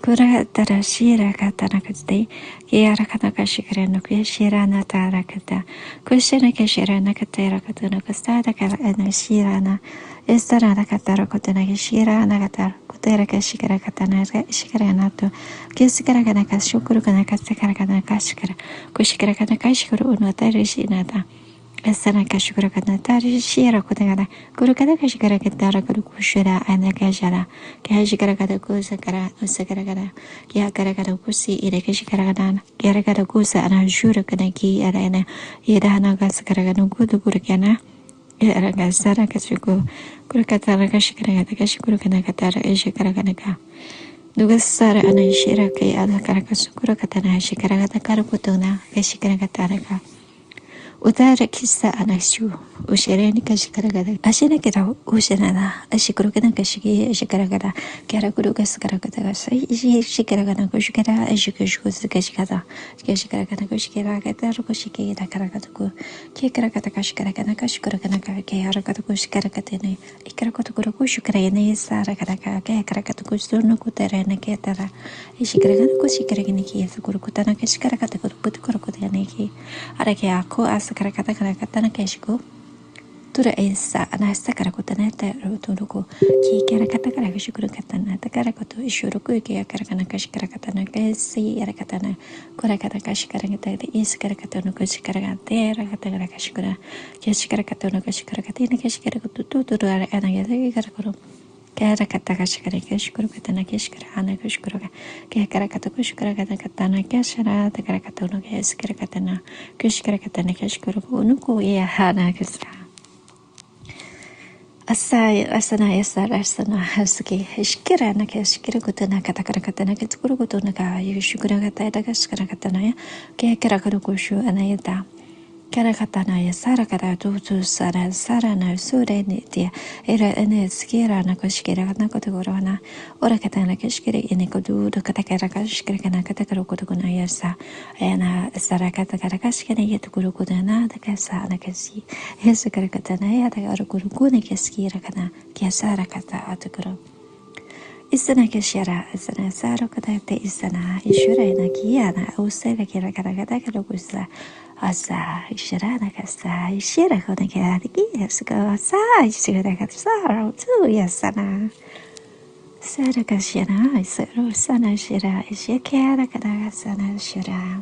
Kura tara shira katana kate, kiara kataka shikreno kishira na tara kata, kushina kishira na katera katuna kastada kara ena shira na, estara na katara kutuna kishira na katara, kutera kashikara katana shikara nato, kisikara kana kashukuru kana kasakara kana kashikara, kushikara kana kashikuru unotari shinata. Sana kashukura kana tari shira kutagana kuru kana kashikara katara kuru kushura ana kashara kashikara kada kusa kara usakara kada kia kara kada kusi ire kashikara kana kia kada kusa ana shura kana ki ara ana ida ana kasakara kana kudu kuru kana ira kasara kashuku kuru katara kashikara kada kashukura kana katara ishikara kana ka Duga sara ana shira kai ana kara kasukura katana shikara kada kara kutuna kashikara katara ka Utara kisa anashu ushereni kashikaragada ashina kira ushenana ashikurugana kashiki ashikaragada kera kuruga sakaragada sai shikaragana kushikara ashikashu kashikada kashikaragana kushikiragada rukushiki dakaragada ku kikaragada kashikaragana kashikurugana kayaragada kushikaragatene ikarakotu kurukushukarene saragada kayakaragada kusurno kuterene ketara ishikaragana kushikaragani kiyasukurukutana kashikaragada kurukutukurukutane ki Arake aku asakara kata na keshiku tura esa anasta kara kutana ta ruturuku ki kara kata kara keshikuru katana ta kara kutu ishuruku ki kara kana kashikara katana kesi ara katana kura kata kashikara kata is kara katana kashikara kata ra kata kara kashikara keshikara katana kashikara katana keshikara kutu turu ara ana ya kara kuru Kera kata kashikara keshikuru katana keshikara ana keshikuru kera kata kushikara kata katana keshara takara kata uno keshikara katana keshikara katana keshikuru unuku ya hana keshikara asana asana hasuki shikira na keshikira kutana kata kara katana keshikuru kutuna ka yeshikura kata ida keshikara katana ya kera kara kushu anayata Karakatana ya sara kara tutu sara na sure ni dia era ene skira na koshkira na kotogoro na ora katana kashkira ene kodu do kata kara kashkira kana kata kara kotogona ya sa ena sara kata kara kashkira ya tukuru kodana da kasa na kasi hesa kara katana ya da kara kuru kune kashkira kana kia sara kata atukuru Isana kashara isana sara kata te isana ishura na kia na usera kira kara kata kara kusa Asa ishirana kasa ishira kona kira kia suka asa ishira kasa tu yasana Sara kashana isara sana shira ishikara kana sana shira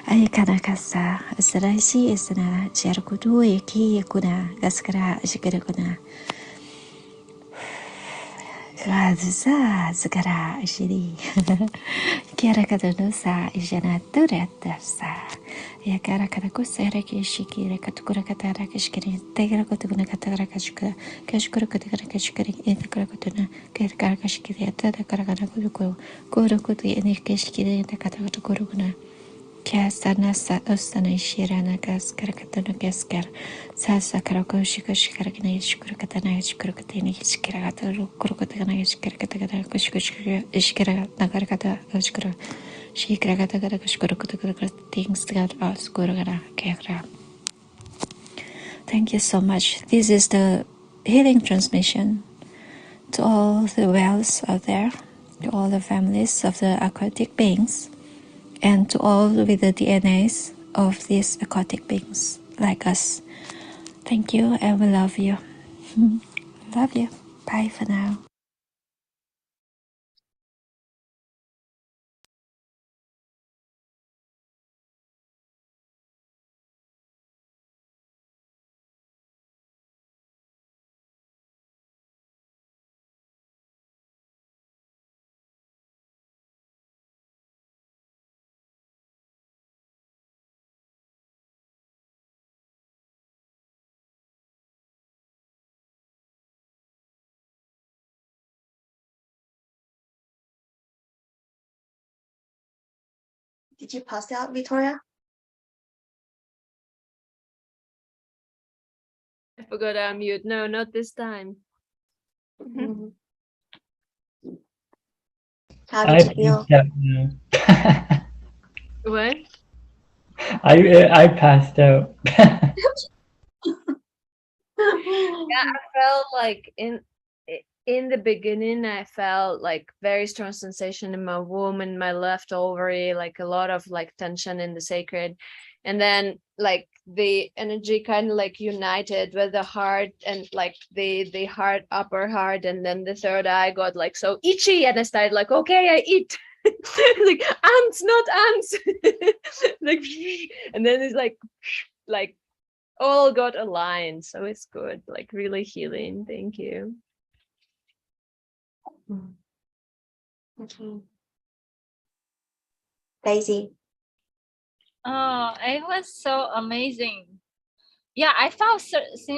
Ay kana kasa isara ishi isana shira kudu iki kuna gaskara ishikara kuna Gaza zagara shiri Kiara kada nusa ijana tureta sa Ya kara kada kusera ki shikira katukura katara kashkiri Tegra kutukuna katara kashkira Kashkura kutukura kashkiri Ita kara kutuna Kira kara kashkiri Atada kara kara kutukuru Kuru kutu ini kashkiri Ita kata kutukuru kuna Kiasana sa usana ishirana gas karakatana gaskar Sasa karako shika shikara kina ishkura katana ishkura katini ishkira kataru kuru katana ishkira katana kushkura ishkira nagarakata ishkura shikira katana kushkura kutukura things that are skura kekra. Thank you so much. This is the healing transmission to all the wells out there, to all the families of the aquatic beings, and to all with the DNAs of these aquatic beings like us. Thank you and we love you. Love you. Bye for now. Did you pass out, Victoria? I forgot to unmute. No, not this time. Mhm. How I did you feel? passed out now. What? I passed out. Yeah, I felt like in the beginning, I felt like very strong sensation in my womb and my left ovary, like a lot of like tension in the sacred. And then like the energy kind of like united with the heart and like the heart, upper heart, and then the third eye got like so itchy, and I started like, okay, I eat. Like ants, not ants. Like, and then it's like all got aligned, so it's good, like really healing. Thank you. Okay. Daisy. Oh, it was so amazing. Yeah, I felt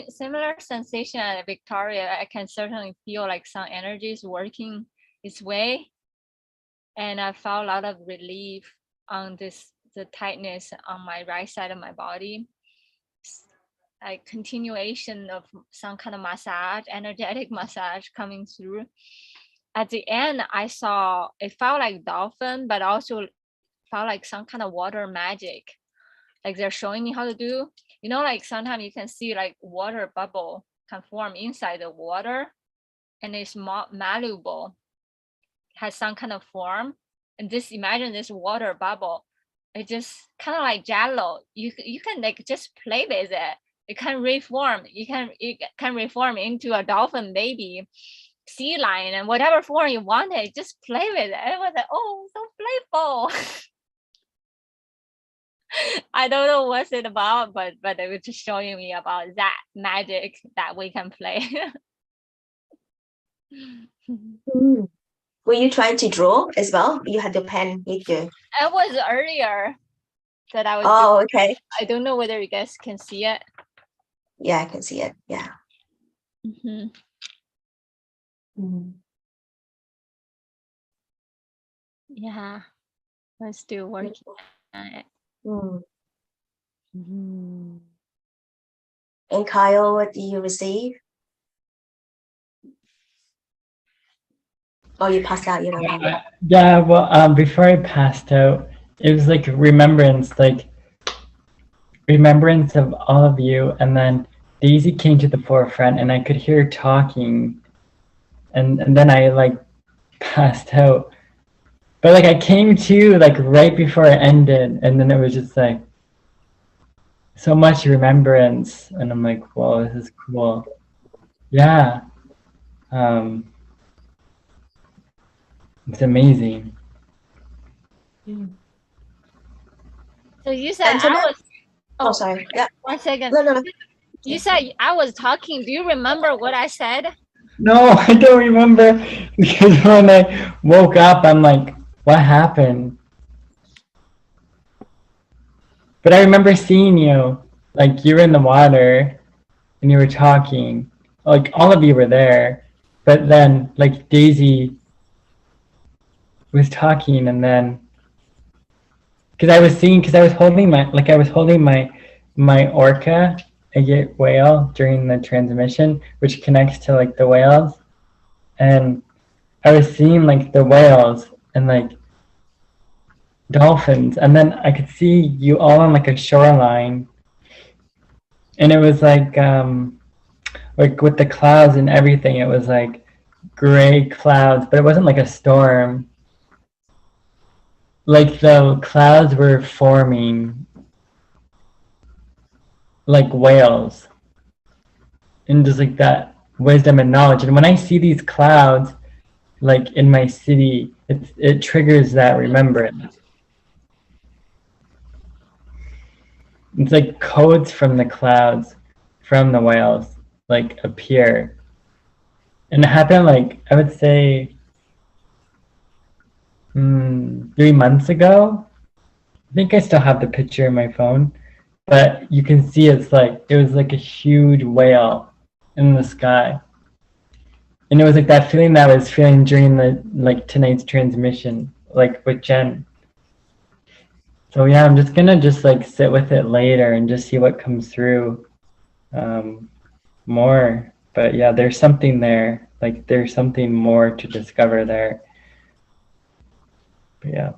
similar sensation at Victoria. I can certainly feel like some energy is working its way, and I felt a lot of relief on the tightness on my right side of my body. Like continuation of some kind of massage, energetic massage coming through. At the end, I saw it felt like dolphin, but also felt like some kind of water magic. Like they're showing me how to do. You know, like sometimes you can see like water bubble can form inside the water, and it's malleable, has some kind of form. And this, imagine this water bubble, it just kind of like jello. You can like just play with it. It can reform. It can reform into a dolphin baby, sea lion, and whatever form you want it. Just play with it. It was like, oh, so playful. I don't know what's it about, but it was just showing me about that magic that we can play. Were you trying to draw as well? You had the pen with you. It was earlier that I was Oh, doing. okay. I don't know whether you guys can see it. Yeah, I can see it. Yeah. Yeah, we're still working on it. And Kyle, what do you receive? Oh, you passed out, you know. Yeah, well, before I passed out, it was like remembrance of all of you, and then Daisy came to the forefront, and I could hear her talking, and then I like passed out. But like I came to like right before it ended, and then it was just like so much remembrance, and I'm like, whoa, this is cool. Yeah, it's amazing. So you said Antoinette? I was. Oh, sorry. Yeah. 1 second. No. You said I was talking. Do you remember what I said? No, I don't remember because when I woke up, I'm like, what happened? But I remember seeing you, like you were in the water and you were talking, like all of you were there, but then like Daisy was talking, and then because I was holding my orca, I get whale during the transmission, which connects to like the whales, and I was seeing like the whales and like dolphins, and then I could see you all on like a shoreline, and it was like with the clouds and everything, it was like gray clouds, but it wasn't like a storm. Like the clouds were forming like whales, and just like that wisdom and knowledge. And when I see these clouds like in my city, it triggers that remembrance. It's like codes from the clouds, from the whales, like appear. And it happened like, I would say 3 months ago. I think I still have the picture in my phone, but you can see it was like a huge whale in the sky. And it was like that feeling that I was feeling during the like tonight's transmission, like with Jen. So yeah, I'm just gonna just like sit with it later and just see what comes through more. But yeah, there's something there. Like there's something more to discover there. But yeah.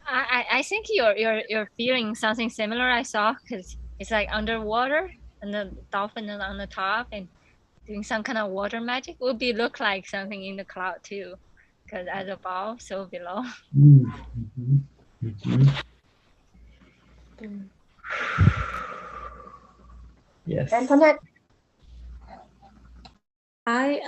I think you're feeling something similar. I saw because it's like underwater and the dolphin is on the top and doing some kind of water magic. Would be look like something in the cloud too, because as above, so below. Mm-hmm. Mm-hmm. Mm. Yes. Antoinette, I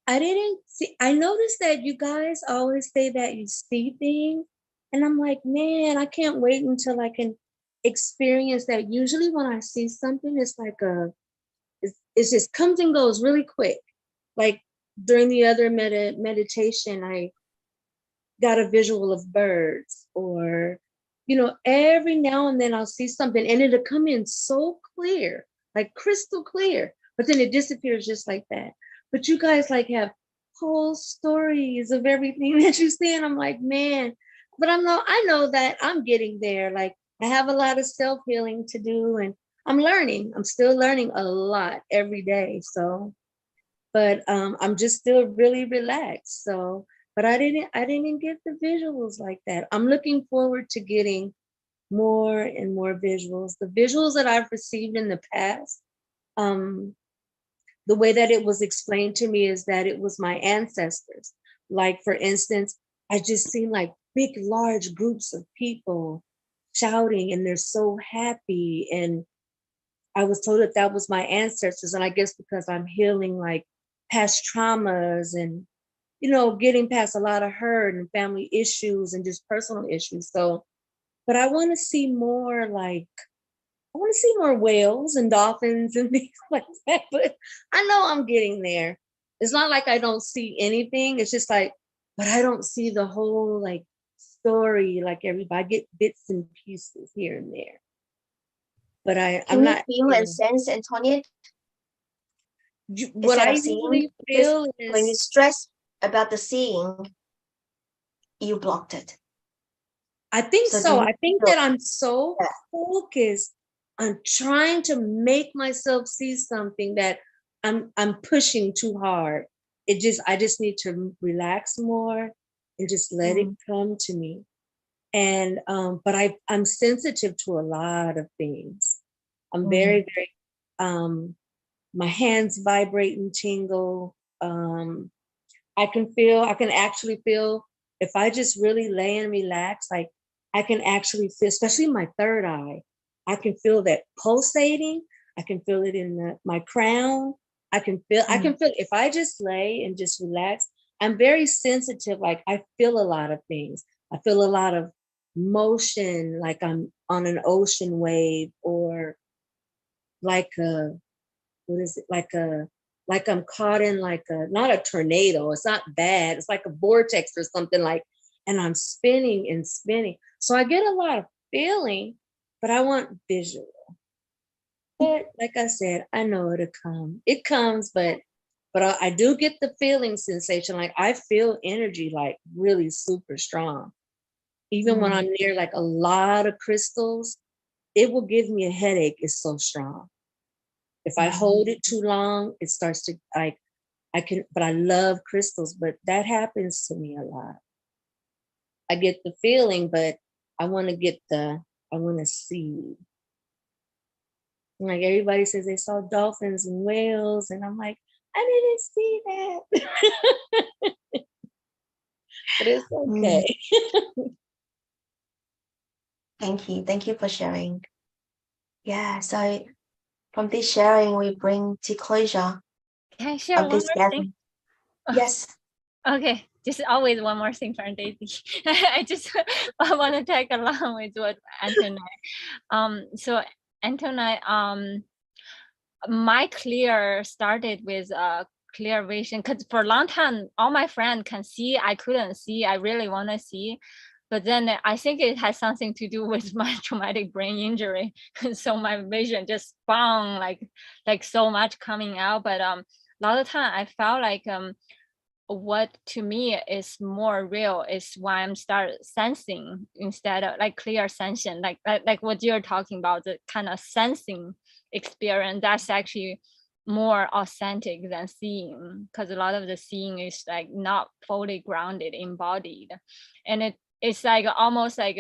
didn't see, I noticed that you guys always say that you see things. And I'm like, man, I can't wait until I can experience that. Usually when I see something, it's like it just comes and goes really quick. Like during the other meditation, I got a visual of birds, or, every now and then I'll see something and it'll come in so clear, like crystal clear, but then it disappears just like that. But you guys like have whole stories of everything that you see, and I'm like, man, but I know that I'm getting there. Like I have a lot of self-healing to do, and I'm still learning a lot every day. So, but I'm just still really relaxed. So, but I didn't get the visuals like that. I'm looking forward to getting more and more visuals. The visuals that I've received in the past, um, the way that it was explained to me is that it was my ancestors. Like for instance, I just seen like big, large groups of people shouting, and they're so happy. And I was told that that was my ancestors. And I guess because I'm healing like past traumas and, getting past a lot of hurt and family issues and just personal issues. So, but I want to see more like, I want to see more whales and dolphins and things like that. But I know I'm getting there. It's not like I don't see anything. It's just like, but I don't see the whole like story like everybody. I get bits and pieces here and there. But I'm can you not. feel and sense, Antoinette, What instead I of seeing? usually Because feel when you is, stress about the seeing, you blocked it. I think So do so. you I think feel that I'm so that? focused on trying to make myself see something that I'm pushing too hard. I just need to relax more and just let it Mm, come to me. And but I'm sensitive to a lot of things. I'm mm, very my hands vibrate and tingle. I can actually feel if I just really lay and relax, like I can actually feel, especially my third eye, I can feel that pulsating. I can feel it in my crown. I mm, can feel if I just lay and just relax. I'm very sensitive. Like I feel a lot of things. I feel a lot of motion, like I'm on an ocean wave, or like what is it, like I'm caught in like a, not a tornado, it's not bad, it's like a vortex or something, like, and I'm spinning and spinning. So I get a lot of feeling, but I want visual. But like I said, I know it'll come, it comes. But I do get the feeling sensation, like I feel energy like really super strong. Even when mm, I'm near like a lot of crystals, it will give me a headache, it's so strong. If I mm. hold it too long, it starts to like, but I love crystals, but that happens to me a lot. I get the feeling, but I want to see. Like everybody says they saw dolphins and whales, and I'm like, I didn't see that. But it's Mm. okay. Thank you. Thank you for sharing. Yeah, so from this sharing, we bring to closure Can I share of one this more thing? gathering. Yes. Okay, just always one more thing from Daisy. I just want to tag along with what Antonite. So Antonite, my clear started with a clear vision because for a long time, all my friends can see, I couldn't see. I really want to see. But then I think it has something to do with my traumatic brain injury. So my vision just like so much coming out. But a lot of time I felt like what to me is more real is when I start sensing instead of like clear sensing, like what you're talking about, the kind of sensing experience. That's actually more authentic than seeing, because a lot of the seeing is like not fully grounded, embodied, and it's like almost like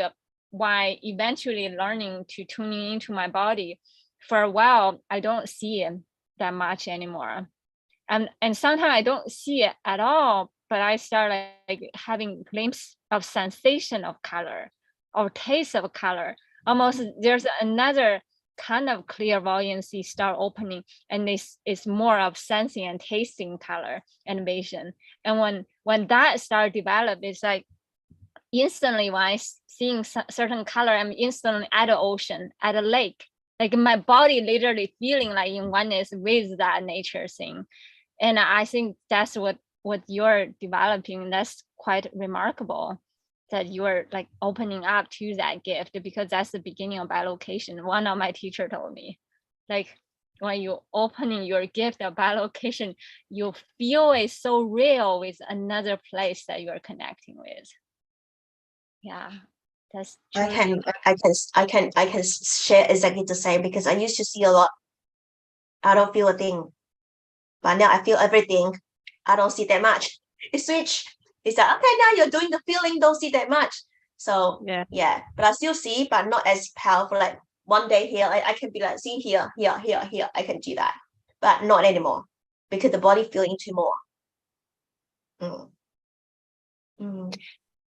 why eventually learning to tuning into my body. For a while, I don't see it that much anymore. And sometimes I don't see it at all, but I start like having glimpse of sensation of color or taste of color. Almost there's another kind of clairvoyancy start opening, and this is more of sensing and tasting color and vision. And when that start develop, it's like instantly when I seeing certain color, I'm instantly at the ocean, at a lake. Like my body literally feeling like in oneness with that nature thing. And I think that's what you're developing. That's quite remarkable, that you're like opening up to that gift, because that's the beginning of bilocation. One of my teacher told me, like when you opening your gift of bilocation, you feel it so real with another place that you're connecting with. Yeah, that's I truly. can share exactly the same, because I used to see a lot. I don't feel a thing, but now I feel everything. I don't see that much. It switch. It's like, okay, now you're doing the feeling, don't see that much. So yeah, but I still see, but not as powerful. Like one day here, I can be like, see here, here, here, here. I can do that, but not anymore, because the body feeling into more. Mm. Mm.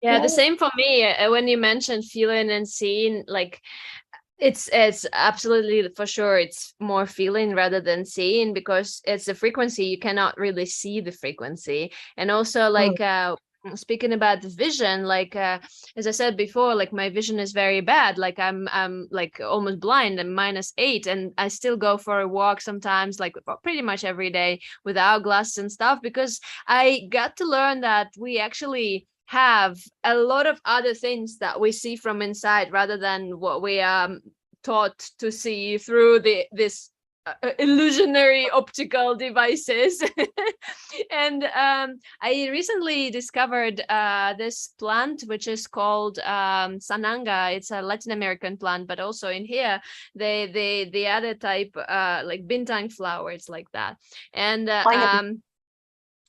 Yeah, the same for me. When you mentioned feeling and seeing, like it's absolutely for sure it's more feeling rather than seeing, because it's a frequency. You cannot really see the frequency. And also like speaking about the vision, like as I said before, like my vision is very bad. Like I'm like almost blind. I'm -8, and I still go for a walk sometimes, like pretty much every day without glasses and stuff, because I got to learn that we actually have a lot of other things that we see from inside rather than what we taught to see through this illusionary optical devices. And I recently discovered this plant which is called sananga. It's a Latin American plant, but also in here the other type like bintang flower, it's like that. And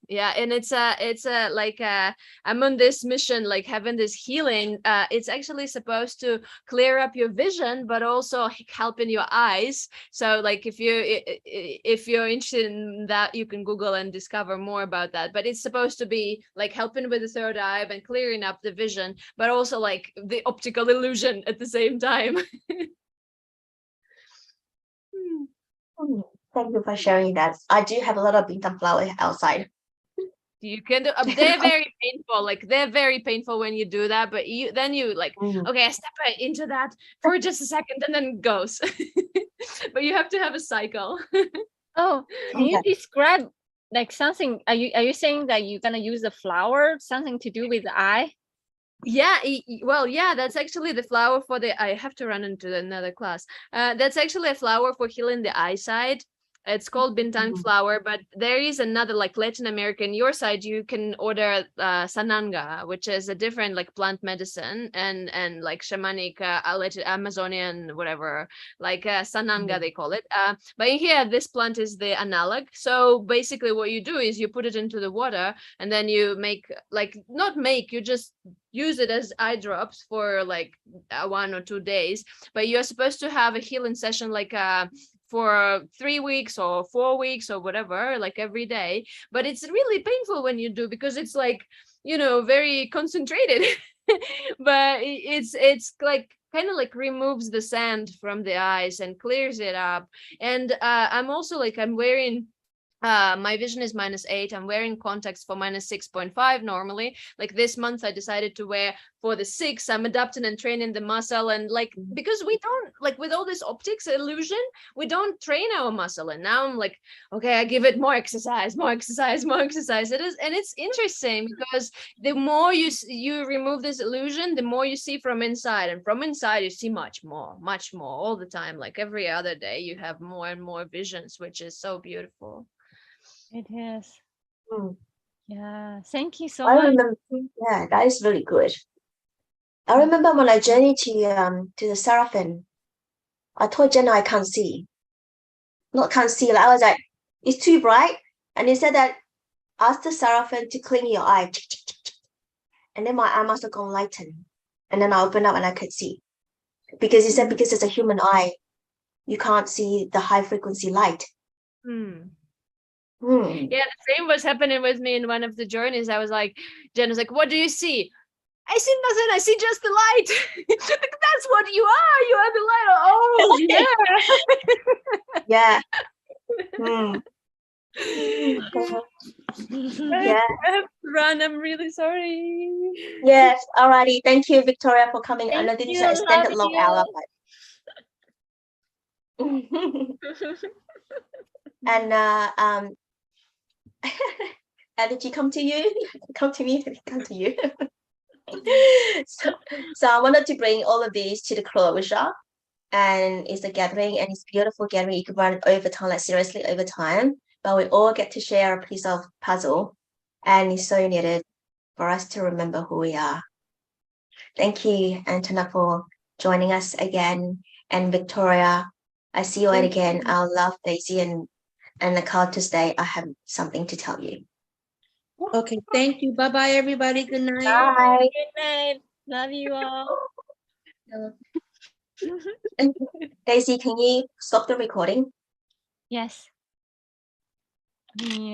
yeah, and it's a like I'm on this mission, like having this healing. It's actually supposed to clear up your vision, but also help in your eyes. So like if you're interested in that, you can Google and discover more about that. But it's supposed to be like helping with the third eye and clearing up the vision, but also like the optical illusion at the same time. Thank you for sharing that. I do have a lot of bintang flower outside. You can do they're very painful, like they're very painful when you do that, but you like okay, I step into that for just a second and then it goes. But you have to have a cycle. Oh, can you describe like something? Are you saying that you're gonna use the flower, something to do with the eye? Yeah, well, yeah, that's actually the flower for the I have to run into another class. That's actually a flower for healing the eyesight. It's called bintang flower, but there is another like Latin American. Your side, you can order sananga, which is a different like plant medicine and like shamanic Amazonian whatever, like sananga they call it. But in here, this plant is the analog. So basically, what you do is you put it into the water, and then you make like not make, you just use it as eye drops for like 1 or 2 days. But you're supposed to have a healing session like for 3 weeks or 4 weeks or whatever, like every day. But it's really painful when you do, because it's like, you know, very concentrated. But it's like kind of like removes the sand from the eyes and clears it up. And I'm also like, I'm wearing my vision is -8. I'm wearing contacts for -6.5 normally. Like this month, I decided to wear for the 6. I'm adapting and training the muscle, and like because we don't like with all this optics illusion, we don't train our muscle. And now I'm like, okay, I give it more exercise, more exercise, more exercise. It is, and it's interesting because the more you remove this illusion, the more you see from inside, and from inside you see much more all the time. Like every other day, you have more and more visions, which is so beautiful. It is. Yeah, thank you so I much. remember, yeah, that is really good. I remember when I journeyed to the Seraphim, I told Jenna I can't see. Not can't see, like I was like, it's too bright. And he said that ask the Seraphim to clean your eye. And then my eye must have gone lighten. And then I opened up and I could see. Because he said because it's a human eye, you can't see the high frequency light. Hmm. Hmm. Yeah, the same was happening with me in one of the journeys. I was like, Jen was like, what do you see? I see nothing. I see just the light. That's what you are. You are the light. Oh, yeah. Yeah. Hmm. Yeah. I have to run. I'm really sorry. Yes. Alrighty. Thank you, Victoria, for coming. I Thank know this is you, an extended love long you. hour, but and did you come to you? Come to me, come to you. so I wanted to bring all of these to the closure. And it's a gathering and it's a beautiful gathering. You could run over time, like seriously over time. But we all get to share a piece of puzzle. And it's so needed for us to remember who we are. Thank you, Antona, for joining us again. And Victoria, I see you again. I love Daisy and the card to stay. I have something to tell you. Okay, thank you. Bye-bye, everybody. Good night. Bye. Good night. Love you all. Daisy, can you stop the recording? Yes. Yeah.